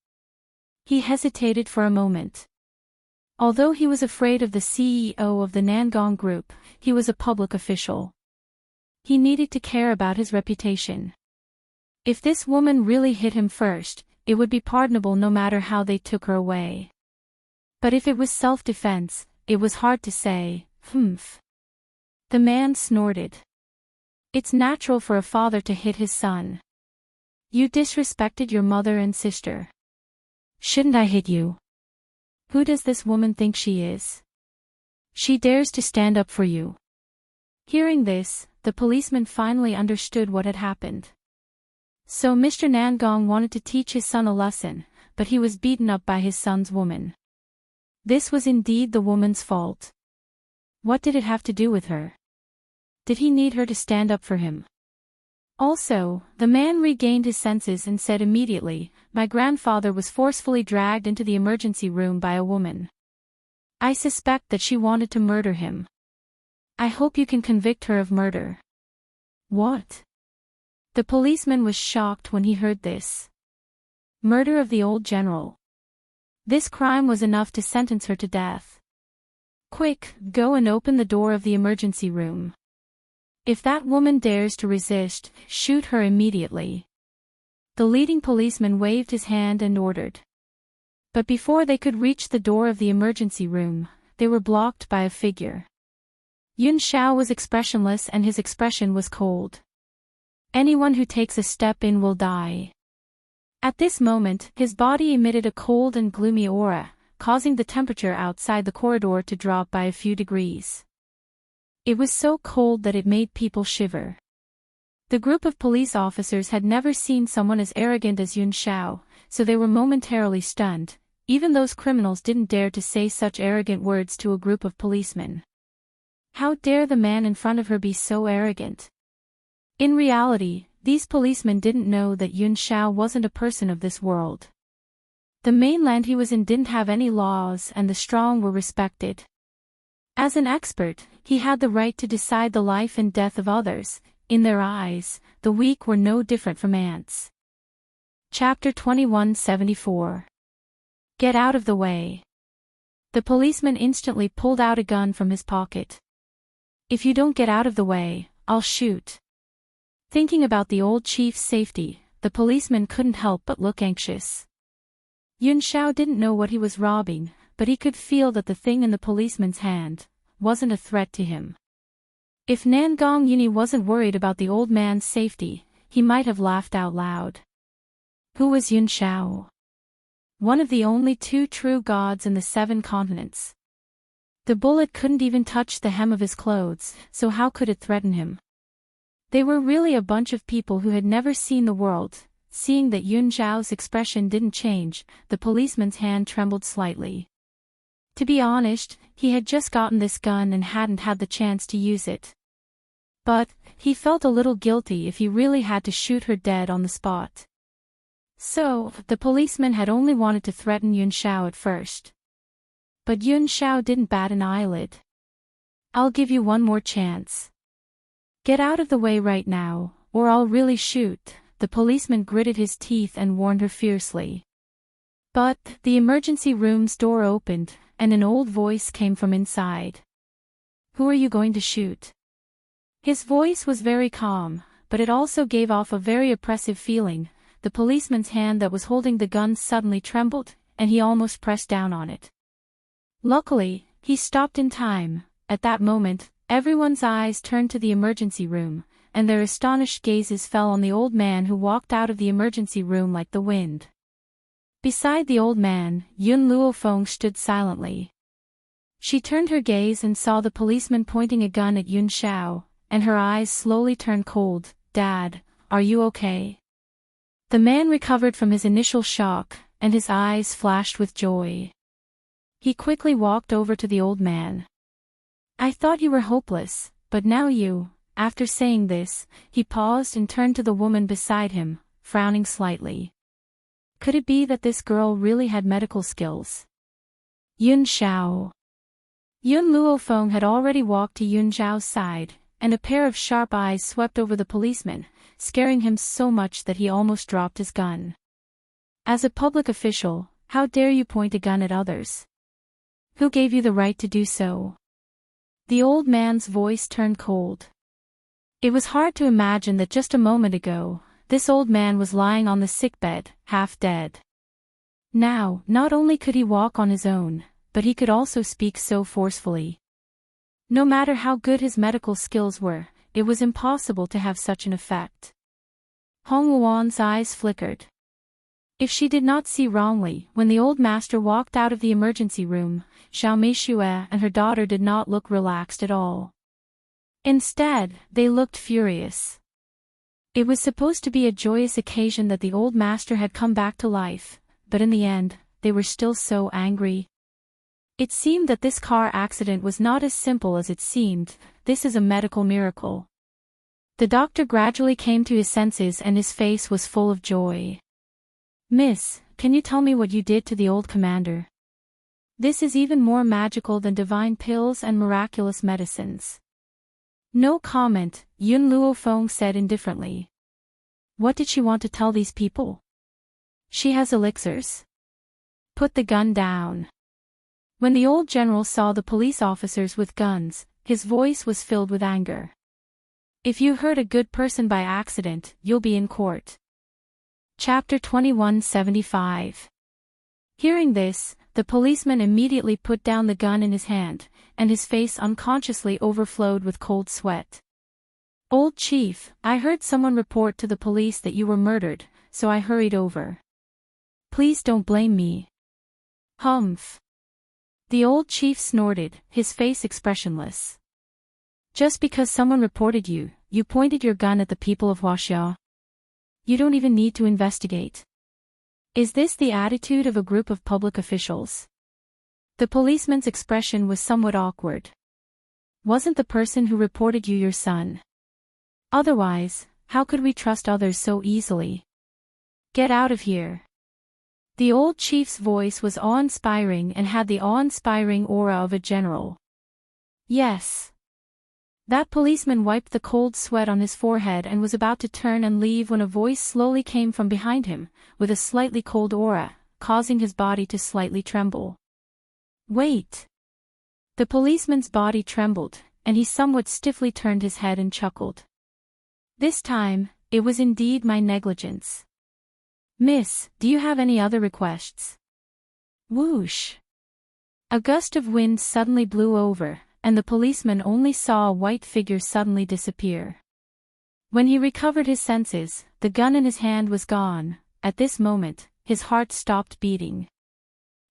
He hesitated for a moment. Although he was afraid of the CEO of the Nangong Group, he was a public official. He needed to care about his reputation. If this woman really hit him first, it would be pardonable no matter how they took her away. But if it was self-defense, it was hard to say. Humph. The man snorted. It's natural for a father to hit his son. You disrespected your mother and sister. Shouldn't I hit you? Who does this woman think she is? She dares to stand up for you. Hearing this, the policeman finally understood what had happened. So Mr. Nangong wanted to teach his son a lesson, but he was beaten up by his son's woman. This was indeed the woman's fault. What did it have to do with her? Did he need her to stand up for him? Also, the man regained his senses and said immediately, "My grandfather was forcefully dragged into the emergency room by a woman. I suspect that she wanted to murder him. I hope you can convict her of murder." What? The policeman was shocked when he heard this. Murder of the old general. This crime was enough to sentence her to death. Quick, go and open the door of the emergency room. If that woman dares to resist, shoot her immediately. The leading policeman waved his hand and ordered. But before they could reach the door of the emergency room, they were blocked by a figure. Yun Xiao was expressionless and his expression was cold. Anyone who takes a step in will die. At this moment, his body emitted a cold and gloomy aura, causing the temperature outside the corridor to drop by a few degrees. It was so cold that it made people shiver. The group of police officers had never seen someone as arrogant as Yun Xiao, so they were momentarily stunned. Even those criminals didn't dare to say such arrogant words to a group of policemen. How dare the man in front of her be so arrogant? In reality, these policemen didn't know that Yun Xiao wasn't a person of this world. The mainland he was in didn't have any laws and the strong were respected. As an expert, he had the right to decide the life and death of others. In their eyes, the weak were no different from ants. Chapter 2174. Get out of the way. The policeman instantly pulled out a gun from his pocket. If you don't get out of the way, I'll shoot. Thinking about the old chief's safety, the policeman couldn't help but look anxious. Yun Xiao didn't know what he was robbing, but he could feel that the thing in the policeman's hand wasn't a threat to him. If Nangong Yuni wasn't worried about the old man's safety, he might have laughed out loud. Who was Yun Xiao? One of the only two true gods in the 7 continents. The bullet couldn't even touch the hem of his clothes, so how could it threaten him? They were really a bunch of people who had never seen the world. Seeing that Yun Xiao's expression didn't change, the policeman's hand trembled slightly. To be honest, he had just gotten this gun and hadn't had the chance to use it. But, he felt a little guilty if he really had to shoot her dead on the spot. So, the policeman had only wanted to threaten Yun Xiao at first. But Yun Xiao didn't bat an eyelid. I'll give you one more chance. Get out of the way right now, or I'll really shoot. The policeman gritted his teeth and warned her fiercely. But, the emergency room's door opened, and an old voice came from inside. Who are you going to shoot? His voice was very calm, but it also gave off a very oppressive feeling. The policeman's hand that was holding the gun suddenly trembled, and he almost pressed down on it. Luckily, he stopped in time. At that moment, everyone's eyes turned to the emergency room, and their astonished gazes fell on the old man who walked out of the emergency room like the wind. Beside the old man, Yun Luofeng stood silently. She turned her gaze and saw the policeman pointing a gun at Yun Xiao, and her eyes slowly turned cold. Dad, are you okay? The man recovered from his initial shock, and his eyes flashed with joy. He quickly walked over to the old man. I thought you were hopeless, but now you... After saying this, he paused and turned to the woman beside him, frowning slightly. Could it be that this girl really had medical skills? Yun Xiao. Yun Luofeng had already walked to Yun Xiao's side, and a pair of sharp eyes swept over the policeman, scaring him so much that he almost dropped his gun. As a public official, how dare you point a gun at others? Who gave you the right to do so? The old man's voice turned cold. It was hard to imagine that just a moment ago, this old man was lying on the sickbed, half dead. Now, not only could he walk on his own, but he could also speak so forcefully. No matter how good his medical skills were, it was impossible to have such an effect. Hong Wuan's eyes flickered. If she did not see wrongly, when the old master walked out of the emergency room, Xiao Meishue and her daughter did not look relaxed at all. Instead, they looked furious. It was supposed to be a joyous occasion that the old master had come back to life, but in the end, they were still so angry. It seemed that this car accident was not as simple as it seemed. This is a medical miracle. The doctor gradually came to his senses and his face was full of joy. Miss, can you tell me what you did to the old commander? This is even more magical than divine pills and miraculous medicines. No comment, Yun Luofeng said indifferently. What did she want to tell these people? She has elixirs. Put the gun down. When the old general saw the police officers with guns, his voice was filled with anger. If you hurt a good person by accident, you'll be in court. Chapter 2175. Hearing this, the policeman immediately put down the gun in his hand, and his face unconsciously overflowed with cold sweat. Old chief, I heard someone report to the police that you were murdered, so I hurried over. Please don't blame me. Humph. The old chief snorted, his face expressionless. Just because someone reported you, you pointed your gun at the people of Huaxia. You don't even need to investigate. Is this the attitude of a group of public officials? The policeman's expression was somewhat awkward. Wasn't the person who reported you your son? Otherwise, how could we trust others so easily? Get out of here. The old chief's voice was awe-inspiring and had the awe-inspiring aura of a general. Yes. That policeman wiped the cold sweat on his forehead and was about to turn and leave when a voice slowly came from behind him, with a slightly cold aura, causing his body to slightly tremble. Wait. The policeman's body trembled, and he somewhat stiffly turned his head and chuckled. This time, it was indeed my negligence. Miss, do you have any other requests? Whoosh. A gust of wind suddenly blew over, and the policeman only saw a white figure suddenly disappear. When he recovered his senses, the gun in his hand was gone. At this moment, his heart stopped beating.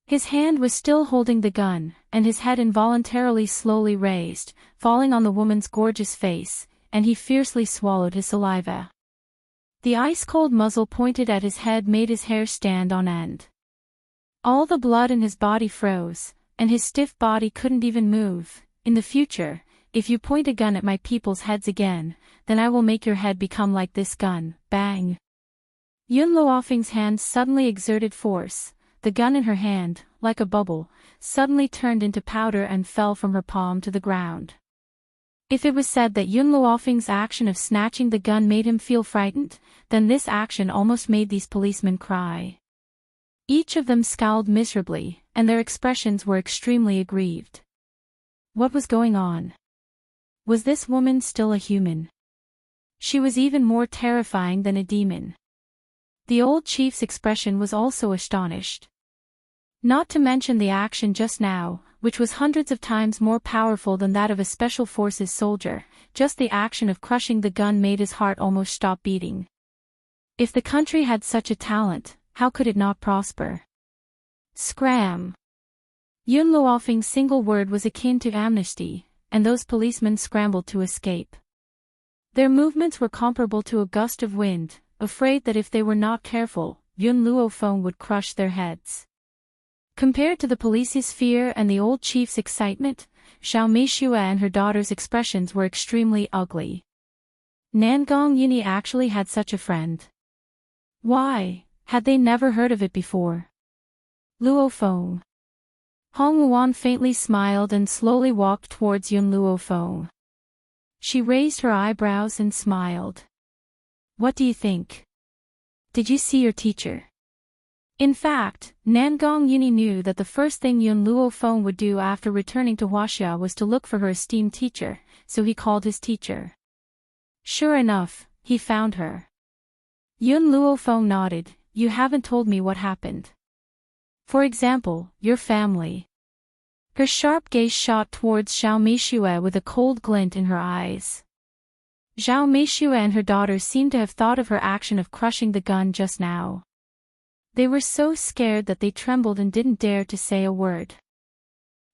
His hand was still holding the gun, and his head involuntarily slowly raised, falling on the woman's gorgeous face, and he fiercely swallowed his saliva. The ice-cold muzzle pointed at his head made his hair stand on end. All the blood in his body froze, and his stiff body couldn't even move. In the future, if you point a gun at my people's heads again, then I will make your head become like this gun. Bang! Yun Luofeng's hand suddenly exerted force. The gun in her hand, like a bubble, suddenly turned into powder and fell from her palm to the ground. If it was said that Yun Luofeng's action of snatching the gun made him feel frightened, then this action almost made these policemen cry. Each of them scowled miserably, and their expressions were extremely aggrieved. What was going on? Was this woman still a human? She was even more terrifying than a demon. The old chief's expression was also astonished. Not to mention the action just now, which was hundreds of times more powerful than that of a special forces soldier, just the action of crushing the gun made his heart almost stop beating. If the country had such a talent, how could it not prosper? Scram! Yun Luofeng's single word was akin to amnesty, and those policemen scrambled to escape. Their movements were comparable to a gust of wind, afraid that if they were not careful, Yun Luofeng would crush their heads. Compared to the police's fear and the old chief's excitement, Xiao Meishue and her daughter's expressions were extremely ugly. Nangong Yuni actually had such a friend. Why, had they never heard of it before? Luofeng. Hong Wuan faintly smiled and slowly walked towards Yun Luofeng. She raised her eyebrows and smiled. What do you think? Did you see your teacher? In fact, Nangong Yuni knew that the first thing Yun Luofeng would do after returning to Huaxia was to look for her esteemed teacher, so he called his teacher. Sure enough, he found her. Yun Luofeng nodded. You haven't told me what happened. For example, your family. Her sharp gaze shot towards Xiao Meishue with a cold glint in her eyes. Xiao Meishue and her daughter seemed to have thought of her action of crushing the gun just now. They were so scared that they trembled and didn't dare to say a word.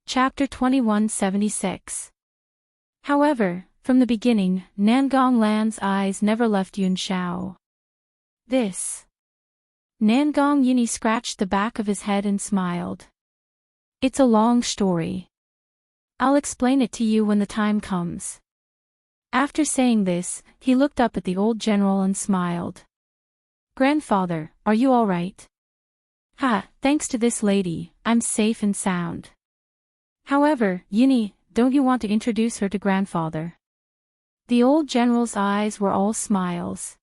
Chapter 2176. However, from the beginning, Nangong Lan's eyes never left Yun Xiao. This. Nangong Yuni scratched the back of his head and smiled. It's a long story. I'll explain it to you when the time comes. After saying this, he looked up at the old general and smiled. Grandfather, are you all right? Ha, thanks to this lady, I'm safe and sound. However, Yuni, don't you want to introduce her to grandfather? The old general's eyes were all smiles.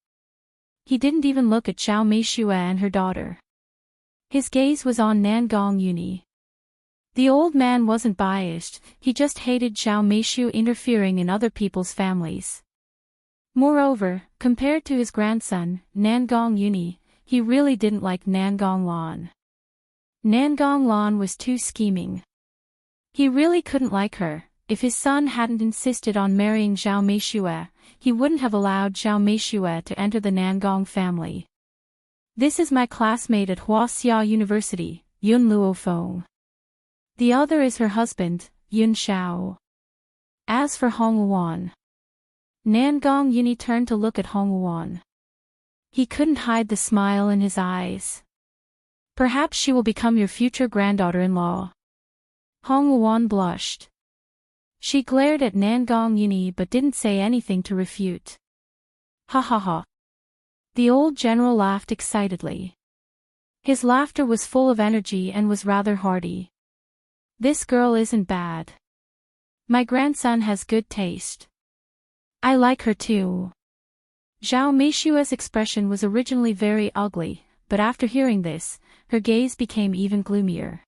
He didn't even look at Xiao Meishue and her daughter. His gaze was on Nangong Yuni. The old man wasn't biased, he just hated Xiao Meishue interfering in other people's families. Moreover, compared to his grandson, Nangong Yuni, he really didn't like Nangong Lan. Nangong Lan was too scheming. He really couldn't like her. If his son hadn't insisted on marrying Xiao Meishue, he wouldn't have allowed Xiao Meishue to enter the Nangong family. This is my classmate at Huaxia University, Yun Luofeng. The other is her husband, Yun Xiao. As for Hong Wan. Nangong Yuni turned to look at Hong Wan. He couldn't hide the smile in his eyes. Perhaps she will become your future granddaughter-in-law. Hong Wan blushed. She glared at Nangong Yuni but didn't say anything to refute. Ha ha ha. The old general laughed excitedly. His laughter was full of energy and was rather hearty. This girl isn't bad. My grandson has good taste. I like her too. Xiao Meishue's expression was originally very ugly, but after hearing this, her gaze became even gloomier.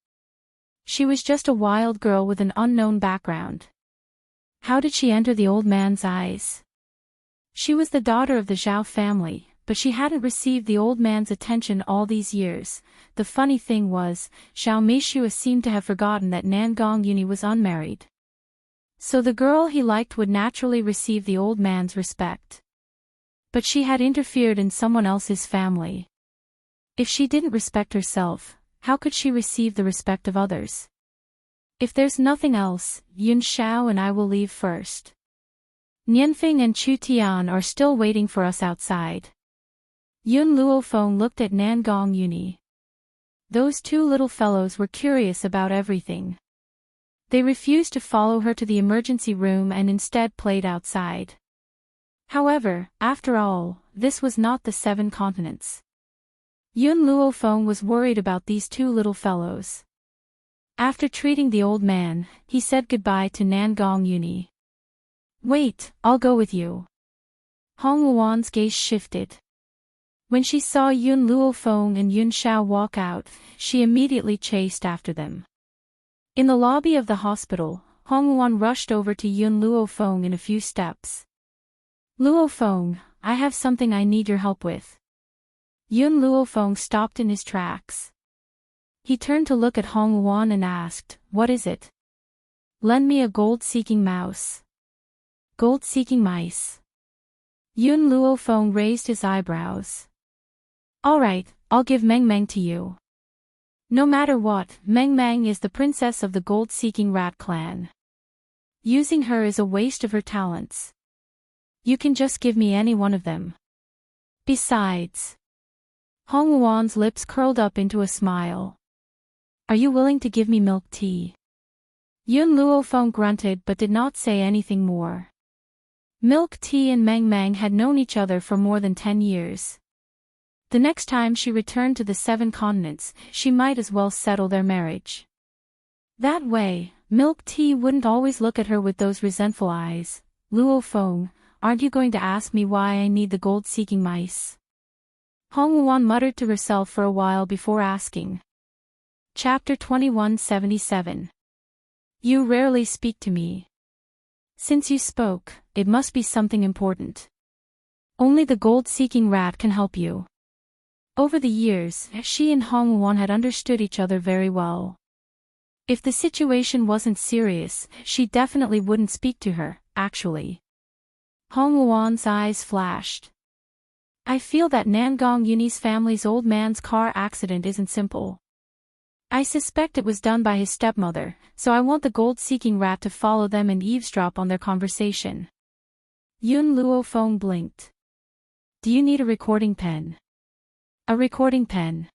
She was just a wild girl with an unknown background. How did she enter the old man's eyes? She was the daughter of the Zhao family, but she hadn't received the old man's attention all these years. The funny thing was, Xiao Meishue seemed to have forgotten that Nangong Yuni was unmarried. So the girl he liked would naturally receive the old man's respect. But she had interfered in someone else's family. If she didn't respect herself, how could she receive the respect of others? If there's nothing else, Yun Xiao and I will leave first. Nianfeng and Chu Tian are still waiting for us outside. Yun Luofeng looked at Nangong Yuni. Those two little fellows were curious about everything. They refused to follow her to the emergency room and instead played outside. However, after all, this was not the 7 continents. Yun Luofeng was worried about these two little fellows. After treating the old man, he said goodbye to Nangong Yuni. Wait, I'll go with you. Hong Wan's gaze shifted. When she saw Yun Luofeng and Yun Xiao walk out, she immediately chased after them. In the lobby of the hospital, Hong Wan rushed over to Yun Luofeng in a few steps. Luofeng, I have something I need your help with. Yun Luofeng stopped in his tracks. He turned to look at Hong Wan and asked, What is it? Lend me a gold-seeking mouse. Gold-seeking mice. Yun Luofeng raised his eyebrows. All right, I'll give Meng Meng to you. No matter what, Meng Meng is the princess of the gold-seeking rat clan. Using her is a waste of her talents. You can just give me any one of them. Besides. Hong Wan's lips curled up into a smile. Are you willing to give me milk tea? Yun Luofeng grunted but did not say anything more. Milk tea and Meng Meng had known each other for more than 10 years. The next time she returned to the 7 continents, she might as well settle their marriage. That way, milk tea wouldn't always look at her with those resentful eyes. Luofeng, aren't you going to ask me why I need the gold-seeking mice? Hong Wan muttered to herself for a while before asking. Chapter 2177. You rarely speak to me. Since you spoke, it must be something important. Only the gold-seeking rat can help you. Over the years, she and Hong Wan had understood each other very well. If the situation wasn't serious, she definitely wouldn't speak to her, actually. Hong Luan's eyes flashed. I feel that Nangong Yuni's family's old man's car accident isn't simple. I suspect it was done by his stepmother, so I want the gold-seeking rat to follow them and eavesdrop on their conversation. Yun Luofeng blinked. Do you need a recording pen? A recording pen.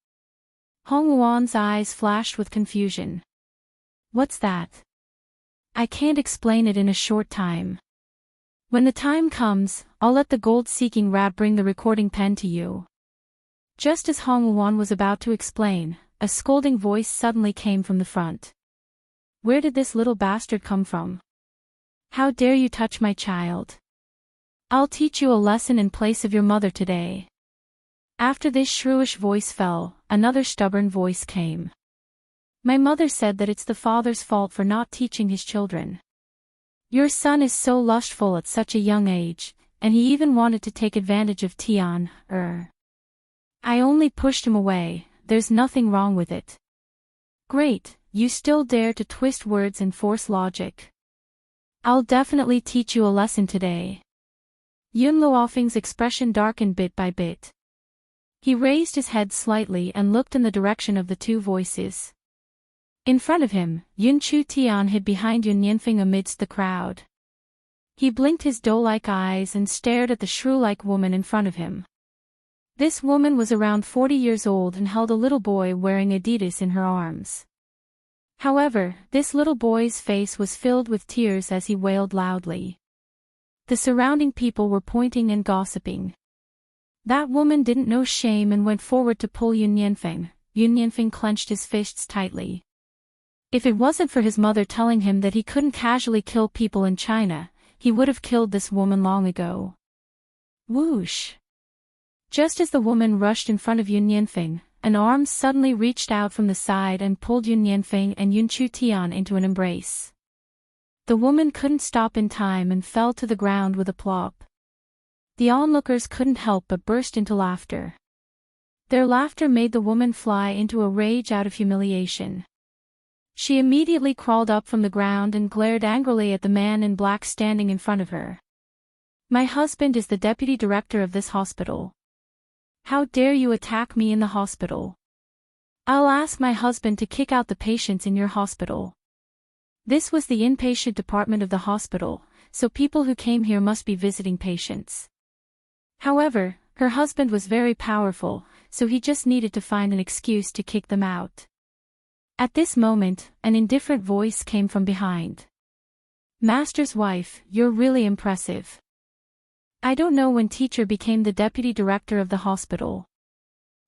Hong Luan's eyes flashed with confusion. What's that? I can't explain it in a short time. When the time comes, I'll let the gold-seeking rat bring the recording pen to you. Just as Hong Luan was about to explain, a scolding voice suddenly came from the front. Where did this little bastard come from? How dare you touch my child? I'll teach you a lesson in place of your mother today. After this shrewish voice fell, another stubborn voice came. My mother said that it's the father's fault for not teaching his children. Your son is so lustful at such a young age, and he even wanted to take advantage of Tian. I only pushed him away. There's nothing wrong with it. Great, you still dare to twist words and force logic. I'll definitely teach you a lesson today. Yun Luofeng's expression darkened bit by bit. He raised his head slightly and looked in the direction of the two voices. In front of him, Yun Chu Tian hid behind Yun Yanfeng amidst the crowd. He blinked his doe-like eyes and stared at the shrew-like woman in front of him. This woman was around 40 years old and held a little boy wearing Adidas in her arms. However, this little boy's face was filled with tears as he wailed loudly. The surrounding people were pointing and gossiping. That woman didn't know shame and went forward to pull Yun Yanfeng. Yun Yanfeng clenched his fists tightly. If it wasn't for his mother telling him that he couldn't casually kill people in China, he would have killed this woman long ago. Whoosh! Just as the woman rushed in front of Yun Yanfeng, an arm suddenly reached out from the side and pulled Yun Yanfeng and Yun Chu Tian into an embrace. The woman couldn't stop in time and fell to the ground with a plop. The onlookers couldn't help but burst into laughter. Their laughter made the woman fly into a rage out of humiliation. She immediately crawled up from the ground and glared angrily at the man in black standing in front of her. My husband is the deputy director of this hospital. How dare you attack me in the hospital? I'll ask my husband to kick out the patients in your hospital. This was the inpatient department of the hospital, so people who came here must be visiting patients. However, her husband was very powerful, so he just needed to find an excuse to kick them out. At this moment, an indifferent voice came from behind. Master's wife, you're really impressive. I don't know when teacher became the deputy director of the hospital.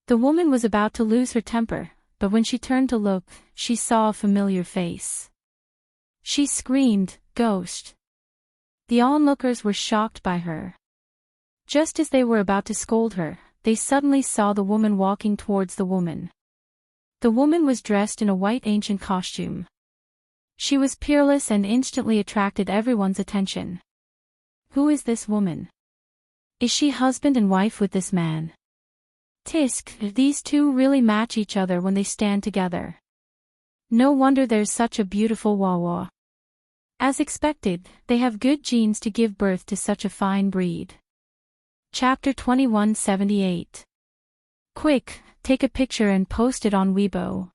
The woman was about to lose her temper, but when she turned to look, she saw a familiar face. She screamed, "Ghost!" The onlookers were shocked by her. Just as they were about to scold her, they suddenly saw the woman walking towards the woman. The woman was dressed in a white ancient costume. She was peerless and instantly attracted everyone's attention. Who is this woman? Is she husband and wife with this man? Tisk, these two really match each other when they stand together. No wonder there's such a beautiful Wawa. As expected, they have good genes to give birth to such a fine breed. Chapter 2178. Quick, take a picture and post it on Weibo.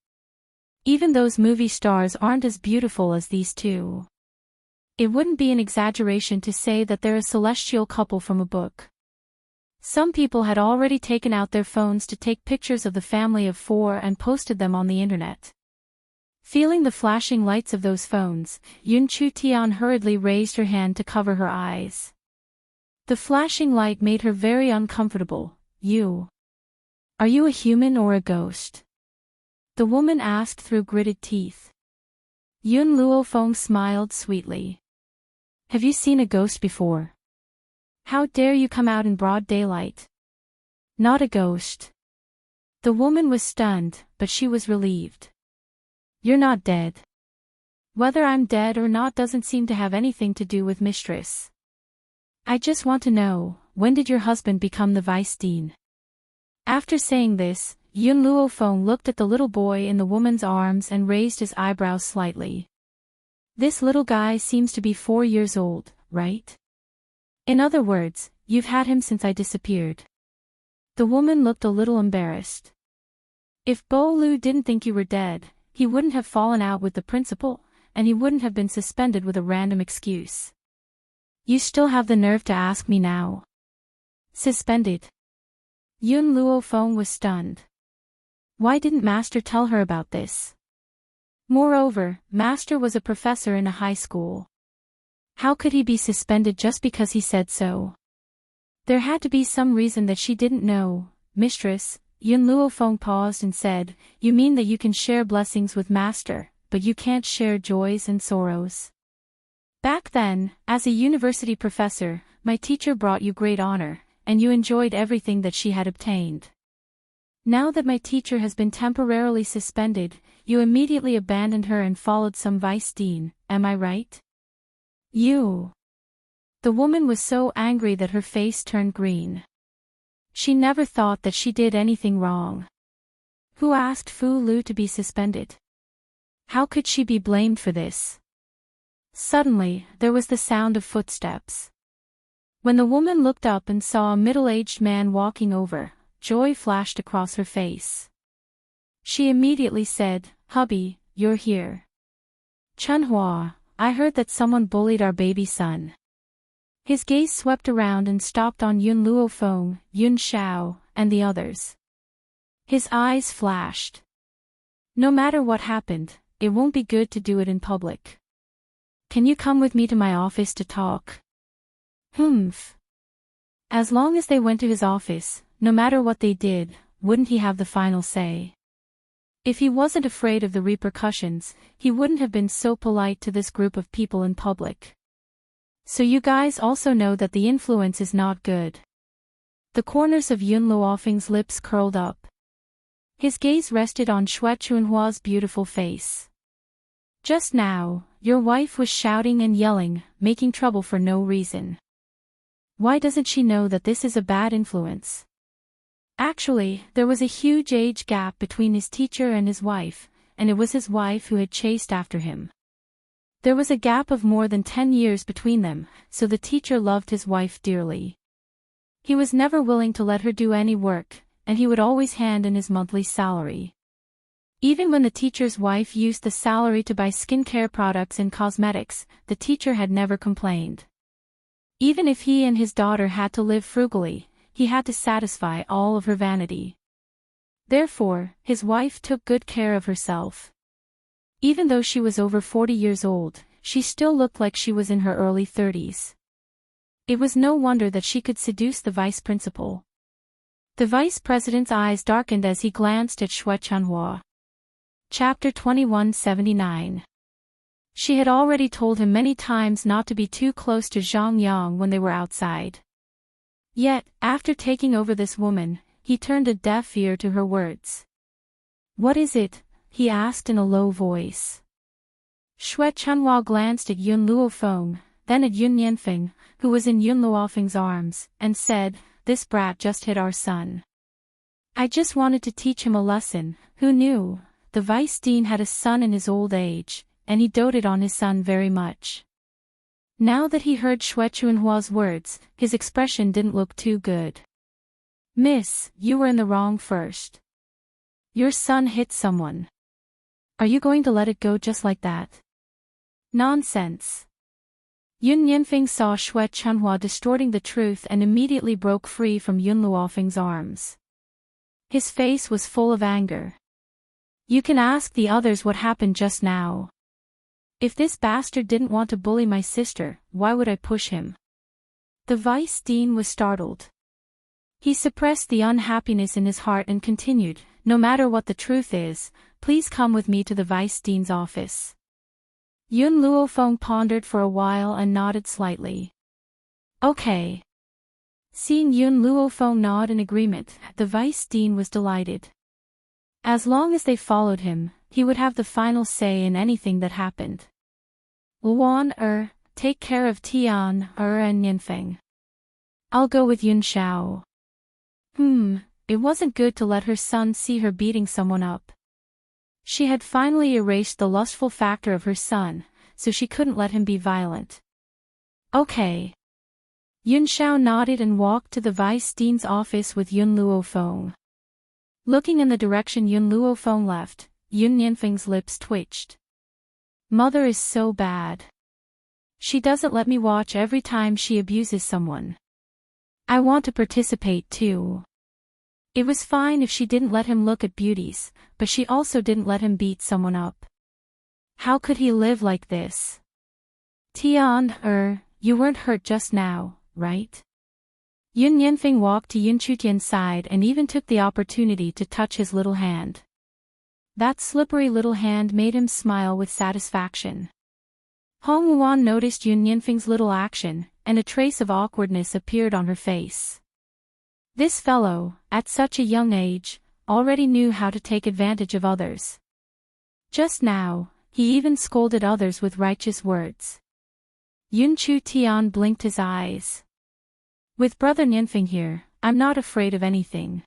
Even those movie stars aren't as beautiful as these two. It wouldn't be an exaggeration to say that they're a celestial couple from a book. Some people had already taken out their phones to take pictures of the family of four and posted them on the internet. Feeling the flashing lights of those phones, Yun Chu Tian hurriedly raised her hand to cover her eyes. The flashing light made her very uncomfortable. Are you a human or a ghost? The woman asked through gritted teeth. Yun Luofeng smiled sweetly. Have you seen a ghost before? How dare you come out in broad daylight? Not a ghost. The woman was stunned, but she was relieved. You're not dead. Whether I'm dead or not doesn't seem to have anything to do with mistress. I just want to know, when did your husband become the vice dean? After saying this, Yun Luofeng looked at the little boy in the woman's arms and raised his eyebrows slightly. This little guy seems to be 4 years old, right? In other words, you've had him since I disappeared. The woman looked a little embarrassed. If Bo Lu didn't think you were dead, he wouldn't have fallen out with the principal, and he wouldn't have been suspended with a random excuse. You still have the nerve to ask me now? Suspended? Yun Luofeng was stunned. Why didn't Master tell her about this? Moreover, Master was a professor in a high school. How could he be suspended just because he said so? There had to be some reason that she didn't know. Mistress, Yun Luofeng paused and said, you mean that you can share blessings with Master, but you can't share joys and sorrows. Back then, as a university professor, my teacher brought you great honor, and you enjoyed everything that she had obtained. Now that my teacher has been temporarily suspended, you immediately abandoned her and followed some vice dean, am I right? You. The woman was so angry that her face turned green. She never thought that she did anything wrong. Who asked Fu Lu to be suspended? How could she be blamed for this? Suddenly, there was the sound of footsteps. When the woman looked up and saw a middle-aged man walking over, joy flashed across her face. She immediately said, Hubby, you're here. Chunhua, I heard that someone bullied our baby son. His gaze swept around and stopped on Yun Luofeng, Yun Xiao, and the others. His eyes flashed. No matter what happened, it won't be good to do it in public. Can you come with me to my office to talk? Humph. As long as they went to his office, no matter what they did, wouldn't he have the final say? If he wasn't afraid of the repercussions, he wouldn't have been so polite to this group of people in public. So you guys also know that the influence is not good. The corners of Yun Luofeng's lips curled up. His gaze rested on Xue Chunhua's beautiful face. Just now, your wife was shouting and yelling, making trouble for no reason. Why doesn't she know that this is a bad influence? Actually, there was a huge age gap between his teacher and his wife, and it was his wife who had chased after him. There was a gap of more than 10 years between them, so the teacher loved his wife dearly. He was never willing to let her do any work, and he would always hand in his monthly salary. Even when the teacher's wife used the salary to buy skincare products and cosmetics, the teacher had never complained. Even if he and his daughter had to live frugally, he had to satisfy all of her vanity. Therefore, his wife took good care of herself. Even though she was over 40 years old, she still looked like she was in her early 30s. It was no wonder that she could seduce the vice principal. The vice president's eyes darkened as he glanced at Xue Chunhua. Chapter 2179. She had already told him many times not to be too close to Zhang Yang when they were outside. Yet, after taking over this woman, he turned a deaf ear to her words. What is it? He asked in a low voice. Xue Chunhua glanced at Yun Luofeng, then at Yun Yanfeng, who was in Yun Luofeng's arms, and said, This brat just hit our son. I just wanted to teach him a lesson. Who knew? The vice dean had a son in his old age, and he doted on his son very much. Now that he heard Xue Chunhua's words, his expression didn't look too good. Miss, you were in the wrong first. Your son hit someone. Are you going to let it go just like that? Nonsense. Yun Yanfeng saw Xue Chunhua distorting the truth and immediately broke free from Yun Luofeng's arms. His face was full of anger. You can ask the others what happened just now. If this bastard didn't want to bully my sister, why would I push him? The vice dean was startled. He suppressed the unhappiness in his heart and continued, No matter what the truth is, please come with me to the vice dean's office. Yun Luofeng pondered for a while and nodded slightly. Okay. Seeing Yun Luofeng nod in agreement, the vice dean was delighted. As long as they followed him, he would have the final say in anything that happened. Luan take care of Tian and Yanfeng. I'll go with Yun Xiao. it wasn't good to let her son see her beating someone up. She had finally erased the lustful factor of her son, so she couldn't let him be violent. Okay. Yun Xiao nodded and walked to the vice dean's office with Yun Luofeng. Looking in the direction Yun Luofeng left, Yun Nianfeng's lips twitched. Mother is so bad. She doesn't let me watch every time she abuses someone. I want to participate too. It was fine if she didn't let him look at beauties, but she also didn't let him beat someone up. How could he live like this? Tian, you weren't hurt just now, right? Yun Nianfeng walked to Yun Chutian's side and even took the opportunity to touch his little hand. That slippery little hand made him smile with satisfaction. Hong Wuan noticed Yun Nianfeng's little action, and a trace of awkwardness appeared on her face. This fellow, at such a young age, already knew how to take advantage of others. Just now, he even scolded others with righteous words. Yun Chu Tian blinked his eyes. With Brother Nianfeng here, I'm not afraid of anything.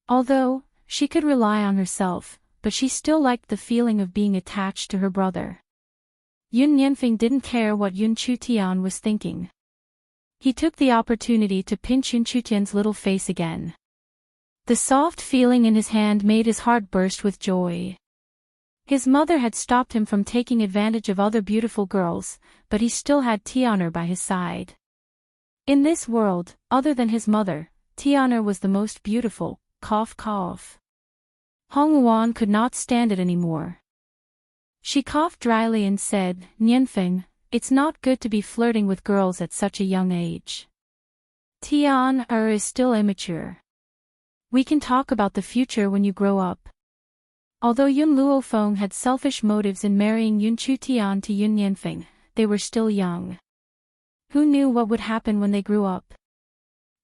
Although, she could rely on herself, but she still liked the feeling of being attached to her brother. Yun Nianfeng didn't care what Yun Chu Tian was thinking. He took the opportunity to pinch Yun Chu Tian's little face again. The soft feeling in his hand made his heart burst with joy. His mother had stopped him from taking advantage of other beautiful girls, but he still had Tianer by his side. In this world, other than his mother, Tianer was the most beautiful, cough cough. Hong Wuan could not stand it anymore. She coughed dryly and said, Nianfeng, it's not good to be flirting with girls at such a young age. Tian is still immature. We can talk about the future when you grow up. Although Yun Luofeng had selfish motives in marrying Yun Chu Tian to Yun Nianfeng, they were still young. Who knew what would happen when they grew up?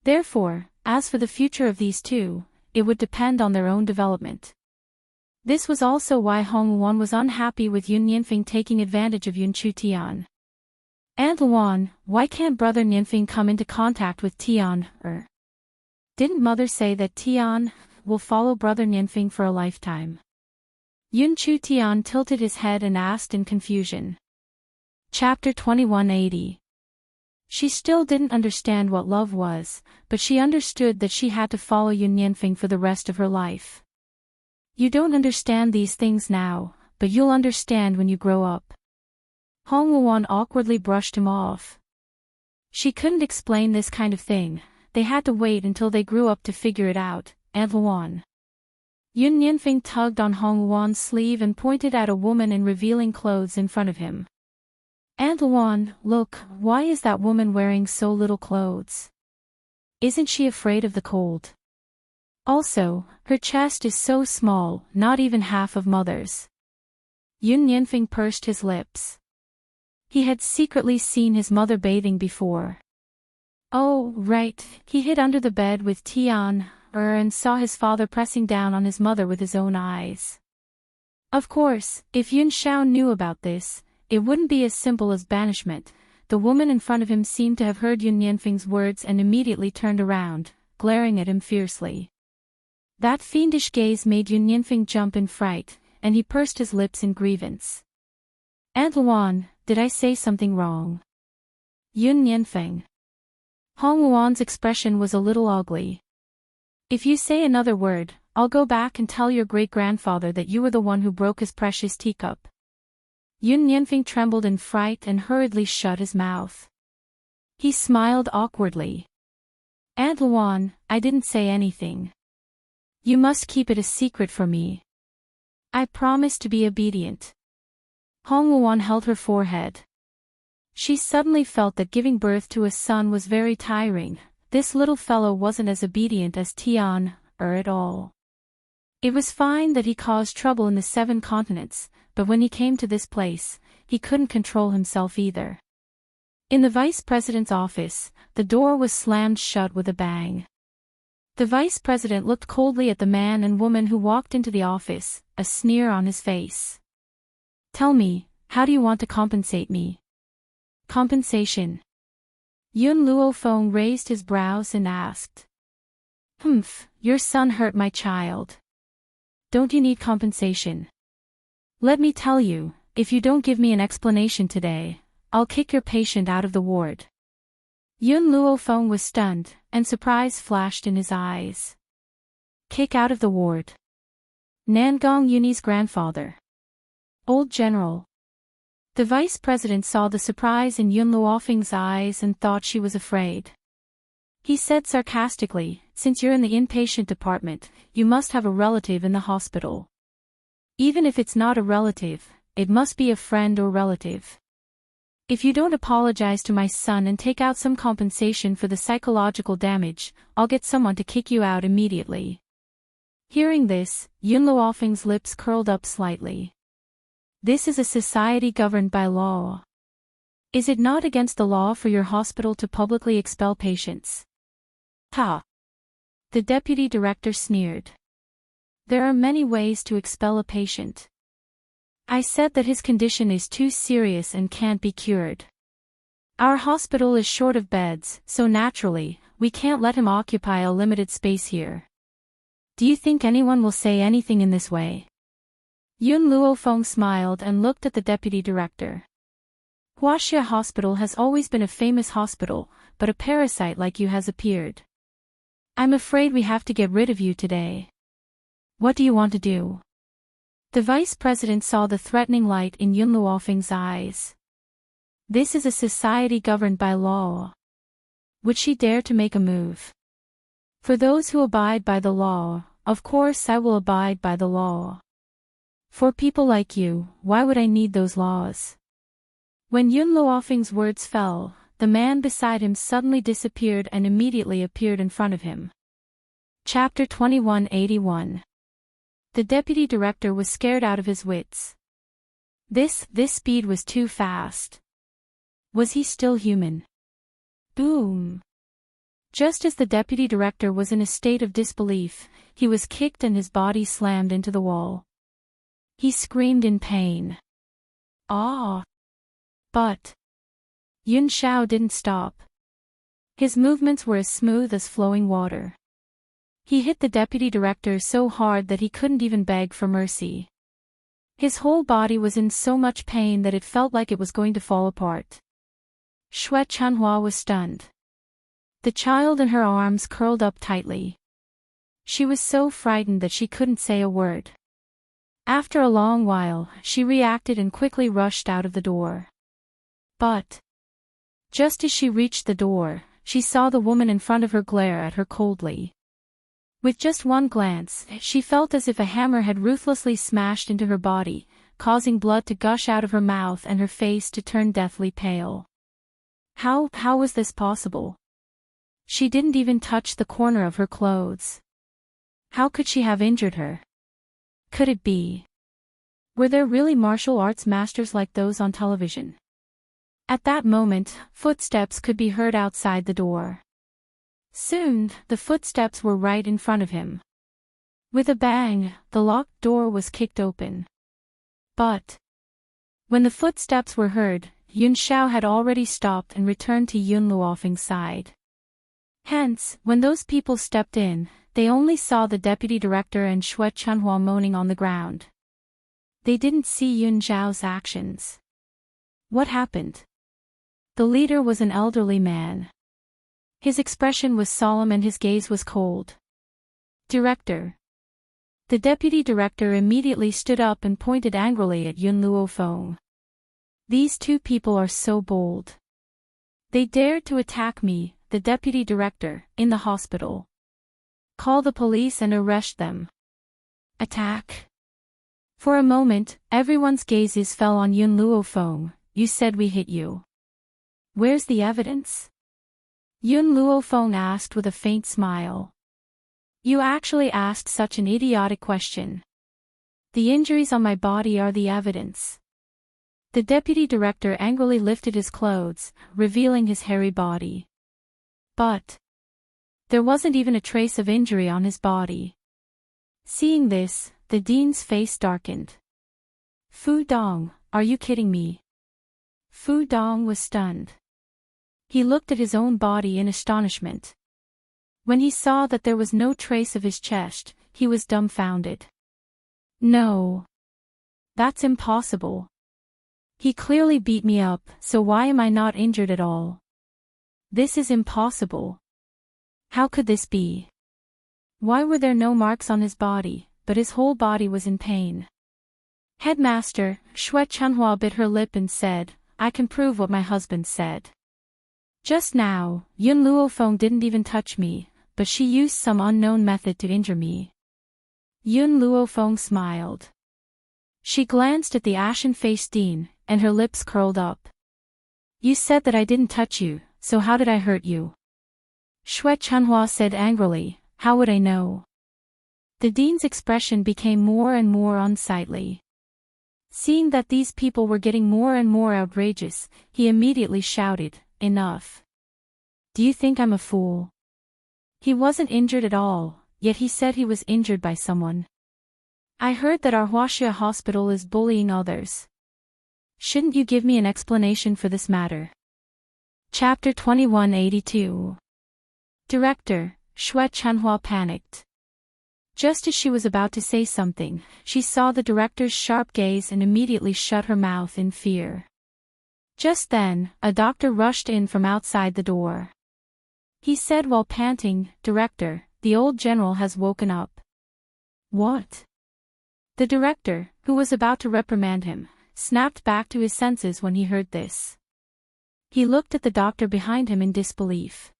Therefore, as for the future of these two, it would depend on their own development. This was also why Hong Wuan was unhappy with Yun Nianfeng taking advantage of Yun Chu Tian. Aunt Luan, why can't Brother Nianfeng come into contact with Tian? Didn't Mother say that Tian will follow Brother Nianfeng for a lifetime? Yun Chu Tian tilted his head and asked in confusion. Chapter 2180. She still didn't understand what love was, but she understood that she had to follow Yun Nianfeng for the rest of her life. You don't understand these things now, but you'll understand when you grow up. Hong Wuan awkwardly brushed him off. She couldn't explain this kind of thing, they had to wait until they grew up to figure it out, Aunt Luan. Yun Nianfeng tugged on Hong Wuan's sleeve and pointed at a woman in revealing clothes in front of him. Aunt Luan, look, why is that woman wearing so little clothes? Isn't she afraid of the cold? Also, her chest is so small, not even half of Mother's. Yun Nianfeng pursed his lips. He had secretly seen his mother bathing before. Oh, right, he hid under the bed with Tian, and saw his father pressing down on his mother with his own eyes. Of course, if Yun Xiao knew about this, it wouldn't be as simple as banishment. The woman in front of him seemed to have heard Yun Nianfeng's words and immediately turned around, glaring at him fiercely. That fiendish gaze made Yun Nianfeng jump in fright, and he pursed his lips in grievance. Aunt Luan, did I say something wrong? Yun Nianfeng. Hong Wuan's expression was a little ugly. If you say another word, I'll go back and tell your great-grandfather that you were the one who broke his precious teacup. Yun Nianfeng trembled in fright and hurriedly shut his mouth. He smiled awkwardly. Aunt Luan, I didn't say anything. You must keep it a secret from me. I promise to be obedient. Hong Wuan held her forehead. She suddenly felt that giving birth to a son was very tiring. This little fellow wasn't as obedient as Tian, at all. It was fine that he caused trouble in the 7 continents, but when he came to this place, he couldn't control himself either. In the vice president's office, the door was slammed shut with a bang. The vice president looked coldly at the man and woman who walked into the office, a sneer on his face. Tell me, how do you want to compensate me? Compensation. Yun Luofeng raised his brows and asked. Humph, your son hurt my child. Don't you need compensation? Let me tell you, if you don't give me an explanation today, I'll kick your patient out of the ward. Yun Luofeng was stunned, and surprise flashed in his eyes. Kick out of the ward. Nangong Yuni's grandfather. Old General. The vice president saw the surprise in Yun Luofeng's eyes and thought she was afraid. He said sarcastically, since you're in the inpatient department, you must have a relative in the hospital. Even if it's not a relative, it must be a friend or relative. If you don't apologize to my son and take out some compensation for the psychological damage, I'll get someone to kick you out immediately. Hearing this, Yun Luofeng's lips curled up slightly. This is a society governed by law. Is it not against the law for your hospital to publicly expel patients? Ha! The deputy director sneered. There are many ways to expel a patient. I said that his condition is too serious and can't be cured. Our hospital is short of beds, so naturally, we can't let him occupy a limited space here. Do you think anyone will say anything in this way? Yun Luofeng smiled and looked at the deputy director. Huaxia Hospital has always been a famous hospital, but a parasite like you has appeared. I'm afraid we have to get rid of you today. What do you want to do? The vice president saw the threatening light in Yun Luofeng's eyes. This is a society governed by law. Would she dare to make a move? For those who abide by the law, of course I will abide by the law. For people like you, why would I need those laws? When Yun Luofeng's words fell, the man beside him suddenly disappeared and immediately appeared in front of him. Chapter 2181. The deputy director was scared out of his wits. This speed was too fast. Was he still human? Boom! Just as the deputy director was in a state of disbelief, he was kicked and his body slammed into the wall. He screamed in pain. Ah! But Yun Xiao didn't stop. His movements were as smooth as flowing water. He hit the deputy director so hard that he couldn't even beg for mercy. His whole body was in so much pain that it felt like it was going to fall apart. Xue Chunhua was stunned. The child in her arms curled up tightly. She was so frightened that she couldn't say a word. After a long while, she reacted and quickly rushed out of the door. But just as she reached the door, she saw the woman in front of her glare at her coldly. With just one glance, she felt as if a hammer had ruthlessly smashed into her body, causing blood to gush out of her mouth and her face to turn deathly pale. How was this possible? She didn't even touch the corner of her clothes. How could she have injured her? Could it be? Were there really martial arts masters like those on television? At that moment, footsteps could be heard outside the door. Soon, the footsteps were right in front of him. With a bang, the locked door was kicked open. But when the footsteps were heard, Yun Xiao had already stopped and returned to Yun Luofeng's side. Hence, when those people stepped in, they only saw the deputy director and Xue Chunhua moaning on the ground. They didn't see Yun Xiao's actions. What happened? The leader was an elderly man. His expression was solemn and his gaze was cold. Director. The deputy director immediately stood up and pointed angrily at Yun Luofeng. These two people are so bold. They dared to attack me, the deputy director, in the hospital. Call the police and arrest them. Attack. For a moment, everyone's gazes fell on Yun Luofeng. You said we hit you. Where's the evidence? Yun Luofeng asked with a faint smile. You actually asked such an idiotic question. The injuries on my body are the evidence. The deputy director angrily lifted his clothes, revealing his hairy body. But there wasn't even a trace of injury on his body. Seeing this, the dean's face darkened. Fu Dong, are you kidding me? Fu Dong was stunned. He looked at his own body in astonishment. When he saw that there was no trace of his chest, he was dumbfounded. No. That's impossible. He clearly beat me up, so why am I not injured at all? This is impossible. How could this be? Why were there no marks on his body, but his whole body was in pain? Headmaster, Xue Chunhua bit her lip and said, I can prove what my husband said. Just now, Yun Luofeng didn't even touch me, but she used some unknown method to injure me. Yun Luofeng smiled. She glanced at the ashen-faced Dean, and her lips curled up. You said that I didn't touch you, so how did I hurt you? Xue Chunhua said angrily, how would I know? The Dean's expression became more and more unsightly. Seeing that these people were getting more and more outrageous, he immediately shouted, enough. Do you think I'm a fool? He wasn't injured at all, yet he said he was injured by someone. I heard that our Huaxia hospital is bullying others. Shouldn't you give me an explanation for this matter? Chapter 2182. Director, Xue Chunhua panicked. Just as she was about to say something, she saw the director's sharp gaze and immediately shut her mouth in fear. Just then, a doctor rushed in from outside the door. He said while panting, Director, the old general has woken up. What? The director, who was about to reprimand him, snapped back to his senses when he heard this. He looked at the doctor behind him in disbelief.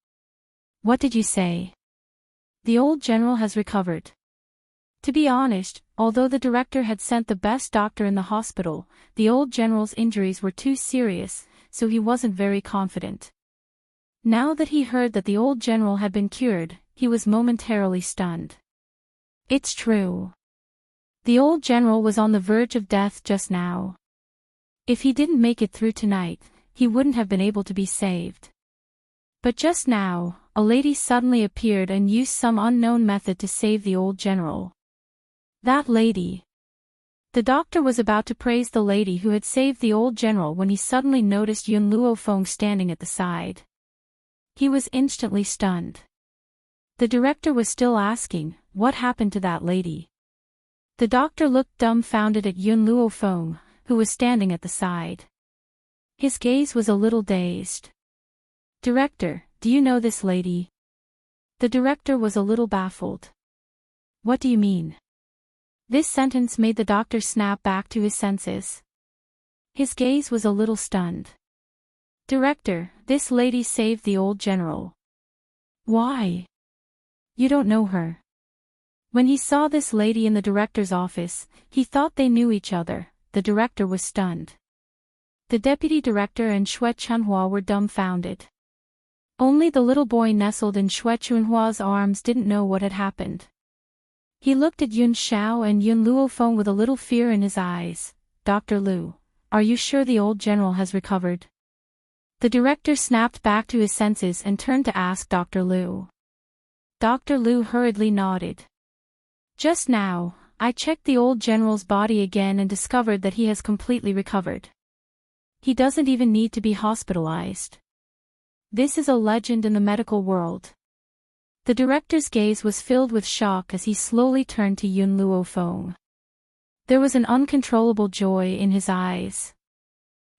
What did you say? The old general has recovered. To be honest, although the director had sent the best doctor in the hospital, the old general's injuries were too serious, so he wasn't very confident. Now that he heard that the old general had been cured, he was momentarily stunned. It's true. The old general was on the verge of death just now. If he didn't make it through tonight, he wouldn't have been able to be saved. But just now, a lady suddenly appeared and used some unknown method to save the old general. That lady. The doctor was about to praise the lady who had saved the old general when he suddenly noticed Yun Luofeng standing at the side. He was instantly stunned. The director was still asking, what happened to that lady? The doctor looked dumbfounded at Yun Luofeng, who was standing at the side. His gaze was a little dazed. Director, do you know this lady? The director was a little baffled. What do you mean? This sentence made the doctor snap back to his senses. His gaze was a little stunned. Director, this lady saved the old general. Why? You don't know her. When he saw this lady in the director's office, he thought they knew each other. The director was stunned. The deputy director and Xue Chunhua were dumbfounded. Only the little boy nestled in Xue Chunhua's arms didn't know what had happened. He looked at Yun Xiao and Yun Luofeng with a little fear in his eyes. Dr. Lu, are you sure the old general has recovered? The director snapped back to his senses and turned to ask Dr. Lu. Dr. Lu hurriedly nodded. Just now, I checked the old general's body again and discovered that he has completely recovered. He doesn't even need to be hospitalized. This is a legend in the medical world. The director's gaze was filled with shock as he slowly turned to Yun Luofeng. There was an uncontrollable joy in his eyes.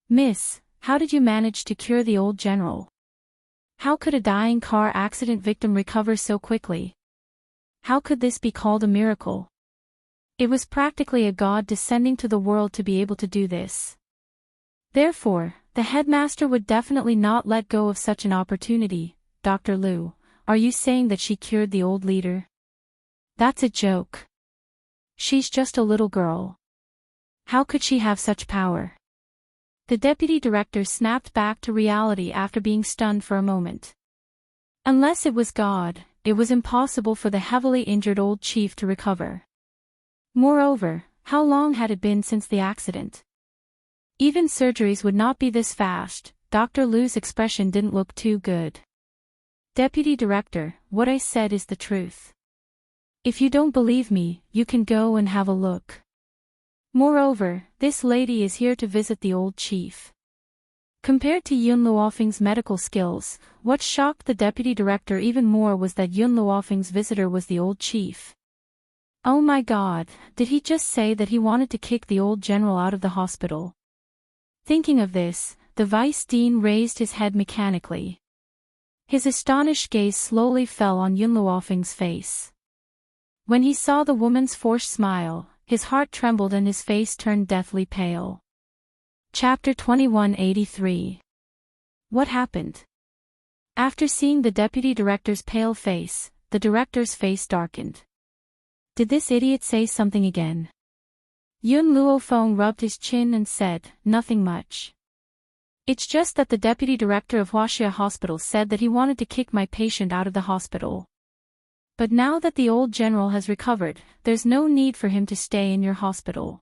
Miss, how did you manage to cure the old general? How could a dying car accident victim recover so quickly? How could this be called a miracle? It was practically a god descending to the world to be able to do this. Therefore, the headmaster would definitely not let go of such an opportunity. Dr. Lu, are you saying that she cured the old leader? That's a joke. She's just a little girl. How could she have such power? The deputy director snapped back to reality after being stunned for a moment. Unless it was God, it was impossible for the heavily injured old chief to recover. Moreover, how long had it been since the accident? Even surgeries would not be this fast. Dr. Lu's expression didn't look too good. Deputy Director, what I said is the truth. If you don't believe me, you can go and have a look. Moreover, this lady is here to visit the old chief. Compared to Yun Luofeng's medical skills, what shocked the deputy director even more was that Yun Luofeng's visitor was the old chief. Oh my god, did he just say that he wanted to kick the old general out of the hospital? Thinking of this, the vice dean raised his head mechanically. His astonished gaze slowly fell on Yun Luofeng's face. When he saw the woman's forced smile, his heart trembled and his face turned deathly pale. Chapter 2183. What happened? After seeing the deputy director's pale face, the director's face darkened. Did this idiot say something again? Yun Luofeng rubbed his chin and said, nothing much. It's just that the deputy director of Huaxia Hospital said that he wanted to kick my patient out of the hospital. But now that the old general has recovered, there's no need for him to stay in your hospital.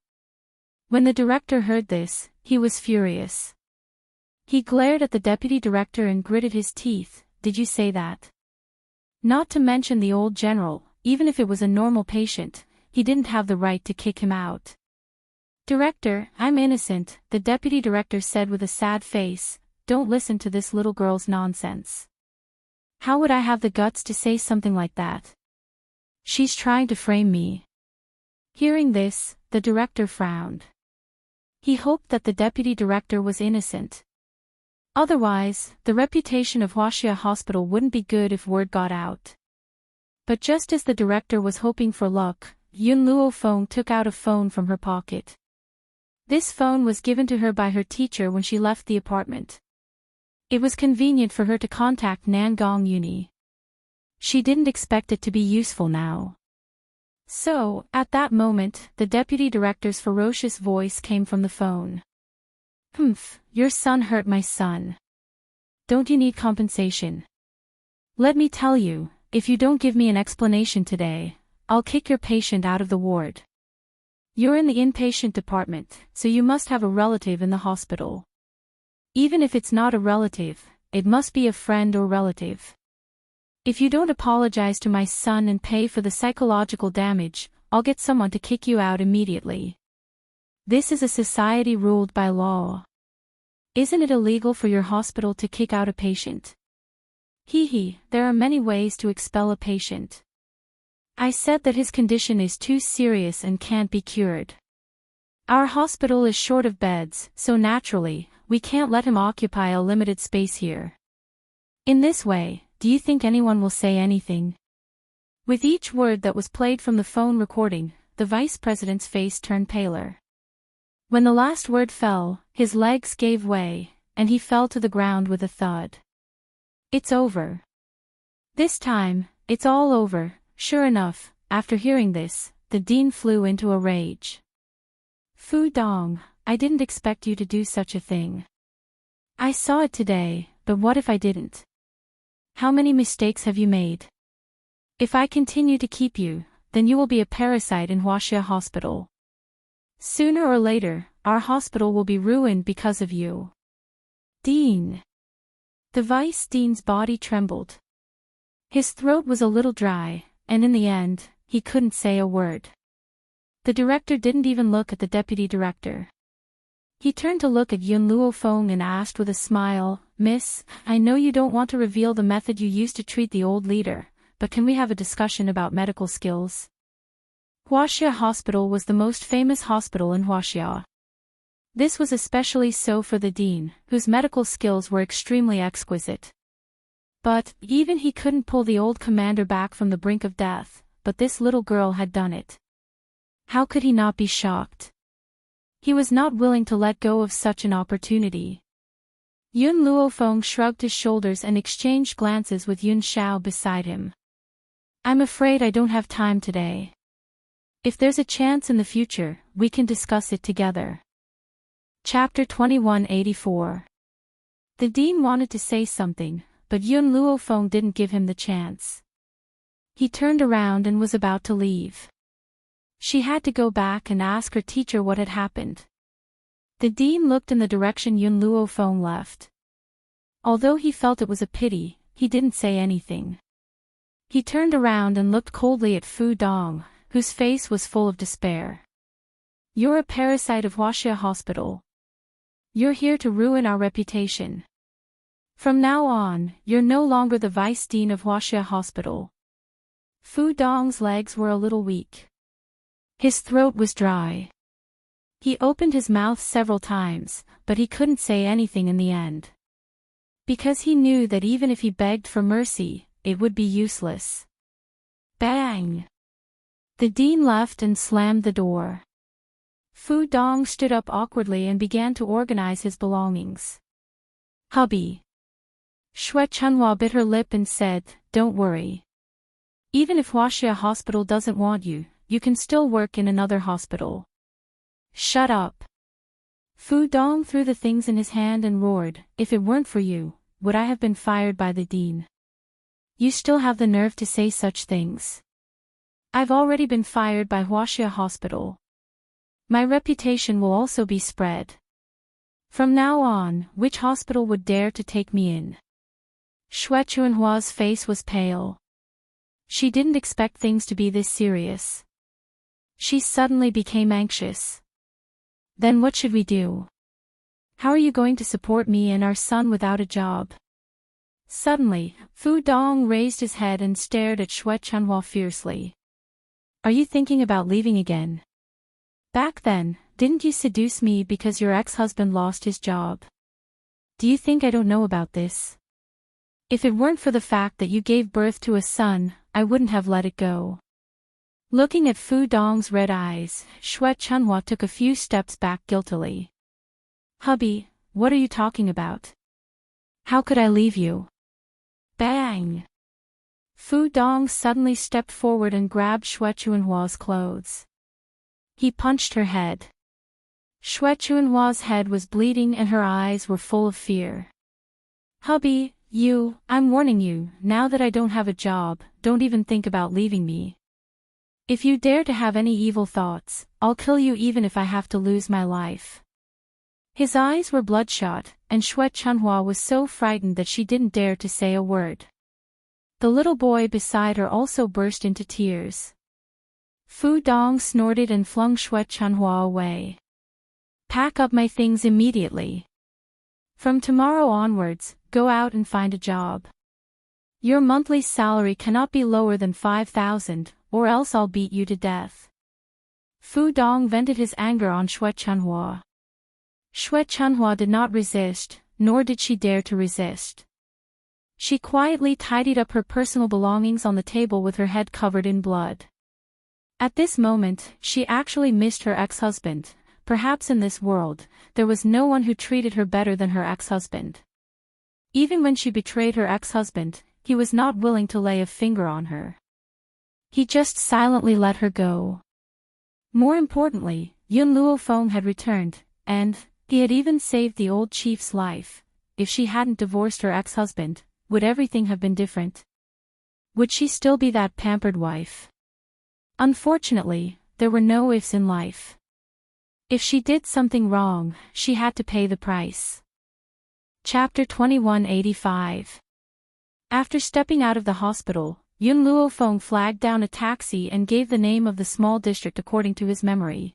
When the director heard this, he was furious. He glared at the deputy director and gritted his teeth. Did you say that? Not to mention the old general, even if it was a normal patient, he didn't have the right to kick him out. Director, I'm innocent, the deputy director said with a sad face. Don't listen to this little girl's nonsense. How would I have the guts to say something like that? She's trying to frame me. Hearing this, the director frowned. He hoped that the deputy director was innocent. Otherwise, the reputation of Huaxia Hospital wouldn't be good if word got out. But just as the director was hoping for luck, Yun Luofeng took out a phone from her pocket. This phone was given to her by her teacher when she left the apartment. It was convenient for her to contact Nangong Uni. She didn't expect it to be useful now. So, at that moment, the deputy director's ferocious voice came from the phone. Humph, your son hurt my son. Don't you need compensation? Let me tell you, if you don't give me an explanation today, I'll kick your patient out of the ward. You're in the inpatient department, so you must have a relative in the hospital. Even if it's not a relative, it must be a friend or relative. If you don't apologize to my son and pay for the psychological damage, I'll get someone to kick you out immediately. This is a society ruled by law. Isn't it illegal for your hospital to kick out a patient? There are many ways to expel a patient. I said that his condition is too serious and can't be cured. Our hospital is short of beds, so naturally, we can't let him occupy a limited space here. In this way, do you think anyone will say anything? With each word that was played from the phone recording, the vice president's face turned paler. When the last word fell, his legs gave way, and he fell to the ground with a thud. It's over. This time, it's all over. Sure enough, after hearing this, the dean flew into a rage. Fu Dong, I didn't expect you to do such a thing. I saw it today, but what if I didn't? How many mistakes have you made? If I continue to keep you, then you will be a parasite in Huaxia Hospital. Sooner or later, our hospital will be ruined because of you. Dean. The vice dean's body trembled. His throat was a little dry, and in the end, he couldn't say a word. The director didn't even look at the deputy director. He turned to look at Yun Luofeng and asked with a smile, Miss, I know you don't want to reveal the method you used to treat the old leader, but can we have a discussion about medical skills? Huaxia Hospital was the most famous hospital in Huaxia. This was especially so for the dean, whose medical skills were extremely exquisite. But, even he couldn't pull the old commander back from the brink of death, but this little girl had done it. How could he not be shocked? He was not willing to let go of such an opportunity. Yun Luofeng shrugged his shoulders and exchanged glances with Yun Xiao beside him. I'm afraid I don't have time today. If there's a chance in the future, we can discuss it together. Chapter 2184. The dean wanted to say something, but Yun Luofeng didn't give him the chance. He turned around and was about to leave. She had to go back and ask her teacher what had happened. The dean looked in the direction Yun Luofeng left. Although he felt it was a pity, he didn't say anything. He turned around and looked coldly at Fu Dong, whose face was full of despair. You're a parasite of Huaxia Hospital. You're here to ruin our reputation. From now on, you're no longer the vice dean of Huaxia Hospital. Fu Dong's legs were a little weak. His throat was dry. He opened his mouth several times, but he couldn't say anything in the end. Because he knew that even if he begged for mercy, it would be useless. Bang! The dean left and slammed the door. Fu Dong stood up awkwardly and began to organize his belongings. Hubby. Xue Chunhua bit her lip and said, "Don't worry. Even if Huaxia Hospital doesn't want you, you can still work in another hospital." Shut up. Fu Dong threw the things in his hand and roared, "If it weren't for you, would I have been fired by the dean? You still have the nerve to say such things. I've already been fired by Huaxia Hospital. My reputation will also be spread. From now on, which hospital would dare to take me in?" Xue Chunhua's face was pale. She didn't expect things to be this serious. She suddenly became anxious. Then what should we do? How are you going to support me and our son without a job? Suddenly, Fu Dong raised his head and stared at Xue Chunhua fiercely. Are you thinking about leaving again? Back then, didn't you seduce me because your ex-husband lost his job? Do you think I don't know about this? If it weren't for the fact that you gave birth to a son, I wouldn't have let it go. Looking at Fu Dong's red eyes, Xue Chunhua took a few steps back guiltily. Hubby, what are you talking about? How could I leave you? Bang! Fu Dong suddenly stepped forward and grabbed Xue Chunhua's clothes. He punched her head. Xue Chunhua's head was bleeding and her eyes were full of fear. Hubby, I'm warning you, now that I don't have a job, don't even think about leaving me. If you dare to have any evil thoughts, I'll kill you even if I have to lose my life. His eyes were bloodshot, and Xue Chunhua was so frightened that she didn't dare to say a word. The little boy beside her also burst into tears. Fu Dong snorted and flung Xue Chunhua away. Pack up my things immediately. From tomorrow onwards, go out and find a job. Your monthly salary cannot be lower than 5,000, or else I'll beat you to death. Fu Dong vented his anger on Xue Chunhua. Xue Chunhua did not resist, nor did she dare to resist. She quietly tidied up her personal belongings on the table with her head covered in blood. At this moment, she actually missed her ex-husband. Perhaps in this world, there was no one who treated her better than her ex-husband. Even when she betrayed her ex-husband, he was not willing to lay a finger on her. He just silently let her go. More importantly, Yun Luofeng had returned, and he had even saved the old chief's life. If she hadn't divorced her ex-husband, would everything have been different? Would she still be that pampered wife? Unfortunately, there were no ifs in life. If she did something wrong, she had to pay the price. Chapter 2185. After stepping out of the hospital, Yun Luofeng flagged down a taxi and gave the name of the small district according to his memory.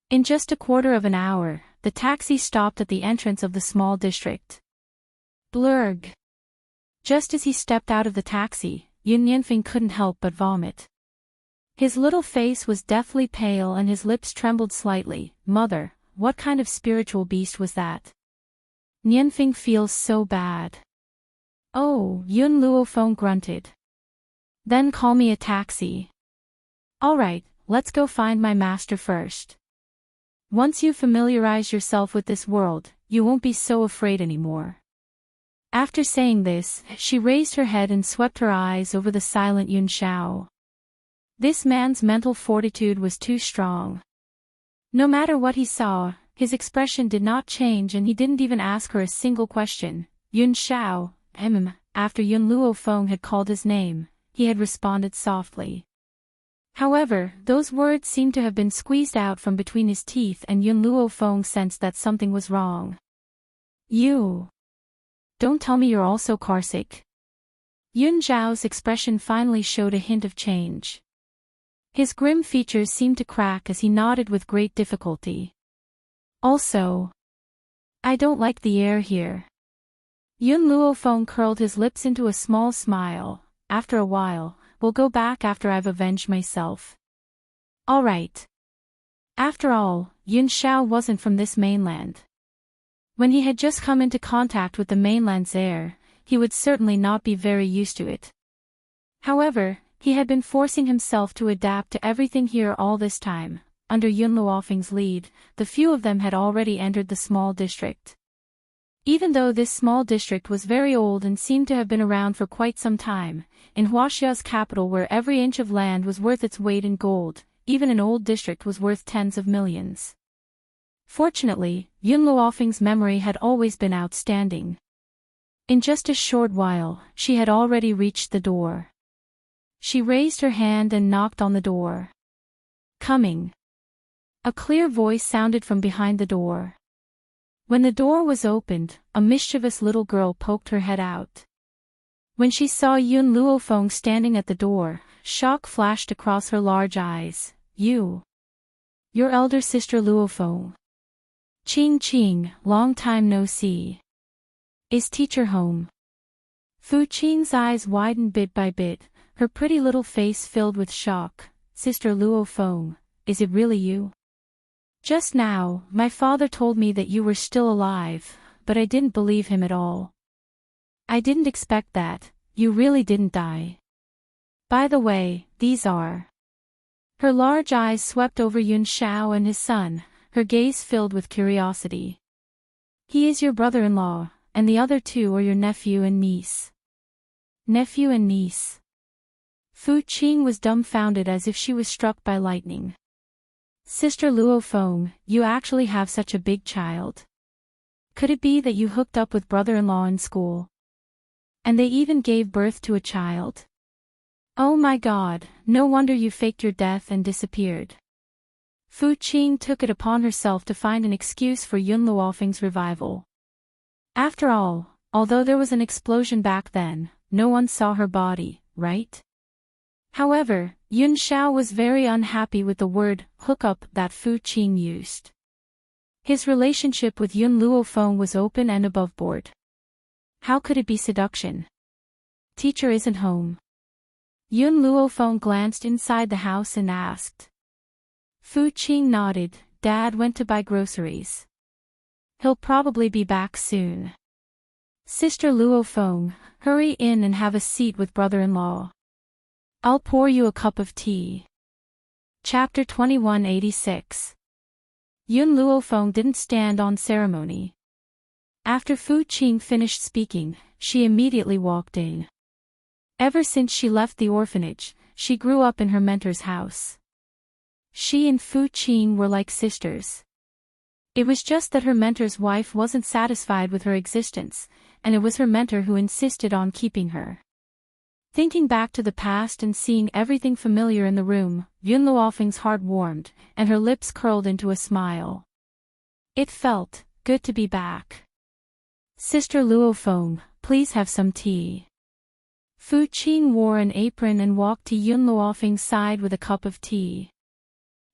In just a quarter of an hour, the taxi stopped at the entrance of the small district. Blurg. Just as he stepped out of the taxi, Yun Yanfeng couldn't help but vomit. His little face was deathly pale and his lips trembled slightly. Mother, what kind of spiritual beast was that? Nianfeng feels so bad. Oh, Yun Luofeng grunted. Then call me a taxi. Alright, let's go find my master first. Once you familiarize yourself with this world, you won't be so afraid anymore. After saying this, she raised her head and swept her eyes over the silent Yun Shao. This man's mental fortitude was too strong. No matter what he saw, his expression did not change and he didn't even ask her a single question. Yun Shao, after Yun Luofeng had called his name, he had responded softly. However, those words seemed to have been squeezed out from between his teeth and Yun Luofeng sensed that something was wrong. You. Don't tell me you're also carsick. Yun Zhao's expression finally showed a hint of change. His grim features seemed to crack as he nodded with great difficulty. Also. I don't like the air here. Yun Luofeng curled his lips into a small smile. After a while, we'll go back after I've avenged myself. All right. After all, Yun Xiao wasn't from this mainland. When he had just come into contact with the mainland's air, he would certainly not be very used to it. However, he had been forcing himself to adapt to everything here all this time. Under Yun Luofeng's lead, the few of them had already entered the small district. Even though this small district was very old and seemed to have been around for quite some time, in Huaxia's capital where every inch of land was worth its weight in gold, even an old district was worth tens of millions. Fortunately, Yun Luofeng's memory had always been outstanding. In just a short while, she had already reached the door. She raised her hand and knocked on the door. Coming. A clear voice sounded from behind the door. When the door was opened, a mischievous little girl poked her head out. When she saw Yun Luofeng standing at the door, shock flashed across her large eyes. Your elder sister Luofeng. Ching Ching, long time no see. Is teacher home? Fu Qing's eyes widened bit by bit, her pretty little face filled with shock. Sister Luofeng, is it really you? Just now, my father told me that you were still alive, but I didn't believe him at all. I didn't expect that, you really didn't die. By the way, these are. Her large eyes swept over Yun Xiao and his son, her gaze filled with curiosity. He is your brother-in-law, and the other two are your nephew and niece. Nephew and niece. Fu Qing was dumbfounded as if she was struck by lightning. Sister Luofeng, you actually have such a big child. Could it be that you hooked up with brother-in-law in school? And they even gave birth to a child? Oh my God, no wonder you faked your death and disappeared. Fu Qing took it upon herself to find an excuse for Yun Luofeng's revival. After all, although there was an explosion back then, no one saw her body, right? However, Yun Xiao was very unhappy with the word hookup that Fu Qing used. His relationship with Yun Luofeng was open and aboveboard. How could it be seduction? Teacher isn't home. Yun Luofeng glanced inside the house and asked. Fu Qing nodded. Dad went to buy groceries. He'll probably be back soon. Sister Luofeng, hurry in and have a seat with brother-in-law. I'll pour you a cup of tea. Chapter 2186. Yun Luofeng didn't stand on ceremony. After Fu Qing finished speaking, she immediately walked in. Ever since she left the orphanage, she grew up in her mentor's house. She and Fu Qing were like sisters. It was just that her mentor's wife wasn't satisfied with her existence, and it was her mentor who insisted on keeping her. Thinking back to the past and seeing everything familiar in the room, Yun Luofeng's heart warmed, and her lips curled into a smile. It felt good to be back. Sister Luofeng, please have some tea. Fu Qing wore an apron and walked to Yun Luofeng's side with a cup of tea.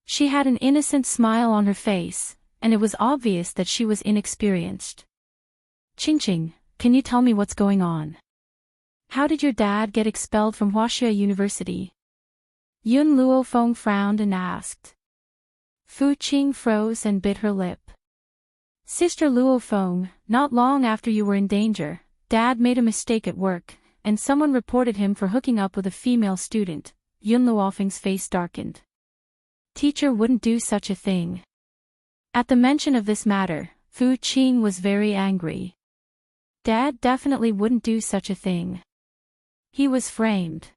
She had an innocent smile on her face, and it was obvious that she was inexperienced. Qingqing, can you tell me what's going on? How did your dad get expelled from Huaxia University? Yun Luofeng frowned and asked. Fu Qing froze and bit her lip. Sister Luofeng, not long after you were in danger, Dad made a mistake at work, and someone reported him for hooking up with a female student. Yun Luofeng's face darkened. Teacher wouldn't do such a thing. At the mention of this matter, Fu Qing was very angry. Dad definitely wouldn't do such a thing. He was framed.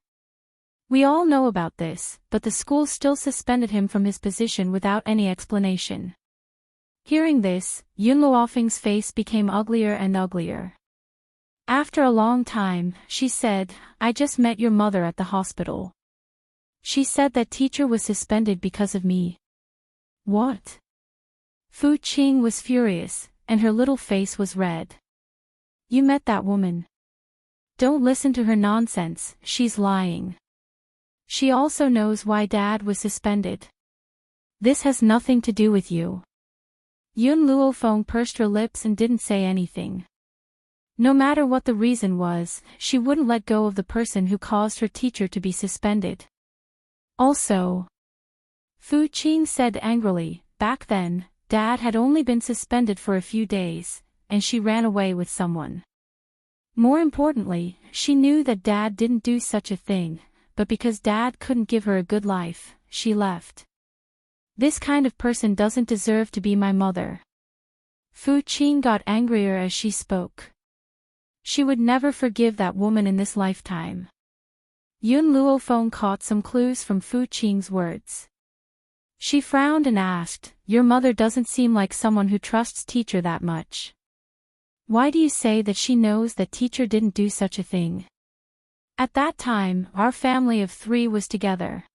We all know about this, but the school still suspended him from his position without any explanation. Hearing this, Yun Luofeng's face became uglier and uglier. After a long time, she said, I just met your mother at the hospital. She said that teacher was suspended because of me. What? Fu Qing was furious, and her little face was red. You met that woman. Don't listen to her nonsense, she's lying. She also knows why Dad was suspended. This has nothing to do with you. Yun Luofeng pursed her lips and didn't say anything. No matter what the reason was, she wouldn't let go of the person who caused her teacher to be suspended. Also, Fu Qing said angrily, back then, Dad had only been suspended for a few days, and she ran away with someone. More importantly, she knew that Dad didn't do such a thing, but because Dad couldn't give her a good life, she left. This kind of person doesn't deserve to be my mother. Fu Qing got angrier as she spoke. She would never forgive that woman in this lifetime. Yun Luofeng caught some clues from Fu Qing's words. She frowned and asked, "Your mother doesn't seem like someone who trusts teacher that much. Why do you say that she knows that teacher didn't do such a thing?" At that time, our family of 3 was together.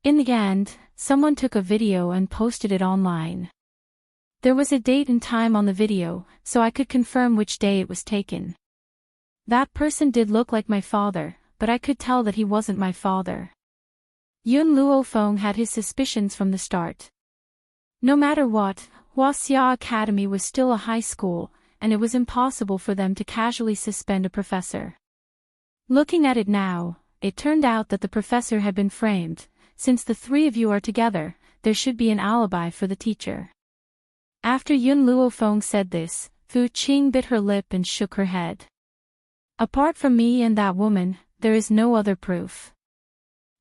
In the end, someone took a video and posted it online. There was a date and time on the video, so I could confirm which day it was taken. That person did look like my father, but I could tell that he wasn't my father. Yun Luofeng had his suspicions from the start. No matter what, Huaxia Academy was still a high school, and it was impossible for them to casually suspend a professor. Looking at it now, it turned out that the professor had been framed. Since the 3 of you are together, there should be an alibi for the teacher. After Yun Luofeng said this, Fu Qing bit her lip and shook her head. Apart from me and that woman, there is no other proof.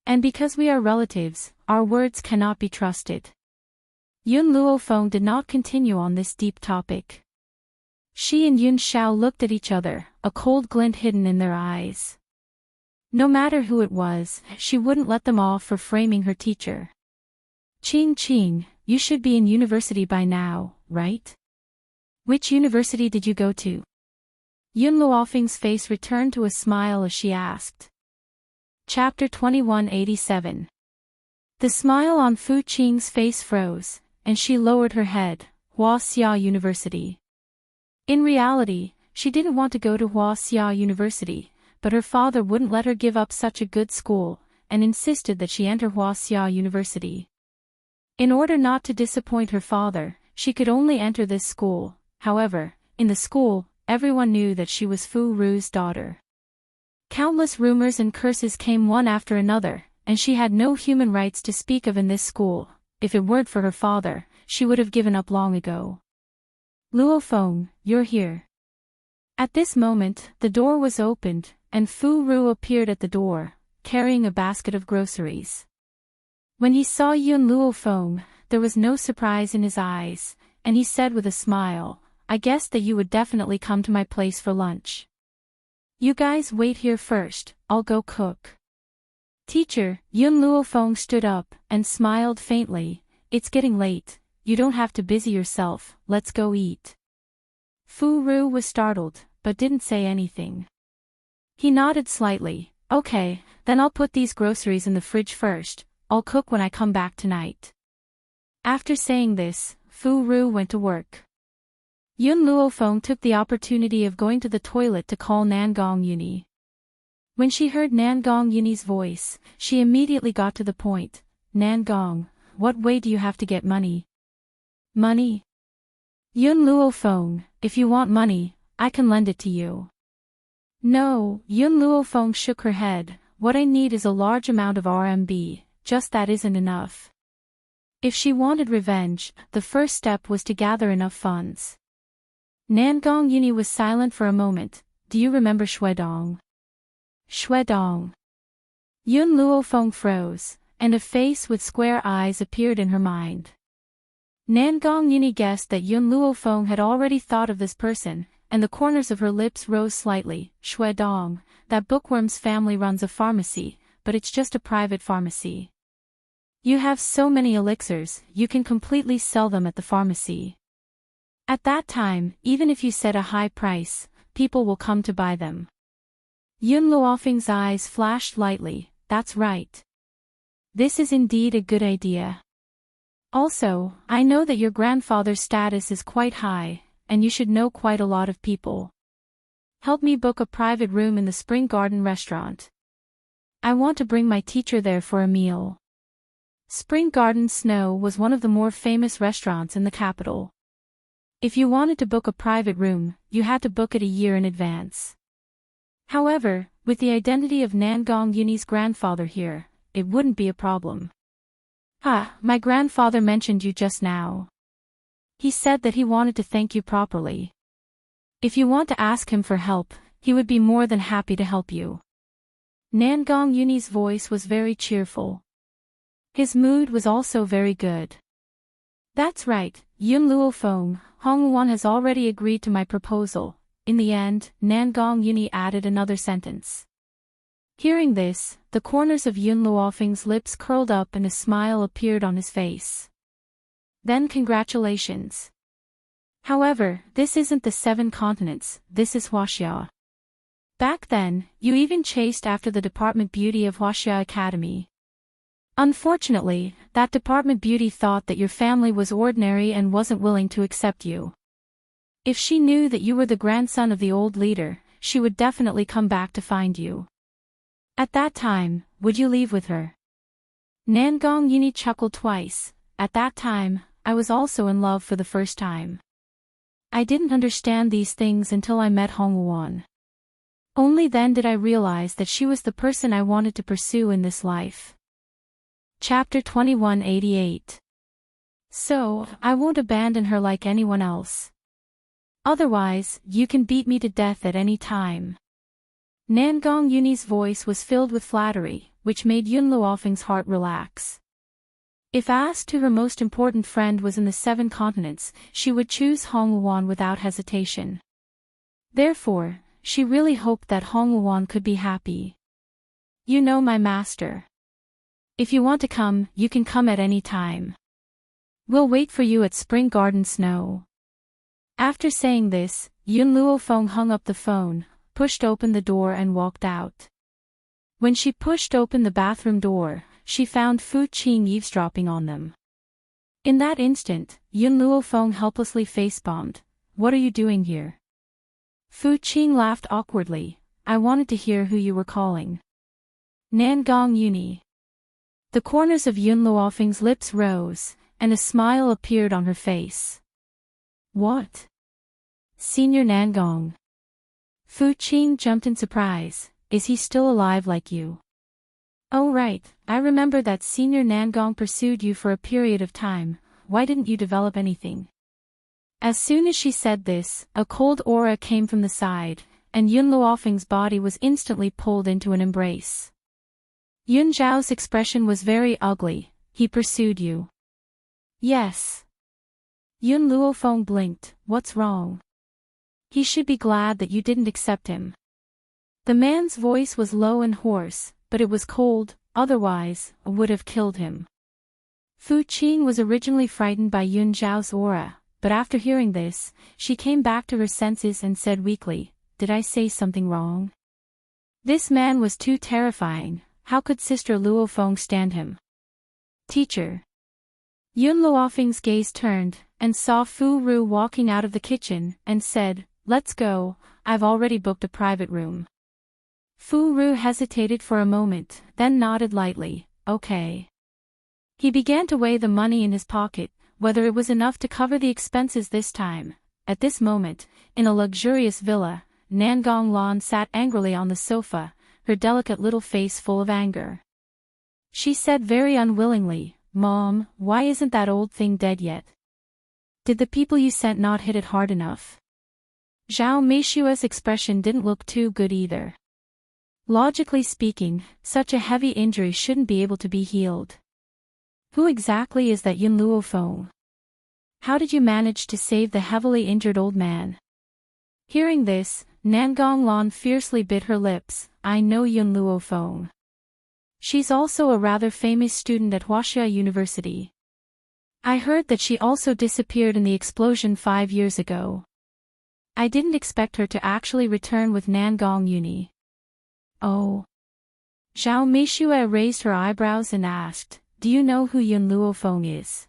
And because we are relatives, our words cannot be trusted. Yun Luofeng did not continue on this deep topic. She and Yun Xiao looked at each other, a cold glint hidden in their eyes. No matter who it was, she wouldn't let them off for framing her teacher. Qing, you should be in university by now, right? Which university did you go to? Yun Luofeng's face returned to a smile as she asked. Chapter 2187. The smile on Fu Qing's face froze, and she lowered her head. Huaxia University. In reality, she didn't want to go to Huaxia University, but her father wouldn't let her give up such a good school, and insisted that she enter Huaxia University. In order not to disappoint her father, she could only enter this school. However, in the school, everyone knew that she was Fu Ru's daughter. Countless rumors and curses came one after another, and she had no human rights to speak of in this school. If it weren't for her father, she would have given up long ago. Luofeng, you're here. At this moment, the door was opened, and Fu Ru appeared at the door, carrying a basket of groceries. When he saw Yun Luofeng, there was no surprise in his eyes, and he said with a smile, "I guessed that you would definitely come to my place for lunch. You guys wait here first, I'll go cook." Teacher, Yun Luofeng stood up and smiled faintly. "It's getting late, you don't have to busy yourself, let's go eat." Fu Ru was startled, but didn't say anything. He nodded slightly. "Okay, then I'll put these groceries in the fridge first, I'll cook when I come back tonight." After saying this, Fu Ru went to work. Yun Luofeng took the opportunity of going to the toilet to call Nangong Yuni. When she heard Nangong Yuni's voice, she immediately got to the point. "Nangong, what way do you have to get money?" "Money?" "Yun Luofeng, if you want money, I can lend it to you." "No," Yun Luofeng shook her head, "what I need is a large amount of RMB, just that isn't enough." If she wanted revenge, the first step was to gather enough funds. Nangong Yuni was silent for a moment. "Do you remember Shuedong?" "Shuedong." Yun Luofeng froze, and a face with square eyes appeared in her mind. Nangong Yuni guessed that Yun Luofeng had already thought of this person, and the corners of her lips rose slightly. "Shuedong, that bookworm's family runs a pharmacy, but it's just a private pharmacy. You have so many elixirs, you can completely sell them at the pharmacy. At that time, even if you set a high price, people will come to buy them." Yun Luofeng's eyes flashed lightly. "That's right. This is indeed a good idea. Also, I know that your grandfather's status is quite high, and you should know quite a lot of people. Help me book a private room in the Spring Garden restaurant. I want to bring my teacher there for a meal." Spring Garden Snow was one of the more famous restaurants in the capital. If you wanted to book a private room, you had to book it a year in advance. However, with the identity of Nangong Yuni's grandfather here, it wouldn't be a problem. My grandfather mentioned you just now. He said that he wanted to thank you properly. If you want to ask him for help, he would be more than happy to help you. Nangong Yuni's voice was very cheerful. His mood was also very good. That's right, Yun Luofeng, Hongwon has already agreed to my proposal. In the end, Nangong Yuni added another sentence. Hearing this, the corners of Yun Luofeng's lips curled up and a smile appeared on his face. Then congratulations. However, this isn't the 7 continents, this is Huaxia. Back then, you even chased after the department beauty of Huaxia Academy. Unfortunately, that department beauty thought that your family was ordinary and wasn't willing to accept you. If she knew that you were the grandson of the old leader, she would definitely come back to find you. At that time, would you leave with her? Nangong Yuni chuckled twice. At that time, I was also in love for the first time. I didn't understand these things until I met Hongwon. Only then did I realize that she was the person I wanted to pursue in this life. Chapter 2188. So, I won't abandon her like anyone else. Otherwise, you can beat me to death at any time. Nangong Yuni's voice was filled with flattery, which made Yun Luofeng's heart relax. If asked who her most important friend was in the 7 continents, she would choose Hongwon without hesitation. Therefore, she really hoped that Hongwon could be happy. You know my master. If you want to come, you can come at any time. We'll wait for you at Spring Garden Snow. After saying this, Yun Luofeng hung up the phone, pushed open the door and walked out. When she pushed open the bathroom door, she found Fu Qing eavesdropping on them. In that instant, Yun Luofeng helplessly face-bombed. What are you doing here? Fu Qing laughed awkwardly. I wanted to hear who you were calling. Nangong Yuni. The corners of Yun Luofeng's lips rose, and a smile appeared on her face. What? Senior Nangong. Fu Qing jumped in surprise. Is he still alive like you? Oh right, I remember that Senior Nangong pursued you for a period of time. Why didn't you develop anything? As soon as she said this, a cold aura came from the side, and Yun Luofeng's body was instantly pulled into an embrace. Yun Zhao's expression was very ugly. He pursued you. Yes. Yun Luofeng blinked. What's wrong? He should be glad that you didn't accept him. The man's voice was low and hoarse, but it was cold, otherwise, I would have killed him. Fu Qing was originally frightened by Yun Zhao's aura, but after hearing this, she came back to her senses and said weakly, Did I say something wrong? This man was too terrifying. How could Sister Luofeng stand him? Teacher. Yun Luofeng's gaze turned, and saw Fu Ru walking out of the kitchen, and said, Let's go, I've already booked a private room. Fu Ru hesitated for a moment, then nodded lightly, okay. He began to weigh the money in his pocket, whether it was enough to cover the expenses this time. At this moment, in a luxurious villa, Nangong Lan sat angrily on the sofa, her delicate little face full of anger. She said very unwillingly, Mom, why isn't that old thing dead yet? Did the people you sent not hit it hard enough? Zhao Meishua's expression didn't look too good either. Logically speaking, such a heavy injury shouldn't be able to be healed. Who exactly is that Yun Luofeng? How did you manage to save the heavily injured old man? Hearing this, Nangong Lan fiercely bit her lips. I know Yun Luofeng. She's also a rather famous student at Huaxia University. I heard that she also disappeared in the explosion 5 years ago. I didn't expect her to actually return with Nangong Yuni. Oh. Zhao Meishua raised her eyebrows and asked, Do you know who Yun Luofeng is?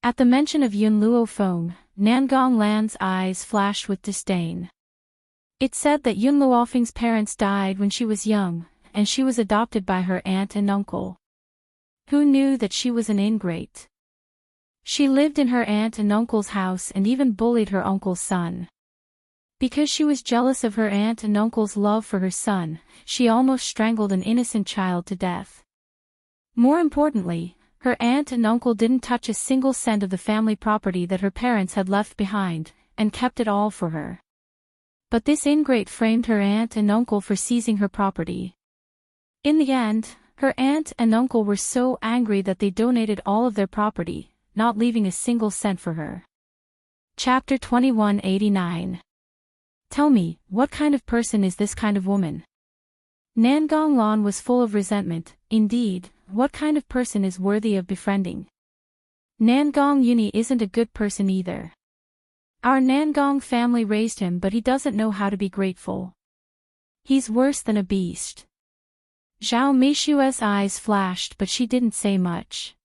At the mention of Yun Luofeng, Nangong Lan's eyes flashed with disdain. It said that Yun Luofeng's parents died when she was young, and she was adopted by her aunt and uncle. Who knew that she was an ingrate? She lived in her aunt and uncle's house and even bullied her uncle's son. Because she was jealous of her aunt and uncle's love for her son, she almost strangled an innocent child to death. More importantly, her aunt and uncle didn't touch a single cent of the family property that her parents had left behind, and kept it all for her. But this ingrate framed her aunt and uncle for seizing her property. In the end, her aunt and uncle were so angry that they donated all of their property, not leaving a single cent for her. Chapter 2189. Tell me, what kind of person is this kind of woman? Nangong Lan was full of resentment. Indeed, what kind of person is worthy of befriending? Nangong Uni isn't a good person either. Our Nangong family raised him, but he doesn't know how to be grateful. He's worse than a beast. Zhao Meishue's eyes flashed, but she didn't say much.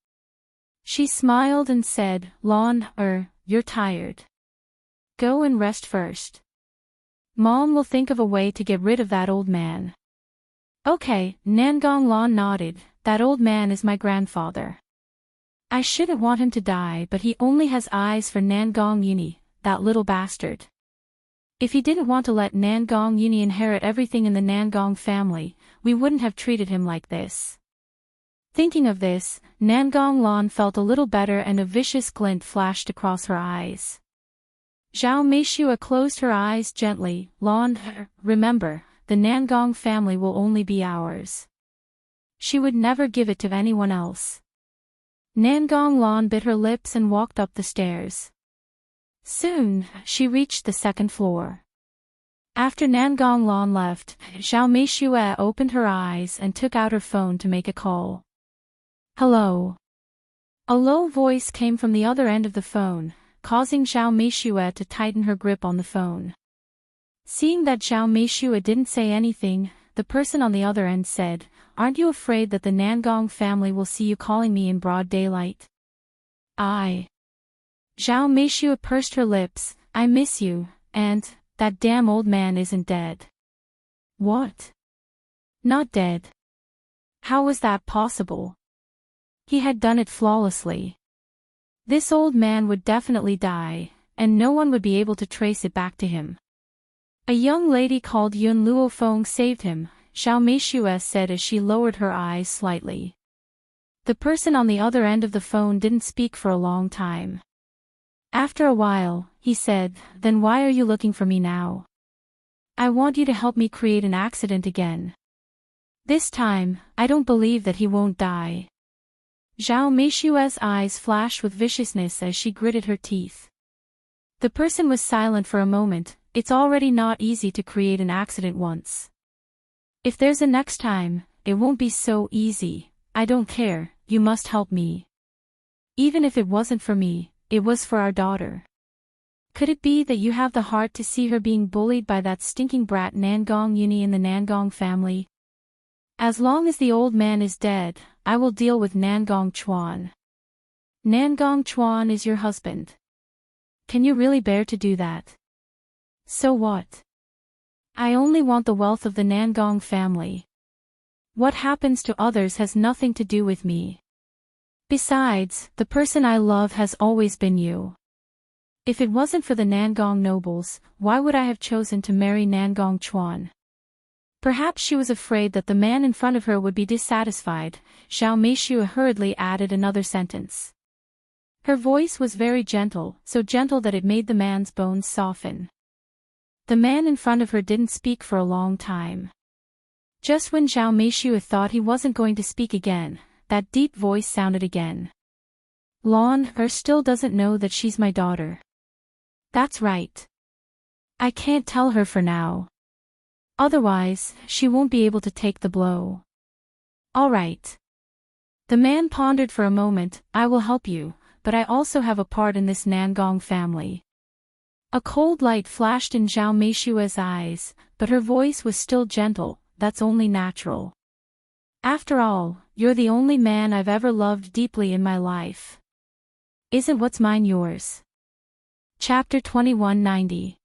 She smiled and said, Lan, you're tired. Go and rest first. Mom will think of a way to get rid of that old man. Okay, Nangong Lan nodded. That old man is my grandfather. I shouldn't want him to die, but he only has eyes for Nangong Uni, that little bastard. If he didn't want to let Nangong Uni inherit everything in the Nangong family, we wouldn't have treated him like this. Thinking of this, Nangong Lan felt a little better and a vicious glint flashed across her eyes. Zhao Meishua closed her eyes gently. Lan, remember, the Nangong family will only be ours. She would never give it to anyone else. Nangong Lan bit her lips and walked up the stairs. Soon, she reached the second floor. After Nangong Lan left, Zhao Meishua opened her eyes and took out her phone to make a call. Hello. A low voice came from the other end of the phone, causing Zhao Meishua to tighten her grip on the phone. Seeing that Zhao Meishua didn't say anything, the person on the other end said, Aren't you afraid that the Nangong family will see you calling me in broad daylight? Zhao Meishua pursed her lips. I miss you, and that damn old man isn't dead. What? Not dead? How was that possible? He had done it flawlessly. This old man would definitely die, and no one would be able to trace it back to him. A young lady called Yun Luofeng saved him, Zhao Meishua said as she lowered her eyes slightly. The person on the other end of the phone didn't speak for a long time. After a while, he said, Then why are you looking for me now? I want you to help me create an accident again. This time, I don't believe that he won't die. Zhao Meishua's eyes flashed with viciousness as she gritted her teeth. The person was silent for a moment. It's already not easy to create an accident once. If there's a next time, it won't be so easy. I don't care, you must help me. Even if it wasn't for me, it was for our daughter. Could it be that you have the heart to see her being bullied by that stinking brat Nangong Uni in the Nangong family? As long as the old man is dead, I will deal with Nangong Chuan. Nangong Chuan is your husband. Can you really bear to do that? So what? I only want the wealth of the Nangong family. What happens to others has nothing to do with me. Besides, the person I love has always been you. If it wasn't for the Nangong nobles, why would I have chosen to marry Nangong Chuan? Perhaps she was afraid that the man in front of her would be dissatisfied. Zhao Meishua hurriedly added another sentence. Her voice was very gentle, so gentle that it made the man's bones soften. The man in front of her didn't speak for a long time. Just when Zhao Meishua thought he wasn't going to speak again, that deep voice sounded again. Lan still doesn't know that she's my daughter. That's right. I can't tell her for now. Otherwise, she won't be able to take the blow. All right. The man pondered for a moment. I will help you, but I also have a part in this Nangong family. A cold light flashed in Zhao Meishua's eyes, but her voice was still gentle. That's only natural. After all, you're the only man I've ever loved deeply in my life. Isn't what's mine yours? Chapter 2190.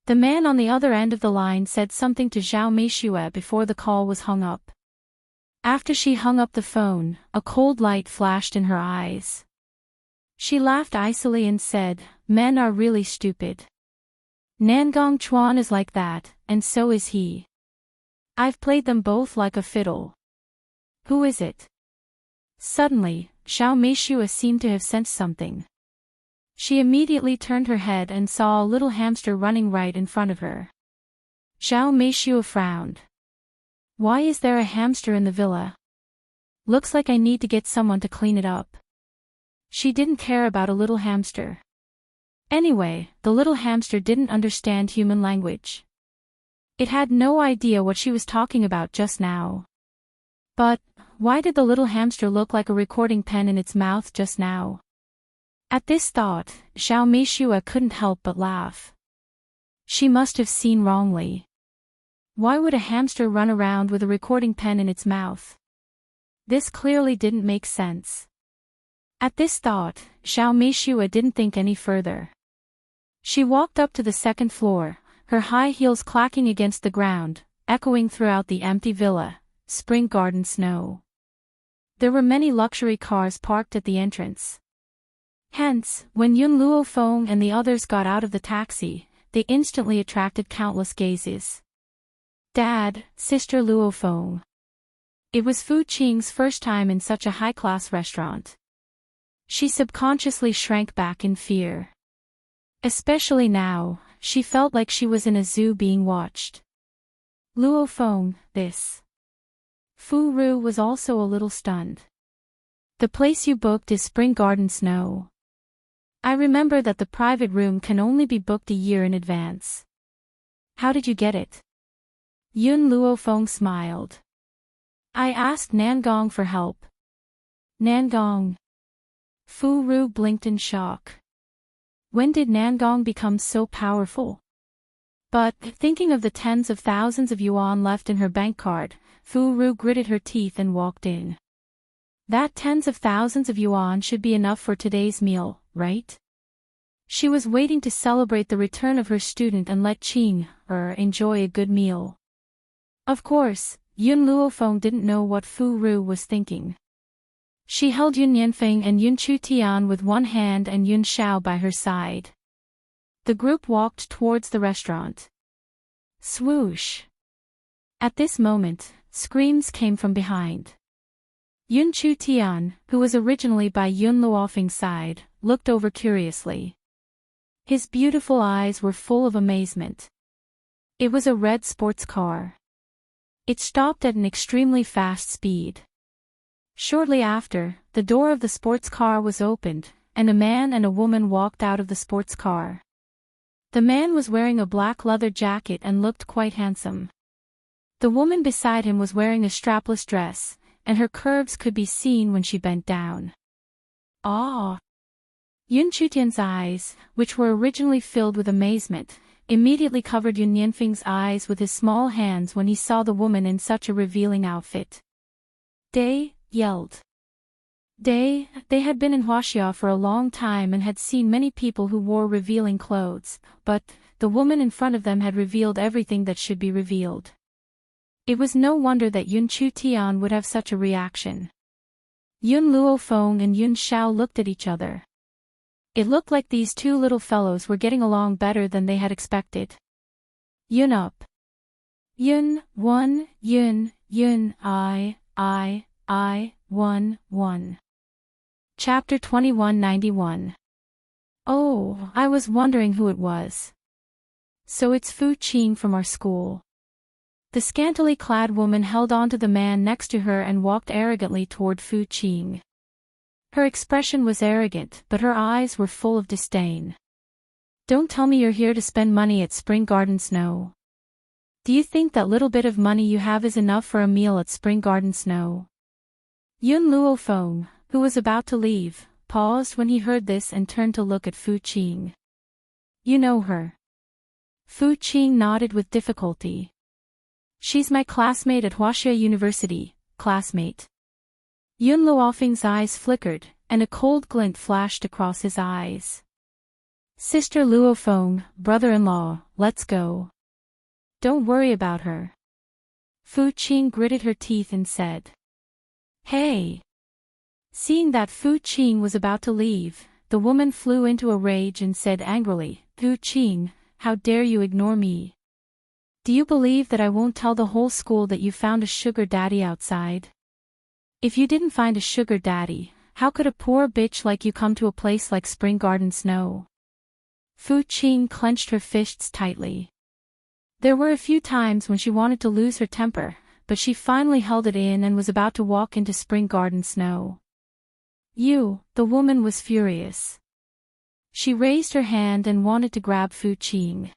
The man on the other end of the line said something to Zhao Meishua before the call was hung up. After she hung up the phone, a cold light flashed in her eyes. She laughed icily and said, "Men are really stupid. Nangong Chuan is like that, and so is he. I've played them both like a fiddle." "Who is it?" Suddenly, Xiao Meishua seemed to have sensed something. She immediately turned her head and saw a little hamster running right in front of her. Xiao Meishua frowned. "Why is there a hamster in the villa? Looks like I need to get someone to clean it up." She didn't care about a little hamster. Anyway, the little hamster didn't understand human language. It had no idea what she was talking about just now. But, why did the little hamster look like a recording pen in its mouth just now? At this thought, Xiao Meishua couldn't help but laugh. She must have seen wrongly. Why would a hamster run around with a recording pen in its mouth? This clearly didn't make sense. At this thought, Xiao Meishua didn't think any further. She walked up to the second floor, her high heels clacking against the ground, echoing throughout the empty villa, Spring Garden Snow. There were many luxury cars parked at the entrance. Hence, when Yun Luofeng and the others got out of the taxi, they instantly attracted countless gazes. "Dad, Sister Luofeng." It was Fu Qing's first time in such a high-class restaurant. She subconsciously shrank back in fear. Especially now, she felt like she was in a zoo being watched. "Luofeng, this." Fu Ru was also a little stunned. "The place you booked is Spring Garden Snow. I remember that the private room can only be booked a year in advance. How did you get it?" Yun Luofeng smiled. "I asked Nangong for help." "Nangong?" Fu Ru blinked in shock. When did Nangong become so powerful? But, thinking of the tens of thousands of yuan left in her bank card, Fu Ru gritted her teeth and walked in. That tens of thousands of yuan should be enough for today's meal, right? She was waiting to celebrate the return of her student and let Qing enjoy a good meal. Of course, Yun Luofeng didn't know what Fu Ru was thinking. She held Yun Yanfeng and Yun Chutian with one hand and Yun Xiao by her side. The group walked towards the restaurant. Swoosh! At this moment, screams came from behind. Yun Chutian, who was originally by Yun Luofeng's side, looked over curiously. His beautiful eyes were full of amazement. It was a red sports car. It stopped at an extremely fast speed. Shortly after, the door of the sports car was opened, and a man and a woman walked out of the sports car. The man was wearing a black leather jacket and looked quite handsome. The woman beside him was wearing a strapless dress, and her curves could be seen when she bent down. Ah! Yun Chutian's eyes, which were originally filled with amazement, immediately covered Yun Yanfeng's eyes with his small hands when he saw the woman in such a revealing outfit. "They," yelled. They had been in Huaxia for a long time and had seen many people who wore revealing clothes, but the woman in front of them had revealed everything that should be revealed. It was no wonder that Yun Chutian would have such a reaction. Yun Luofeng and Yun Xiao looked at each other. It looked like these two little fellows were getting along better than they had expected. Yun up. Yun, 1, Yun, I, 1, 1. Chapter 2191. Oh, I was wondering who it was. So it's Fu Qing from our school. The scantily clad woman held on to the man next to her and walked arrogantly toward Fu Qing. Her expression was arrogant, but her eyes were full of disdain. "Don't tell me you're here to spend money at Spring Garden Snow. Do you think that little bit of money you have is enough for a meal at Spring Garden Snow?" Yun Luofeng, who was about to leave, paused when he heard this and turned to look at Fu Qing. "You know her?" Fu Qing nodded with difficulty. "She's my classmate at Huaxia University, classmate." Yun Luofeng's eyes flickered, and a cold glint flashed across his eyes. "Sister Luofeng, brother-in-law, let's go. Don't worry about her." Fu Qing gritted her teeth and said. "Hey!" Seeing that Fu Qing was about to leave, the woman flew into a rage and said angrily, Fu Qing, how dare you ignore me? Do you believe that I won't tell the whole school that you found a sugar daddy outside? If you didn't find a sugar daddy, how could a poor bitch like you come to a place like Spring Garden Snow? Fu Qing clenched her fists tightly. There were a few times when she wanted to lose her temper, but she finally held it in and was about to walk into Spring Garden Snow. The woman was furious. She raised her hand and wanted to grab Fu Qing.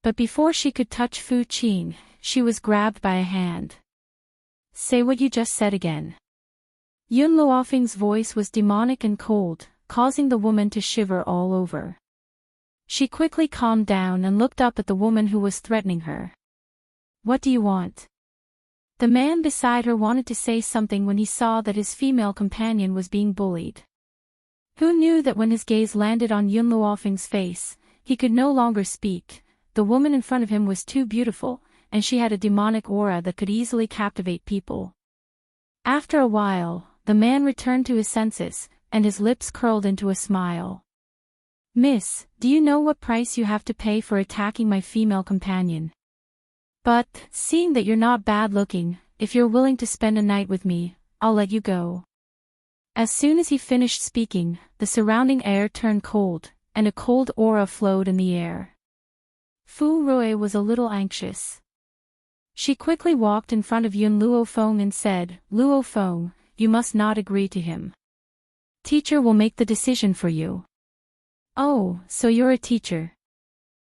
But before she could touch Fu Qing, she was grabbed by a hand. Say what you just said again. Yun Luofeng's voice was demonic and cold, causing the woman to shiver all over. She quickly calmed down and looked up at the woman who was threatening her. What do you want? The man beside her wanted to say something when he saw that his female companion was being bullied. Who knew that when his gaze landed on Yun Luofeng's face, he could no longer speak. The woman in front of him was too beautiful, and she had a demonic aura that could easily captivate people. After a while, the man returned to his senses, and his lips curled into a smile. Miss, do you know what price you have to pay for attacking my female companion? But, seeing that you're not bad-looking, if you're willing to spend a night with me, I'll let you go. As soon as he finished speaking, the surrounding air turned cold, and a cold aura flowed in the air. Fu Rui was a little anxious. She quickly walked in front of Yun Luofeng and said, Luofeng, you must not agree to him. Teacher will make the decision for you. Oh, so you're a teacher.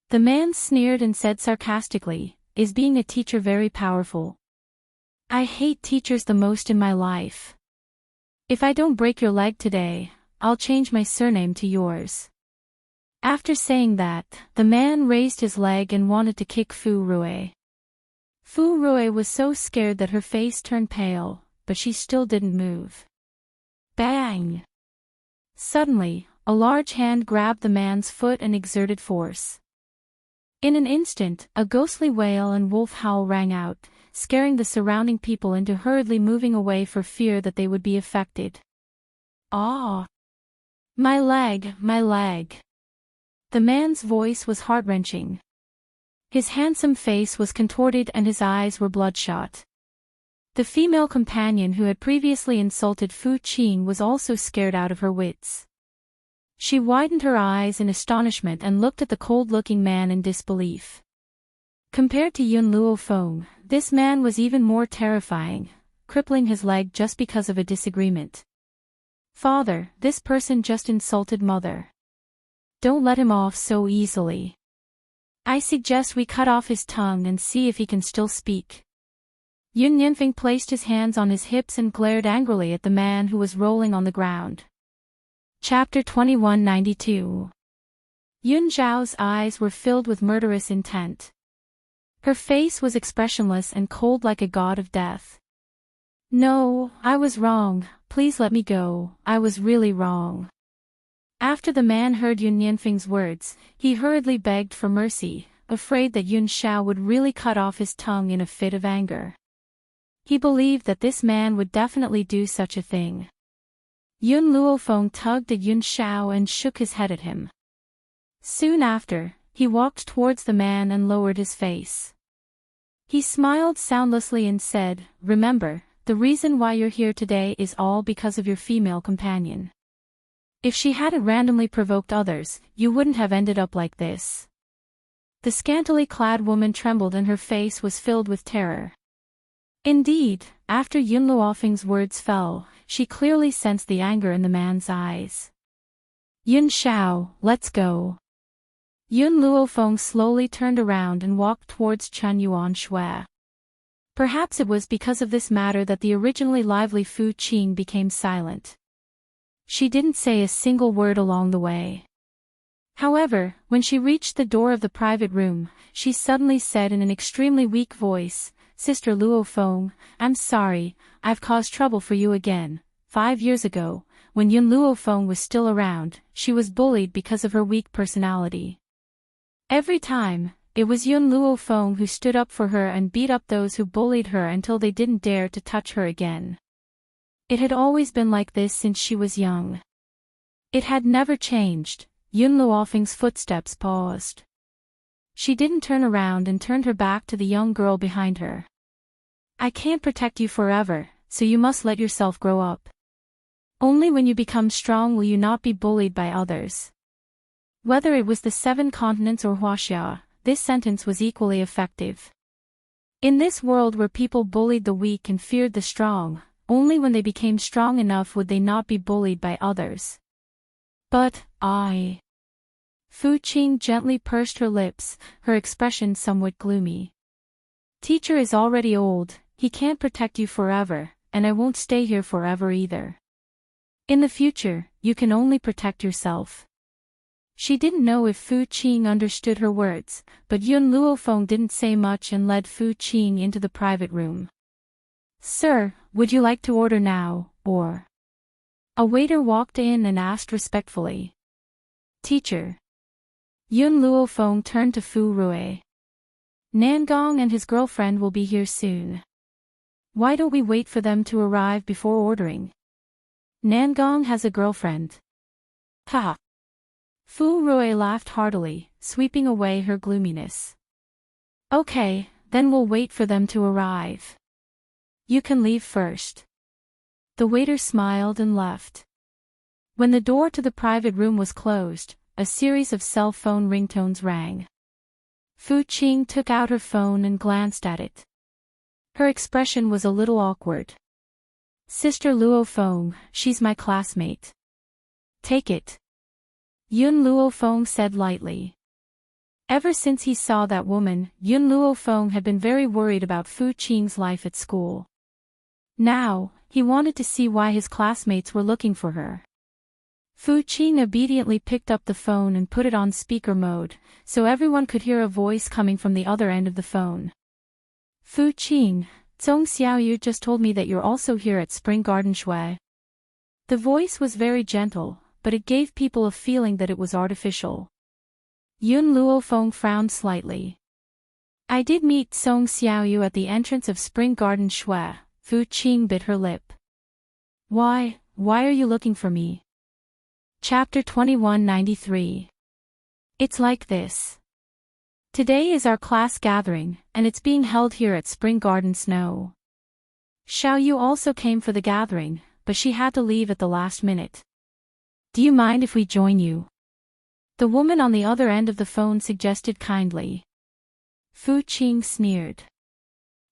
The man sneered and said sarcastically, Is being a teacher very powerful? I hate teachers the most in my life. If I don't break your leg today, I'll change my surname to yours. After saying that, the man raised his leg and wanted to kick Fu Rui. Fu Rui was so scared that her face turned pale, but she still didn't move. Bang! Suddenly, a large hand grabbed the man's foot and exerted force. In an instant, a ghostly wail and wolf howl rang out, scaring the surrounding people into hurriedly moving away for fear that they would be affected. Ah! My leg, my leg! The man's voice was heart-wrenching. His handsome face was contorted and his eyes were bloodshot. The female companion who had previously insulted Fu Qing was also scared out of her wits. She widened her eyes in astonishment and looked at the cold-looking man in disbelief. Compared to Yun Luofeng, this man was even more terrifying, crippling his leg just because of a disagreement. Father, this person just insulted Mother. Don't let him off so easily. I suggest we cut off his tongue and see if he can still speak. Yun Yanfeng placed his hands on his hips and glared angrily at the man who was rolling on the ground. Chapter 2192. Yun Zhao's eyes were filled with murderous intent. Her face was expressionless and cold like a god of death. No, I was wrong, please let me go, I was really wrong. After the man heard Yun Yanfeng's words, he hurriedly begged for mercy, afraid that Yun Zhao would really cut off his tongue in a fit of anger. He believed that this man would definitely do such a thing. Yun Luofeng tugged at Yun Zhao and shook his head at him. Soon after, he walked towards the man and lowered his face. He smiled soundlessly and said, Remember, the reason why you're here today is all because of your female companion. If she hadn't randomly provoked others, you wouldn't have ended up like this. The scantily clad woman trembled and her face was filled with terror. Indeed, after Yun Luofeng's words fell, she clearly sensed the anger in the man's eyes. Yun Zhao, let's go. Yun Luofeng slowly turned around and walked towards Chen Yuan Shui. Perhaps it was because of this matter that the originally lively Fu Qing became silent. She didn't say a single word along the way. However, when she reached the door of the private room, she suddenly said in an extremely weak voice, Sister Luofeng, I'm sorry, I've caused trouble for you again. 5 years ago, when Yun Luofeng was still around, she was bullied because of her weak personality. Every time, it was Yun Luofeng who stood up for her and beat up those who bullied her until they didn't dare to touch her again. It had always been like this since she was young. It had never changed. Yun Luofeng's footsteps paused. She didn't turn around and turned her back to the young girl behind her. I can't protect you forever, so you must let yourself grow up. Only when you become strong will you not be bullied by others. Whether it was the 7 continents or Huaxia, this sentence was equally effective. In this world where people bullied the weak and feared the strong, only when they became strong enough would they not be bullied by others. But, Fu Qing gently pursed her lips, her expression somewhat gloomy. Teacher is already old, he can't protect you forever, and I won't stay here forever either. In the future, you can only protect yourself. She didn't know if Fu Qing understood her words, but Yun Luofeng didn't say much and led Fu Qing into the private room. Sir, would you like to order now, or? A waiter walked in and asked respectfully. Teacher. Yun Luofeng turned to Fu Rui. Nangong and his girlfriend will be here soon. Why don't we wait for them to arrive before ordering? Nangong has a girlfriend. Ha! Fu Rui laughed heartily, sweeping away her gloominess. Okay, then we'll wait for them to arrive. You can leave first. The waiter smiled and left. When the door to the private room was closed, a series of cell phone ringtones rang. Fu Qing took out her phone and glanced at it. Her expression was a little awkward. Sister Luofeng, she's my classmate. Take it. Yun Luofeng said lightly. Ever since he saw that woman, Yun Luofeng had been very worried about Fu Qing's life at school. Now, he wanted to see why his classmates were looking for her. Fu Qing obediently picked up the phone and put it on speaker mode, so everyone could hear a voice coming from the other end of the phone. Fu Qing, Zhong Xiaoyu just told me that you're also here at Spring Garden Shui. The voice was very gentle, but it gave people a feeling that it was artificial. Yun Luofeng frowned slightly. I did meet Zhong Xiaoyu at the entrance of Spring Garden Shui. Fu Qing bit her lip. Why are you looking for me? Chapter 2193. It's like this. Today is our class gathering, and it's being held here at Spring Garden Snow. Xiaoyu also came for the gathering, but she had to leave at the last minute. Do you mind if we join you? The woman on the other end of the phone suggested kindly. Fu Qing sneered.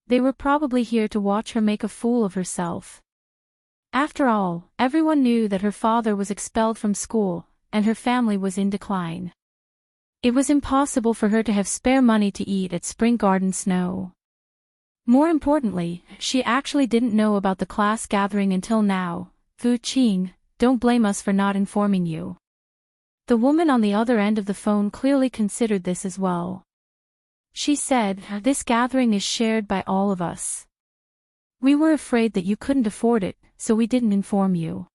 They were probably here to watch her make a fool of herself. After all, everyone knew that her father was expelled from school, and her family was in decline. It was impossible for her to have spare money to eat at Spring Garden Snow. More importantly, she actually didn't know about the class gathering until now. Fu Qing, don't blame us for not informing you. The woman on the other end of the phone clearly considered this as well. She said, this gathering is shared by all of us. We were afraid that you couldn't afford it, so we didn't inform you.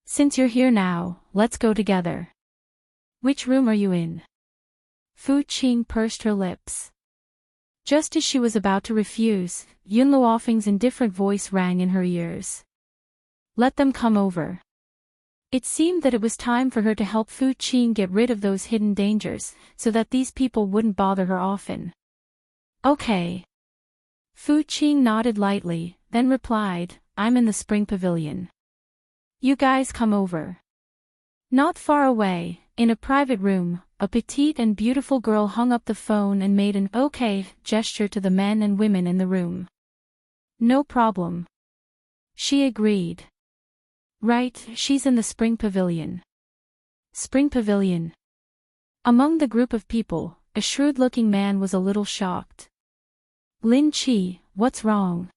Since you're here now, let's go together. Which room are you in? Fu Qing pursed her lips. Just as she was about to refuse, Yun Luofeng's indifferent voice rang in her ears. Let them come over. It seemed that it was time for her to help Fu Qing get rid of those hidden dangers, so that these people wouldn't bother her often. Okay. Fu Qing nodded lightly, then replied, I'm in the spring pavilion. You guys come over. Not far away, in a private room, a petite and beautiful girl hung up the phone and made an okay gesture to the men and women in the room. No problem. She agreed. Right, she's in the spring pavilion. Spring pavilion. Among the group of people, a shrewd-looking man was a little shocked. Lin Qi, what's wrong?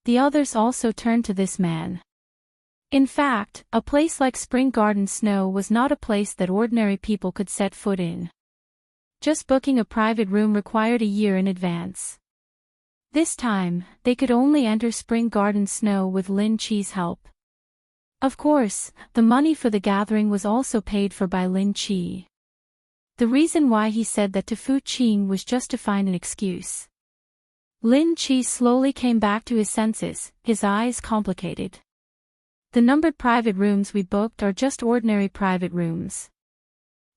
The others also turned to this man. In fact, a place like Spring Garden Snow was not a place that ordinary people could set foot in. Just booking a private room required a year in advance. This time, they could only enter Spring Garden Snow with Lin Qi's help. Of course, the money for the gathering was also paid for by Lin Qi. The reason why he said that to Fu Qing was just to find an excuse. Lin Qi slowly came back to his senses, his eyes complicated. The numbered private rooms we booked are just ordinary private rooms.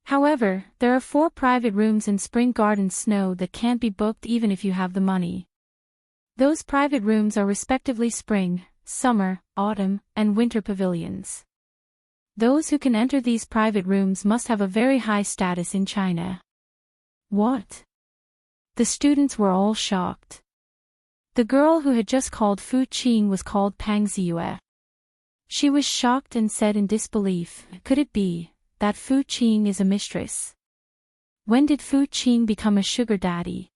However, there are 4 private rooms in Spring Garden Snow that can't be booked even if you have the money. Those private rooms are respectively spring, summer, autumn, and winter pavilions. Those who can enter these private rooms must have a very high status in China. What? The students were all shocked. The girl who had just called Fu Qing was called Pang Ziyue. She was shocked and said in disbelief, could it be that Fu Qing is a mistress? When did Fu Qing become a sugar daddy?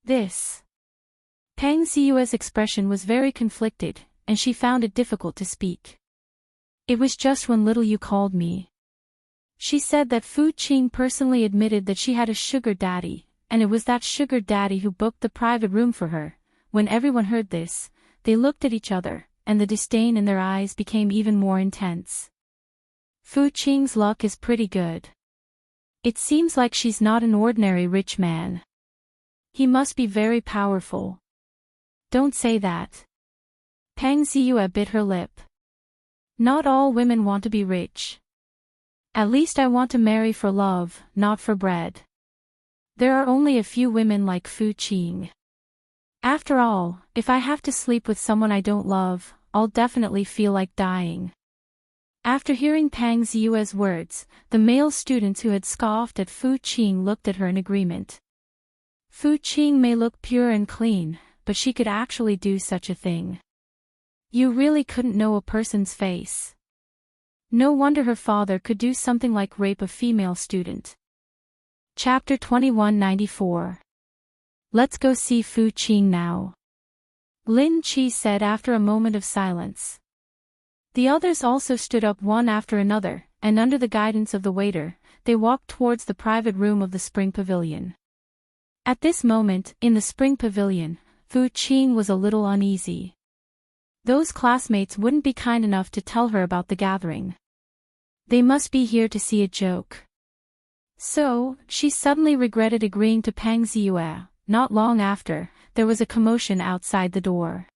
This. Pang Ziyue's expression was very conflicted, and she found it difficult to speak. It was just when little you called me. She said that Fu Qing personally admitted that she had a sugar daddy, and it was that sugar daddy who booked the private room for her. When everyone heard this, they looked at each other, and the disdain in their eyes became even more intense. Fu Qing's luck is pretty good. It seems like she's not an ordinary rich man. He must be very powerful. Don't say that. Pang Ziyue bit her lip. Not all women want to be rich. At least I want to marry for love, not for bread. There are only a few women like Fu Qing. After all, if I have to sleep with someone I don't love, I'll definitely feel like dying. After hearing Pang Ziyue's words, the male students who had scoffed at Fu Qing looked at her in agreement. Fu Qing may look pure and clean, but she could actually do such a thing. You really couldn't know a person's face. No wonder her father could do something like rape a female student. Chapter 2194. Let's go see Fu Qing now. Lin Qi said after a moment of silence. The others also stood up one after another, and under the guidance of the waiter, they walked towards the private room of the Spring Pavilion. At this moment, in the Spring Pavilion, Fu Qing was a little uneasy. Those classmates wouldn't be kind enough to tell her about the gathering. They must be here to see a joke. So, she suddenly regretted agreeing to Pang Ziyue. Not long after, there was a commotion outside the door.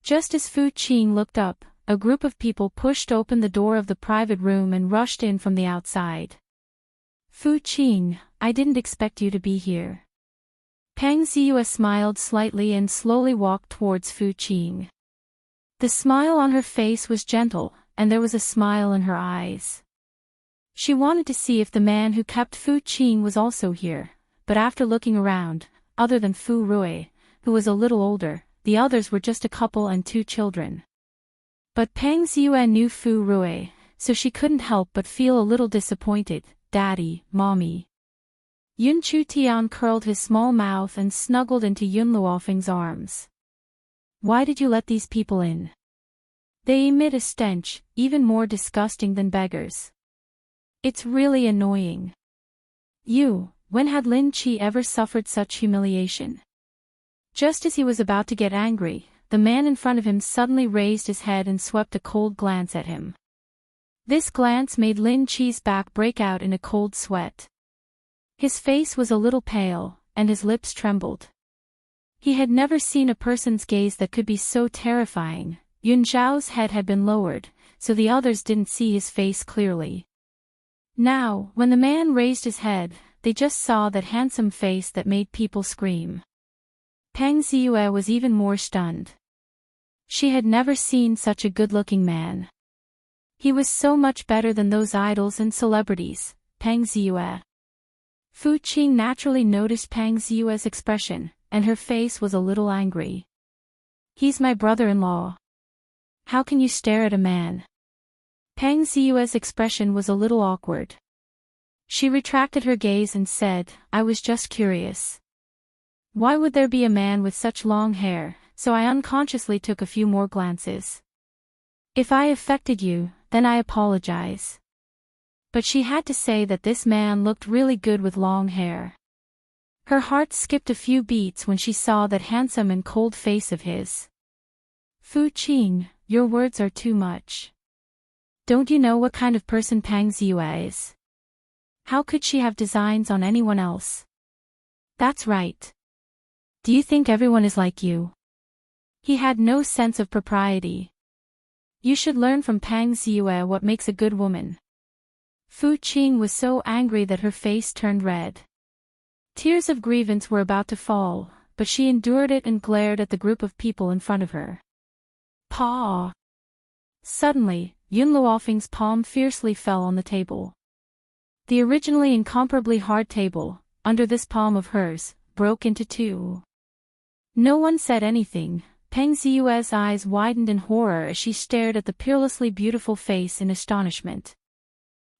Just as Fu Qing looked up, a group of people pushed open the door of the private room and rushed in from the outside. Fu Qing, I didn't expect you to be here. Pang Ziyue smiled slightly and slowly walked towards Fu Qing. The smile on her face was gentle, and there was a smile in her eyes. She wanted to see if the man who kept Fu Qing was also here, but after looking around, other than Fu Rui, who was a little older, the others were just a couple and 2 children. But Pang Ziyue knew Fu Rui, so she couldn't help but feel a little disappointed. Daddy, Mommy. Yun Chu Tian curled his small mouth and snuggled into Yun Luofeng's arms. Why did you let these people in? They emit a stench, even more disgusting than beggars. It's really annoying. When had Lin Qi ever suffered such humiliation? Just as he was about to get angry, the man in front of him suddenly raised his head and swept a cold glance at him. This glance made Lin Qi's back break out in a cold sweat. His face was a little pale, and his lips trembled. He had never seen a person's gaze that could be so terrifying. Yun Zhao's head had been lowered, so the others didn't see his face clearly. Now, when the man raised his head, they just saw that handsome face that made people scream. Pang Ziyue was even more stunned. She had never seen such a good-looking man. He was so much better than those idols and celebrities. Pang Ziyue. Fu Qing naturally noticed Pang Ziyue's expression, and her face was a little angry. He's my brother-in-law. How can you stare at a man? Pang Ziyue's expression was a little awkward. She retracted her gaze and said, I was just curious. Why would there be a man with such long hair, so I unconsciously took a few more glances. If I affected you, then I apologize. But she had to say that this man looked really good with long hair. Her heart skipped a few beats when she saw that handsome and cold face of his. Fu Qing, your words are too much. Don't you know what kind of person Pang Ziyue is? How could she have designs on anyone else? That's right. Do you think everyone is like you? He had no sense of propriety. You should learn from Pang Ziyue what makes a good woman. Fu Qing was so angry that her face turned red. Tears of grievance were about to fall, but she endured it and glared at the group of people in front of her. Paw! Suddenly, Yun Luofeng's palm fiercely fell on the table. The originally incomparably hard table, under this palm of hers, broke into two. No one said anything. Peng Ziyue's eyes widened in horror as she stared at the peerlessly beautiful face in astonishment.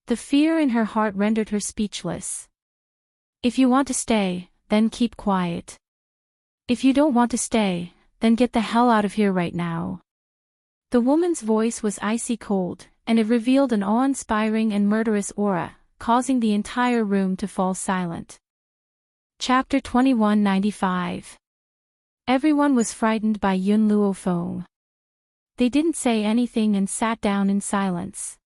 The fear in her heart rendered her speechless. If you want to stay, then keep quiet. If you don't want to stay, then get the hell out of here right now. The woman's voice was icy cold, and it revealed an awe-inspiring and murderous aura, causing the entire room to fall silent. Chapter 2195. Everyone was frightened by Yun Luofeng. They didn't say anything and sat down in silence.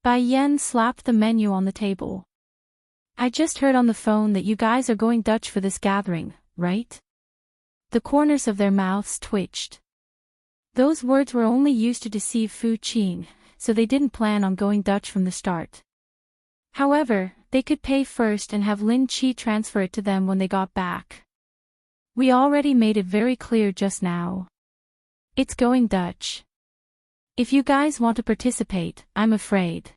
Bai Yen slapped the menu on the table. I just heard on the phone that you guys are going Dutch for this gathering, right? The corners of their mouths twitched. Those words were only used to deceive Fu Qing, so they didn't plan on going Dutch from the start. However, they could pay first and have Lin Qi transfer it to them when they got back. We already made it very clear just now. It's going Dutch. If you guys want to participate, I'm afraid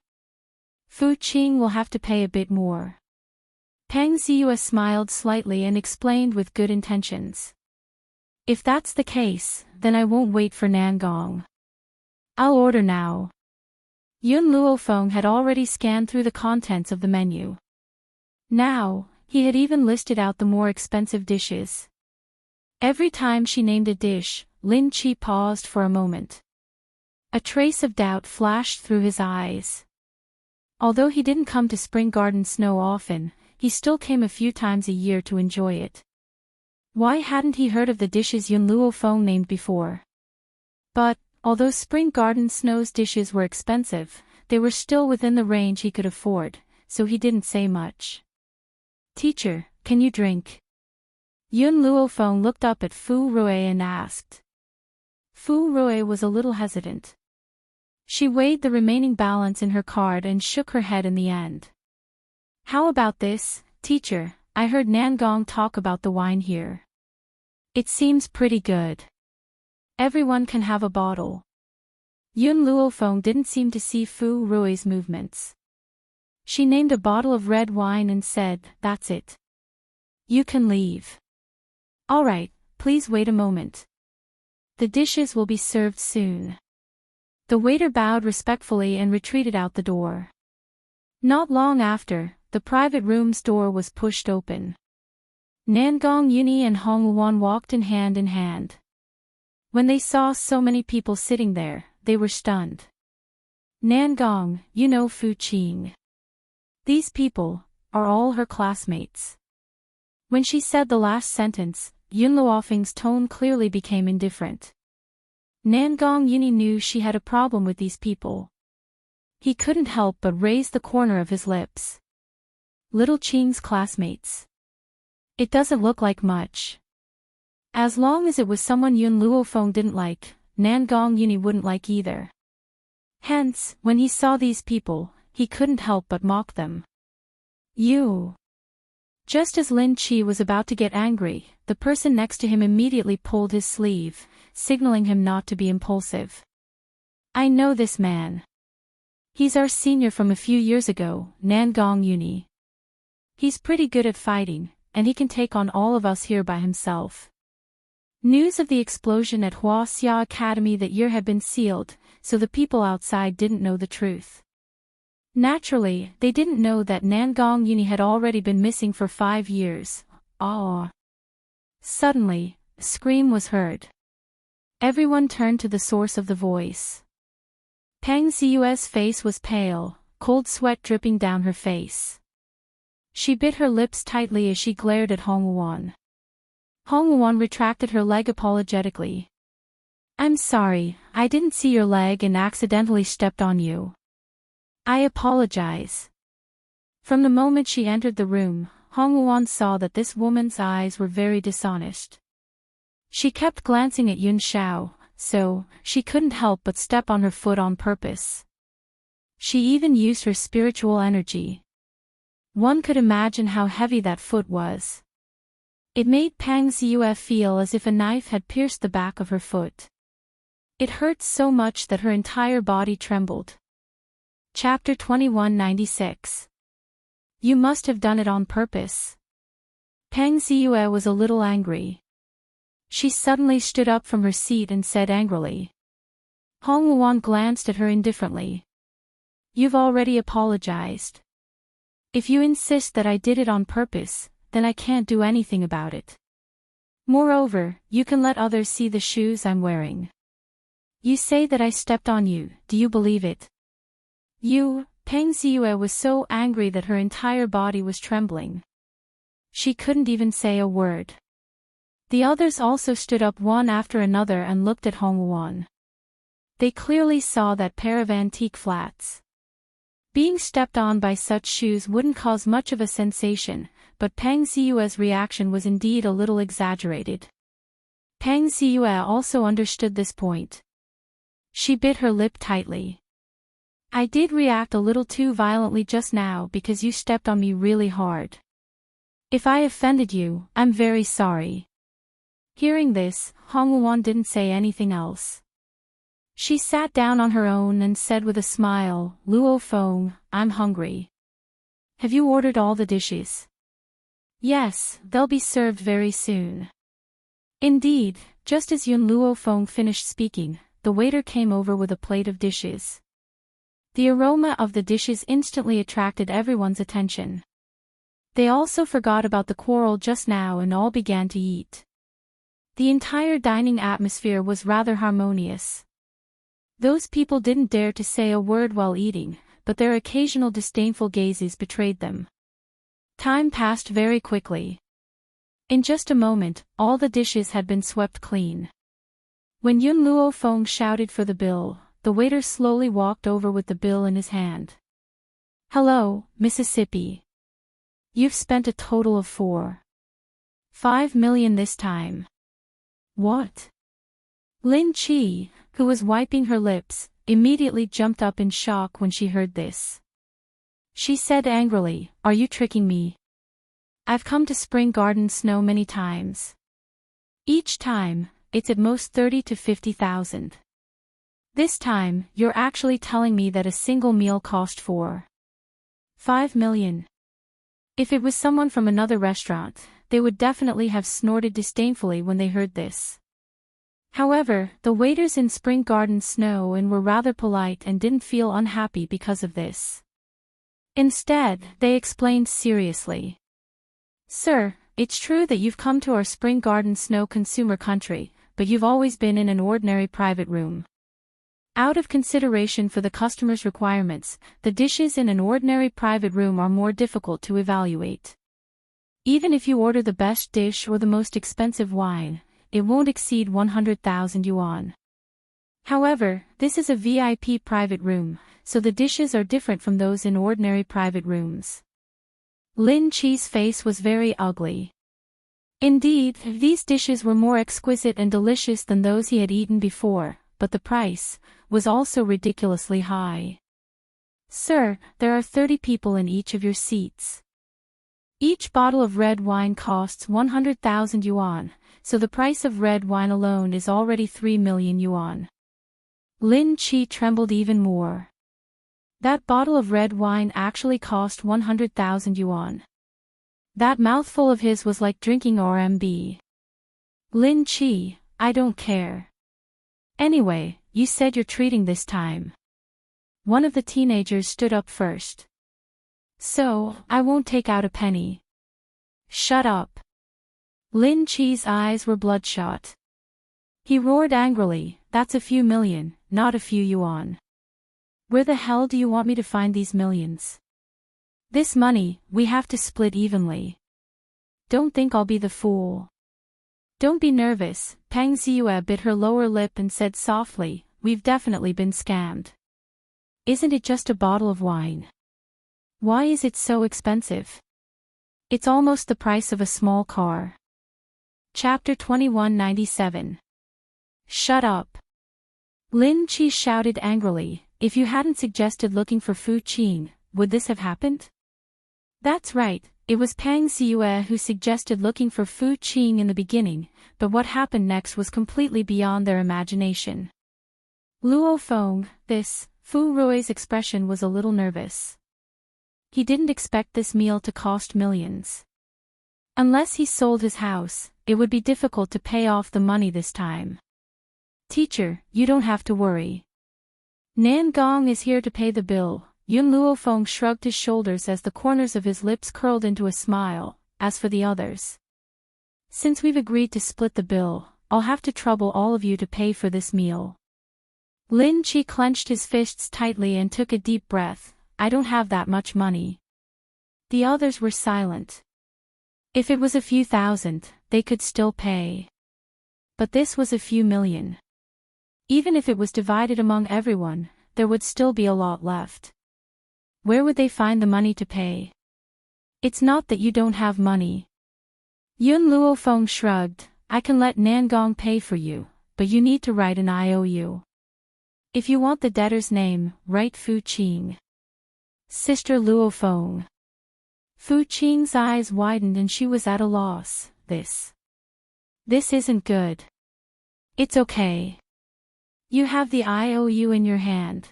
Fu Qing will have to pay a bit more. Peng Ziyue smiled slightly and explained with good intentions. If that's the case, then I won't wait for Nangong. I'll order now. Yun Luofeng had already scanned through the contents of the menu. Now, he had even listed out the more expensive dishes. Every time she named a dish, Lin Qi paused for a moment. A trace of doubt flashed through his eyes. Although he didn't come to Spring Garden Snow often, he still came a few times a year to enjoy it. Why hadn't he heard of the dishes Yun Luofeng named before? But, although Spring Garden Snow's dishes were expensive, they were still within the range he could afford, so he didn't say much. Teacher, can you drink? Yun Luofeng looked up at Fu Rui and asked. Fu Rui was a little hesitant. She weighed the remaining balance in her card and shook her head in the end. How about this, teacher? I heard Nangong talk about the wine here. It seems pretty good. Everyone can have a bottle. Yun Luofeng didn't seem to see Fu Rui's movements. She named a bottle of red wine and said, "That's it. You can leave." All right, please wait a moment. The dishes will be served soon. The waiter bowed respectfully and retreated out the door. Not long after, the private room's door was pushed open. Nangong Yuni and Hong Luan walked in hand. When they saw so many people sitting there, they were stunned. Nangong, you know Fu Qing. These people are all her classmates. When she said the last sentence, Yun Luofeng's tone clearly became indifferent. Nangong Yuni knew she had a problem with these people. He couldn't help but raise the corner of his lips. Little Qing's classmates. It doesn't look like much. As long as it was someone Yun Luofeng didn't like, Nangong Yuni wouldn't like either. Hence, when he saw these people, he couldn't help but mock them. You. Just as Lin Qi was about to get angry, the person next to him immediately pulled his sleeve, signaling him not to be impulsive. I know this man. He's our senior from a few years ago, Nangong Yuni. He's pretty good at fighting, and he can take on all of us here by himself. News of the explosion at Huaxia Academy that year had been sealed, so the people outside didn't know the truth. Naturally, they didn't know that Nangong Yuni had already been missing for 5 years. Ah! Suddenly, a scream was heard. Everyone turned to the source of the voice. Peng Ziyue's face was pale, cold sweat dripping down her face. She bit her lips tightly as she glared at Hong Luan. Hong Luan retracted her leg apologetically. I'm sorry, I didn't see your leg and accidentally stepped on you. I apologize. From the moment she entered the room, Hong Luan saw that this woman's eyes were very dishonest. She kept glancing at Yun Xiao, so she couldn't help but step on her foot on purpose. She even used her spiritual energy. One could imagine how heavy that foot was. It made Pang Ziyue feel as if a knife had pierced the back of her foot. It hurt so much that her entire body trembled. Chapter 2196. You must have done it on purpose. Pang Ziyue was a little angry. She suddenly stood up from her seat and said angrily. Hong Wuan glanced at her indifferently. You've already apologized. If you insist that I did it on purpose, then I can't do anything about it. Moreover, you can let others see the shoes I'm wearing. You say that I stepped on you, do you believe it? Pang Ziyue was so angry that her entire body was trembling. She couldn't even say a word. The others also stood up one after another and looked at Hong Wuan. They clearly saw that pair of antique flats. Being stepped on by such shoes wouldn't cause much of a sensation, but Pang Ziyue's reaction was indeed a little exaggerated. Pang Ziyue also understood this point. She bit her lip tightly. I did react a little too violently just now because you stepped on me really hard. If I offended you, I'm very sorry. Hearing this, Hong Wuan didn't say anything else. She sat down on her own and said with a smile, Luo Feng, I'm hungry. Have you ordered all the dishes? Yes, they'll be served very soon. Indeed, just as Yun Luo Feng finished speaking, the waiter came over with a plate of dishes. The aroma of the dishes instantly attracted everyone's attention. They also forgot about the quarrel just now and all began to eat. The entire dining atmosphere was rather harmonious. Those people didn't dare to say a word while eating, but their occasional disdainful gazes betrayed them. Time passed very quickly. In just a moment, all the dishes had been swept clean. When Yun Luo Feng shouted for the bill, the waiter slowly walked over with the bill in his hand. Hello, Mississippi. You've spent a total of 4.5 million this time. What? Lin Qi, who was wiping her lips, immediately jumped up in shock when she heard this. She said angrily, Are you tricking me? I've come to Spring Garden Snow many times. Each time, it's at most 30 to 50,000. This time, you're actually telling me that a single meal cost 4.5 million. If it was someone from another restaurant, they would definitely have snorted disdainfully when they heard this. However, the waiters in Spring Garden Snow were rather polite and didn't feel unhappy because of this. Instead, they explained seriously. Sir, it's true that you've come to our Spring Garden Snow consumer country, but you've always been in an ordinary private room. Out of consideration for the customer's requirements, the dishes in an ordinary private room are more difficult to evaluate. Even if you order the best dish or the most expensive wine, it won't exceed 100,000 yuan. However, this is a VIP private room, so the dishes are different from those in ordinary private rooms. Lin Qi's face was very ugly. Indeed, these dishes were more exquisite and delicious than those he had eaten before, but the price was also ridiculously high. Sir, there are 30 people in each of your seats. Each bottle of red wine costs 100,000 yuan, so the price of red wine alone is already 3 million yuan. Lin Qi trembled even more. That bottle of red wine actually cost 100,000 yuan. That mouthful of his was like drinking RMB. Lin Qi, I don't care. Anyway, you said you're treating this time. One of the teenagers stood up first. So, I won't take out a penny. Shut up. Lin Qi's eyes were bloodshot. He roared angrily, That's a few million, not a few yuan. Where the hell do you want me to find these millions? This money, we have to split evenly. Don't think I'll be the fool. Don't be nervous, Pang Ziyue bit her lower lip and said softly, We've definitely been scammed. Isn't it just a bottle of wine? Why is it so expensive? It's almost the price of a small car. Chapter 2197. Shut up. Lin Chi shouted angrily, if you hadn't suggested looking for Fu Qing, would this have happened? That's right, it was Pang Ziyue who suggested looking for Fu Qing in the beginning, but what happened next was completely beyond their imagination. Luo Feng, Fu Rui's expression was a little nervous. He didn't expect this meal to cost millions. Unless he sold his house, it would be difficult to pay off the money this time. Teacher, you don't have to worry. Nan Gong is here to pay the bill. Yun Luofeng shrugged his shoulders as the corners of his lips curled into a smile. As for the others, since we've agreed to split the bill, I'll have to trouble all of you to pay for this meal. Lin Chi clenched his fists tightly and took a deep breath. I don't have that much money. The others were silent. If it was a few thousand, they could still pay. But this was a few million. Even if it was divided among everyone, there would still be a lot left. Where would they find the money to pay? It's not that you don't have money. Yun Luofeng shrugged, I can let Nangong pay for you, but you need to write an IOU. If you want the debtor's name, write Fu Qing. Sister Luofeng. Fu Qing's eyes widened and she was at a loss. This isn't good. It's okay. You have the IOU in your hand.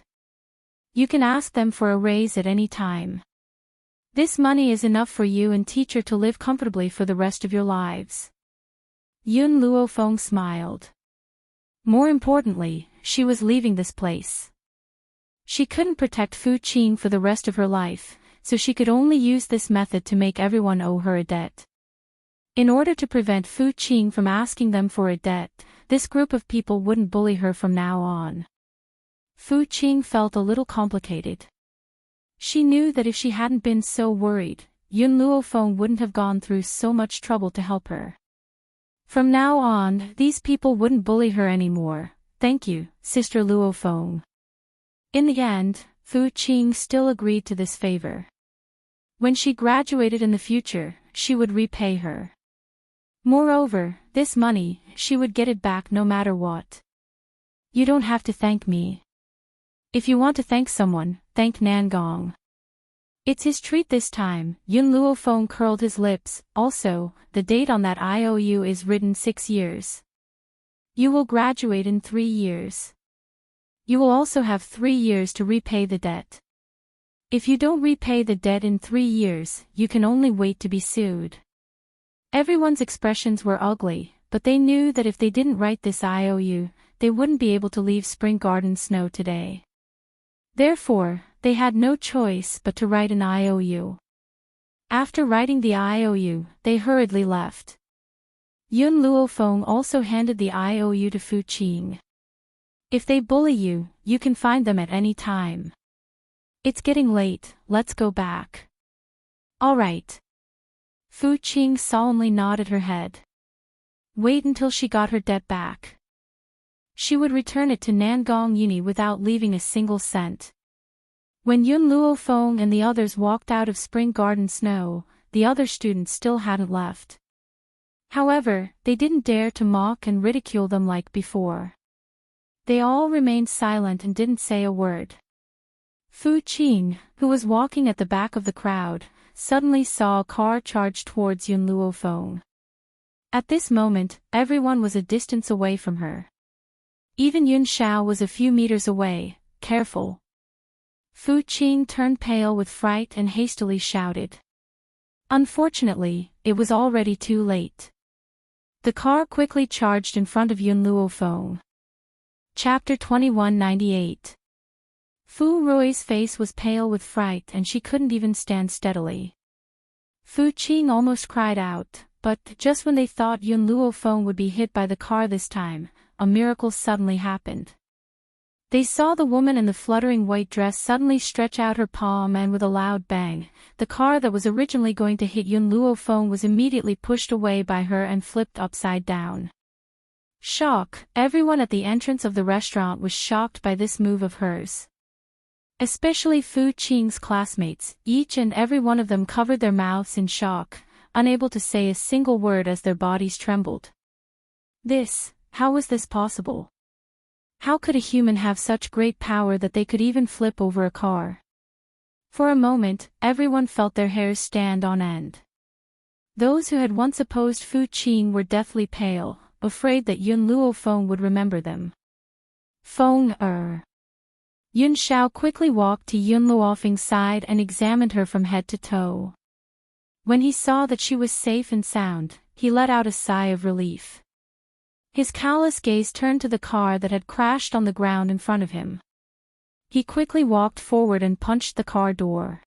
You can ask them for a raise at any time. This money is enough for you and teacher to live comfortably for the rest of your lives. Yun Luofeng smiled. More importantly, she was leaving this place. She couldn't protect Fu Qing for the rest of her life, so she could only use this method to make everyone owe her a debt. In order to prevent Fu Qing from asking them for a debt, this group of people wouldn't bully her from now on. Fu Qing felt a little complicated. She knew that if she hadn't been so worried, Yun Luofeng wouldn't have gone through so much trouble to help her. From now on, these people wouldn't bully her anymore. Thank you, Sister Luofeng. In the end, Fu Qing still agreed to this favor. When she graduated in the future, she would repay her. Moreover, this money, she would get it back no matter what. You don't have to thank me. If you want to thank someone, thank Nangong. It's his treat this time. Yun Luofeng curled his lips. Also, the date on that IOU is written 6 years. You will graduate in 3 years. You will also have 3 years to repay the debt. If you don't repay the debt in 3 years, you can only wait to be sued. Everyone's expressions were ugly, but they knew that if they didn't write this IOU, they wouldn't be able to leave Spring Garden Snow today. Therefore, they had no choice but to write an IOU. After writing the IOU, they hurriedly left. Yun Luofeng also handed the IOU to Fu Qing. If they bully you, you can find them at any time. It's getting late, let's go back. All right. Fu Qing solemnly nodded her head. Wait until she got her debt back. She would return it to Nangong Uni without leaving a single cent. When Yun Luofeng and the others walked out of Spring Garden Snow, the other students still hadn't left. However, they didn't dare to mock and ridicule them like before. They all remained silent and didn't say a word. Fu Qing, who was walking at the back of the crowd, suddenly saw a car charge towards Yun Luofeng. At this moment, everyone was a distance away from her. Even Yun Xiao was a few meters away. Careful. Fu Qing turned pale with fright and hastily shouted. Unfortunately, it was already too late. The car quickly charged in front of Yun Luofeng. Chapter 2198. Fu Rui's face was pale with fright and she couldn't even stand steadily. Fu Qing almost cried out, but just when they thought Yun Luofeng would be hit by the car this time, a miracle suddenly happened. They saw the woman in the fluttering white dress suddenly stretch out her palm and with a loud bang, the car that was originally going to hit Yun Luofeng was immediately pushed away by her and flipped upside down. Shock! Everyone at the entrance of the restaurant was shocked by this move of hers. Especially Fu Qing's classmates, each and every one of them covered their mouths in shock, unable to say a single word as their bodies trembled. How was this possible? How could a human have such great power that they could even flip over a car? For a moment, everyone felt their hairs stand on end. Those who had once opposed Fu Qing were deathly pale, afraid that Yun Luofeng would remember them. Yun Xiao quickly walked to Yun Luofeng's side and examined her from head to toe. When he saw that she was safe and sound, he let out a sigh of relief. His callous gaze turned to the car that had crashed on the ground in front of him. He quickly walked forward and punched the car door.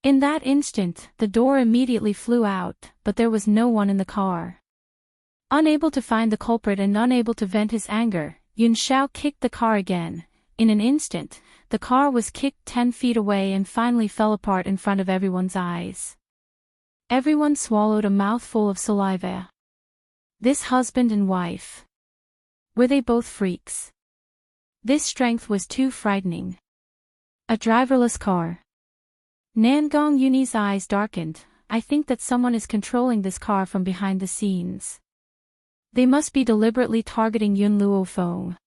In that instant, the door immediately flew out, but there was no one in the car. Unable to find the culprit and unable to vent his anger, Yun Xiao kicked the car again. In an instant, the car was kicked 10 feet away and finally fell apart in front of everyone's eyes. Everyone swallowed a mouthful of saliva. This husband and wife. Were they both freaks? This strength was too frightening. A driverless car. Nangong Yuni's eyes darkened. I think that someone is controlling this car from behind the scenes. They must be deliberately targeting Yun Luofeng.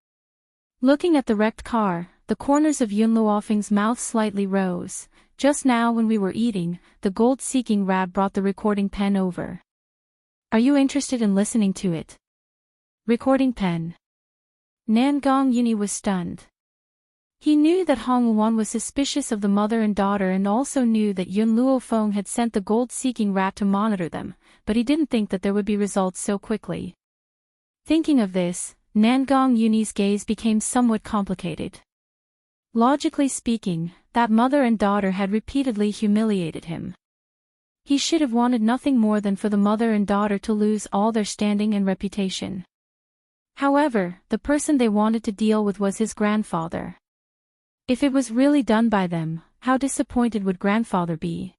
Looking at the wrecked car, the corners of Yun Luofeng's mouth slightly rose. Just now when we were eating, the gold-seeking rat brought the recording pen over. Are you interested in listening to it? Recording pen. Nangong Yuni was stunned. He knew that Hong Luan was suspicious of the mother and daughter and also knew that Yun Luofeng had sent the gold-seeking rat to monitor them, but he didn't think that there would be results so quickly. Thinking of this, Nangong Yuni's gaze became somewhat complicated. Logically speaking, that mother and daughter had repeatedly humiliated him. He should have wanted nothing more than for the mother and daughter to lose all their standing and reputation. However, the person they wanted to deal with was his grandfather. If it was really done by them, how disappointed would grandfather be?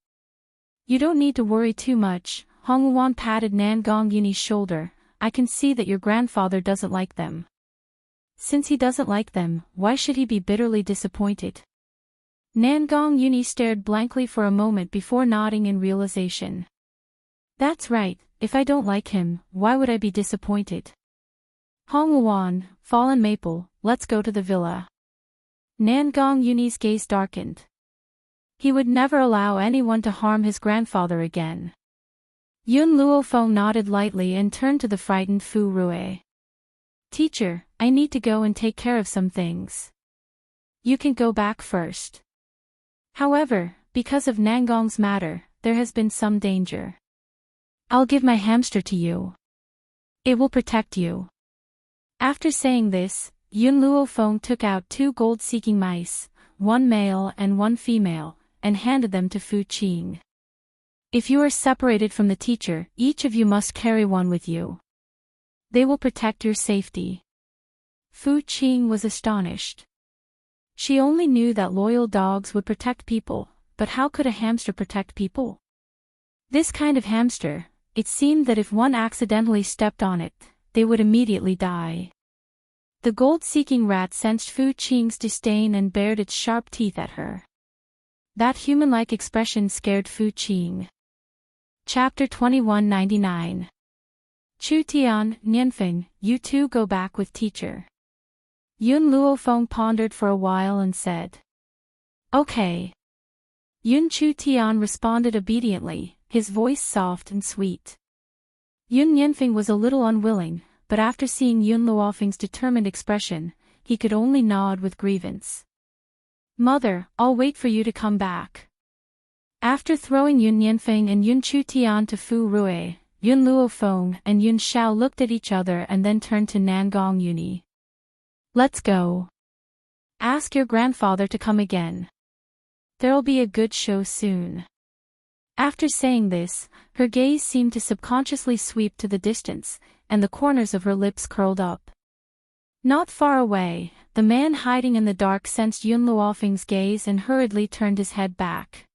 You don't need to worry too much, Hong Luan patted Nangong Yuni's shoulder. I can see that your grandfather doesn't like them. Since he doesn't like them, why should he be bitterly disappointed? Nangong Yuni stared blankly for a moment before nodding in realization. That's right, if I don't like him, why would I be disappointed? Hong Luan, Fallen Maple, let's go to the villa. Nangong Yuni's gaze darkened. He would never allow anyone to harm his grandfather again. Yun Luofeng nodded lightly and turned to the frightened Fu Rue. Teacher, I need to go and take care of some things. You can go back first. However, because of Nangong's matter, there has been some danger. I'll give my hamster to you. It will protect you. After saying this, Yun Luofeng took out 2 gold-seeking mice, 1 male and 1 female, and handed them to Fu Qing. If you are separated from the teacher, each of you must carry one with you. They will protect your safety. Fu Qing was astonished. She only knew that loyal dogs would protect people, but how could a hamster protect people? This kind of hamster, it seemed that if one accidentally stepped on it, they would immediately die. The gold-seeking rat sensed Fu Qing's disdain and bared its sharp teeth at her. That human-like expression scared Fu Qing. Chapter 2199. Chu Tian, Nianfeng, you two go back with teacher. Yun Luofeng pondered for a while and said. Okay. Yun Chu Tian responded obediently, his voice soft and sweet. Yun Nianfeng was a little unwilling, but after seeing Yun Luofeng's determined expression, he could only nod with grievance. Mother, I'll wait for you to come back. After throwing Yun Nianfeng and Yun Chu Tian to Fu Rue, Yun Luofeng and Yun Xiao looked at each other and then turned to Nangong Yuni. Let's go. Ask your grandfather to come again. There'll be a good show soon. After saying this, her gaze seemed to subconsciously sweep to the distance, and the corners of her lips curled up. Not far away, the man hiding in the dark sensed Yun Luofeng's gaze and hurriedly turned his head back.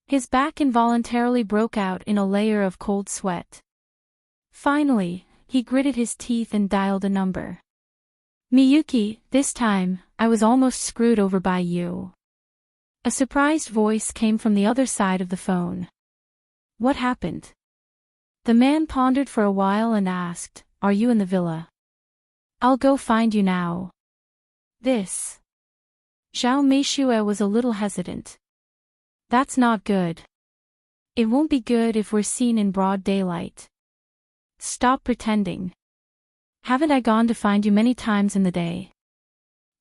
His back involuntarily broke out in a layer of cold sweat. Finally, he gritted his teeth and dialed a number. Miyuki, this time, I was almost screwed over by you. A surprised voice came from the other side of the phone. What happened? The man pondered for a while and asked, Are you in the villa? I'll go find you now. This. Zhao Meishue was a little hesitant. That's not good. It won't be good if we're seen in broad daylight. Stop pretending. Haven't I gone to find you many times in the day?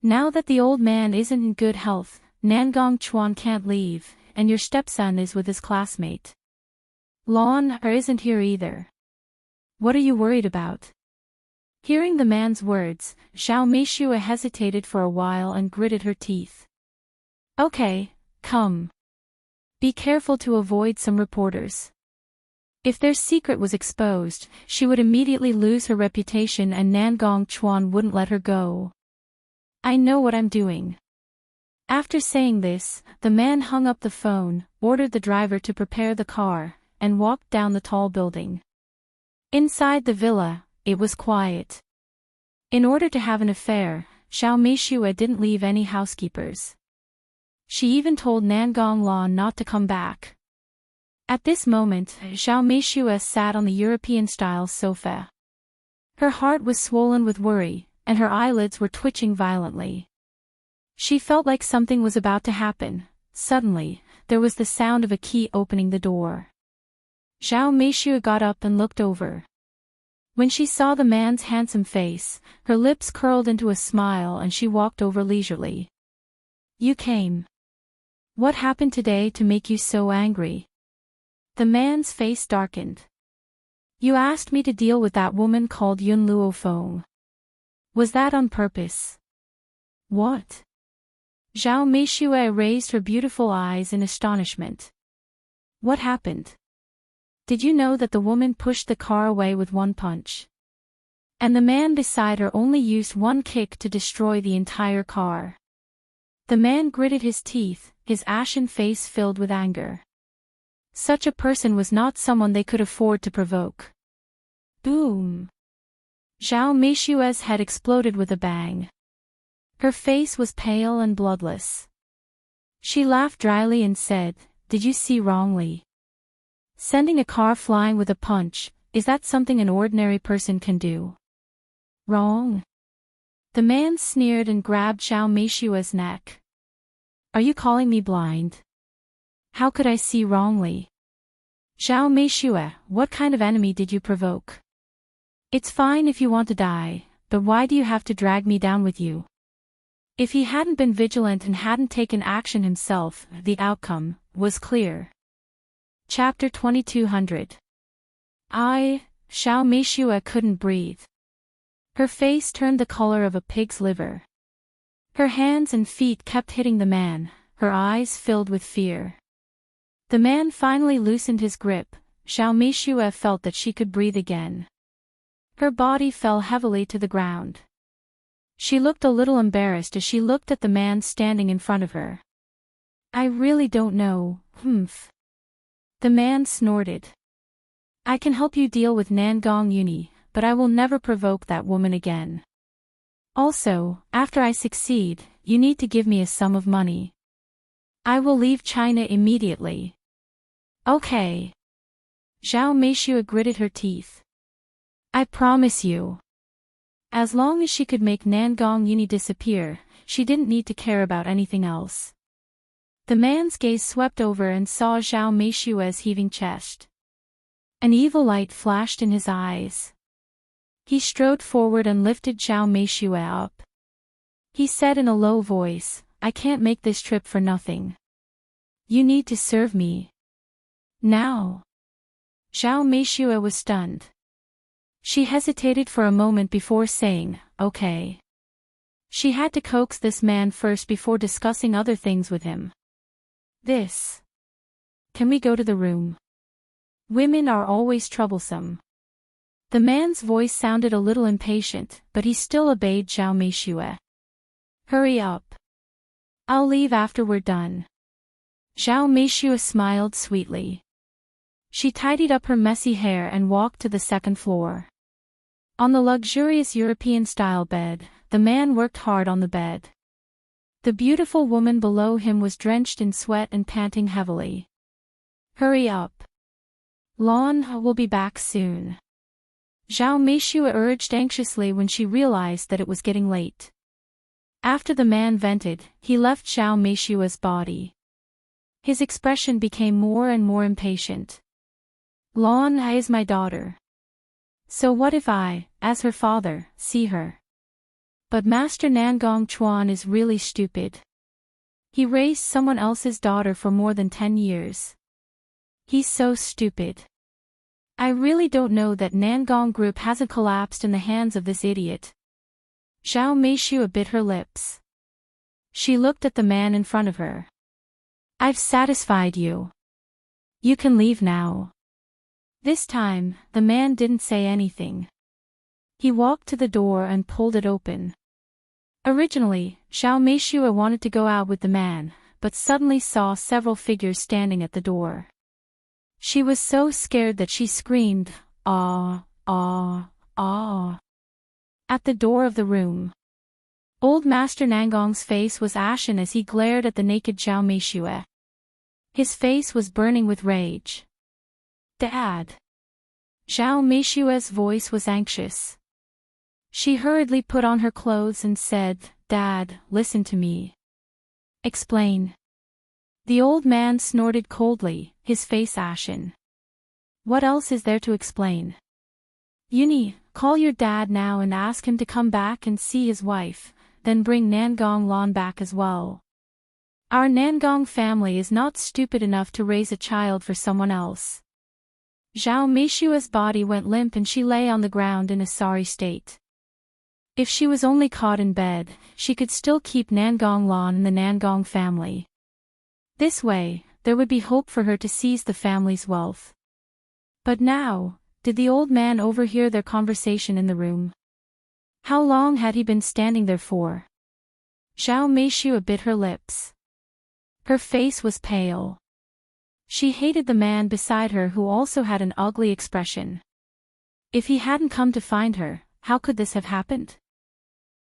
Now that the old man isn't in good health, Nangong Chuan can't leave, and your stepson is with his classmate. Lon isn't here either. What are you worried about? Hearing the man's words, Zhao Meishue hesitated for a while and gritted her teeth. Okay, come. Be careful to avoid some reporters. If their secret was exposed, she would immediately lose her reputation and Nangong Chuan wouldn't let her go. I know what I'm doing. After saying this, the man hung up the phone, ordered the driver to prepare the car, and walked down the tall building. Inside the villa, it was quiet. In order to have an affair, Zhao Meishue didn't leave any housekeepers. She even told Nangong Lan not to come back. At this moment, Zhao Meishue sat on the European-style sofa. Her heart was swollen with worry, and her eyelids were twitching violently. She felt like something was about to happen. Suddenly, there was the sound of a key opening the door. Zhao Meishue got up and looked over. When she saw the man's handsome face, her lips curled into a smile and she walked over leisurely. You came. What happened today to make you so angry? The man's face darkened. You asked me to deal with that woman called Yun Luo Feng. Was that on purpose? What? Zhao Meishue raised her beautiful eyes in astonishment. What happened? Did you know that the woman pushed the car away with one punch? And the man beside her only used one kick to destroy the entire car. The man gritted his teeth, his ashen face filled with anger. Such a person was not someone they could afford to provoke. Boom! Zhao Meishue's head exploded with a bang. Her face was pale and bloodless. She laughed dryly and said, Did you see wrongly? Sending a car flying with a punch, is that something an ordinary person can do? Wrong? The man sneered and grabbed Zhao Meishue's neck. Are you calling me blind? How could I see wrongly? Zhao Meishue, what kind of enemy did you provoke? It's fine if you want to die, but why do you have to drag me down with you? If he hadn't been vigilant and hadn't taken action himself, the outcome was clear. Chapter 2200. Zhao Meishue couldn't breathe. Her face turned the color of a pig's liver. Her hands and feet kept hitting the man, her eyes filled with fear. The man finally loosened his grip. Zhao Meishue felt that she could breathe again. Her body fell heavily to the ground. She looked a little embarrassed as she looked at the man standing in front of her. I really don't know, The man snorted. I can help you deal with Nangong Uni, but I will never provoke that woman again. Also, after I succeed, you need to give me a sum of money. I will leave China immediately. Okay. Zhao Meishue gritted her teeth. I promise you. As long as she could make Nangong Uni disappear, she didn't need to care about anything else. The man's gaze swept over and saw Zhao Meishue's heaving chest. An evil light flashed in his eyes. He strode forward and lifted Zhao Meishue up. He said in a low voice, I can't make this trip for nothing. You need to serve me. Now. Zhao Meishue was stunned. She hesitated for a moment before saying, okay. She had to coax this man first before discussing other things with him. This. Can we go to the room? Women are always troublesome. The man's voice sounded a little impatient, but he still obeyed Zhao Meishue. Hurry up. I'll leave after we're done. Zhao Meishue smiled sweetly. She tidied up her messy hair and walked to the second floor. On the luxurious European-style bed, the man worked hard on the bed. The beautiful woman below him was drenched in sweat and panting heavily. Hurry up. Lon will be back soon. Zhao Meishue urged anxiously when she realized that it was getting late. After the man vented, he left Xiao Meishua's body. His expression became more and more impatient. Lan Ai is my daughter. So what if I, as her father, see her? But Master Nangong Chuan is really stupid. He raised someone else's daughter for more than 10 years. He's so stupid. I really don't know that Nangong Group hasn't collapsed in the hands of this idiot. Xiao Meishua bit her lips. She looked at the man in front of her. I've satisfied you. You can leave now. This time, the man didn't say anything. He walked to the door and pulled it open. Originally, Xiao Meishua wanted to go out with the man, but suddenly saw several figures standing at the door. She was so scared that she screamed, "Ah, ah, ah," at the door of the room. Old Master Nangong's face was ashen as he glared at the naked Xiao Meishua. His face was burning with rage. Dad. Xiao Meishua's voice was anxious. She hurriedly put on her clothes and said, Dad, listen to me. Explain. The old man snorted coldly, his face ashen. What else is there to explain? Yuni, call your dad now and ask him to come back and see his wife, then bring Nangong Lan back as well. Our Nangong family is not stupid enough to raise a child for someone else. Xiao Meishua's body went limp and she lay on the ground in a sorry state. If she was only caught in bed, she could still keep Nangong Lan in the Nangong family. This way, there would be hope for her to seize the family's wealth. But now, did the old man overhear their conversation in the room? How long had he been standing there for? Xiao Meishua bit her lips. Her face was pale. She hated the man beside her who also had an ugly expression. If he hadn't come to find her, how could this have happened?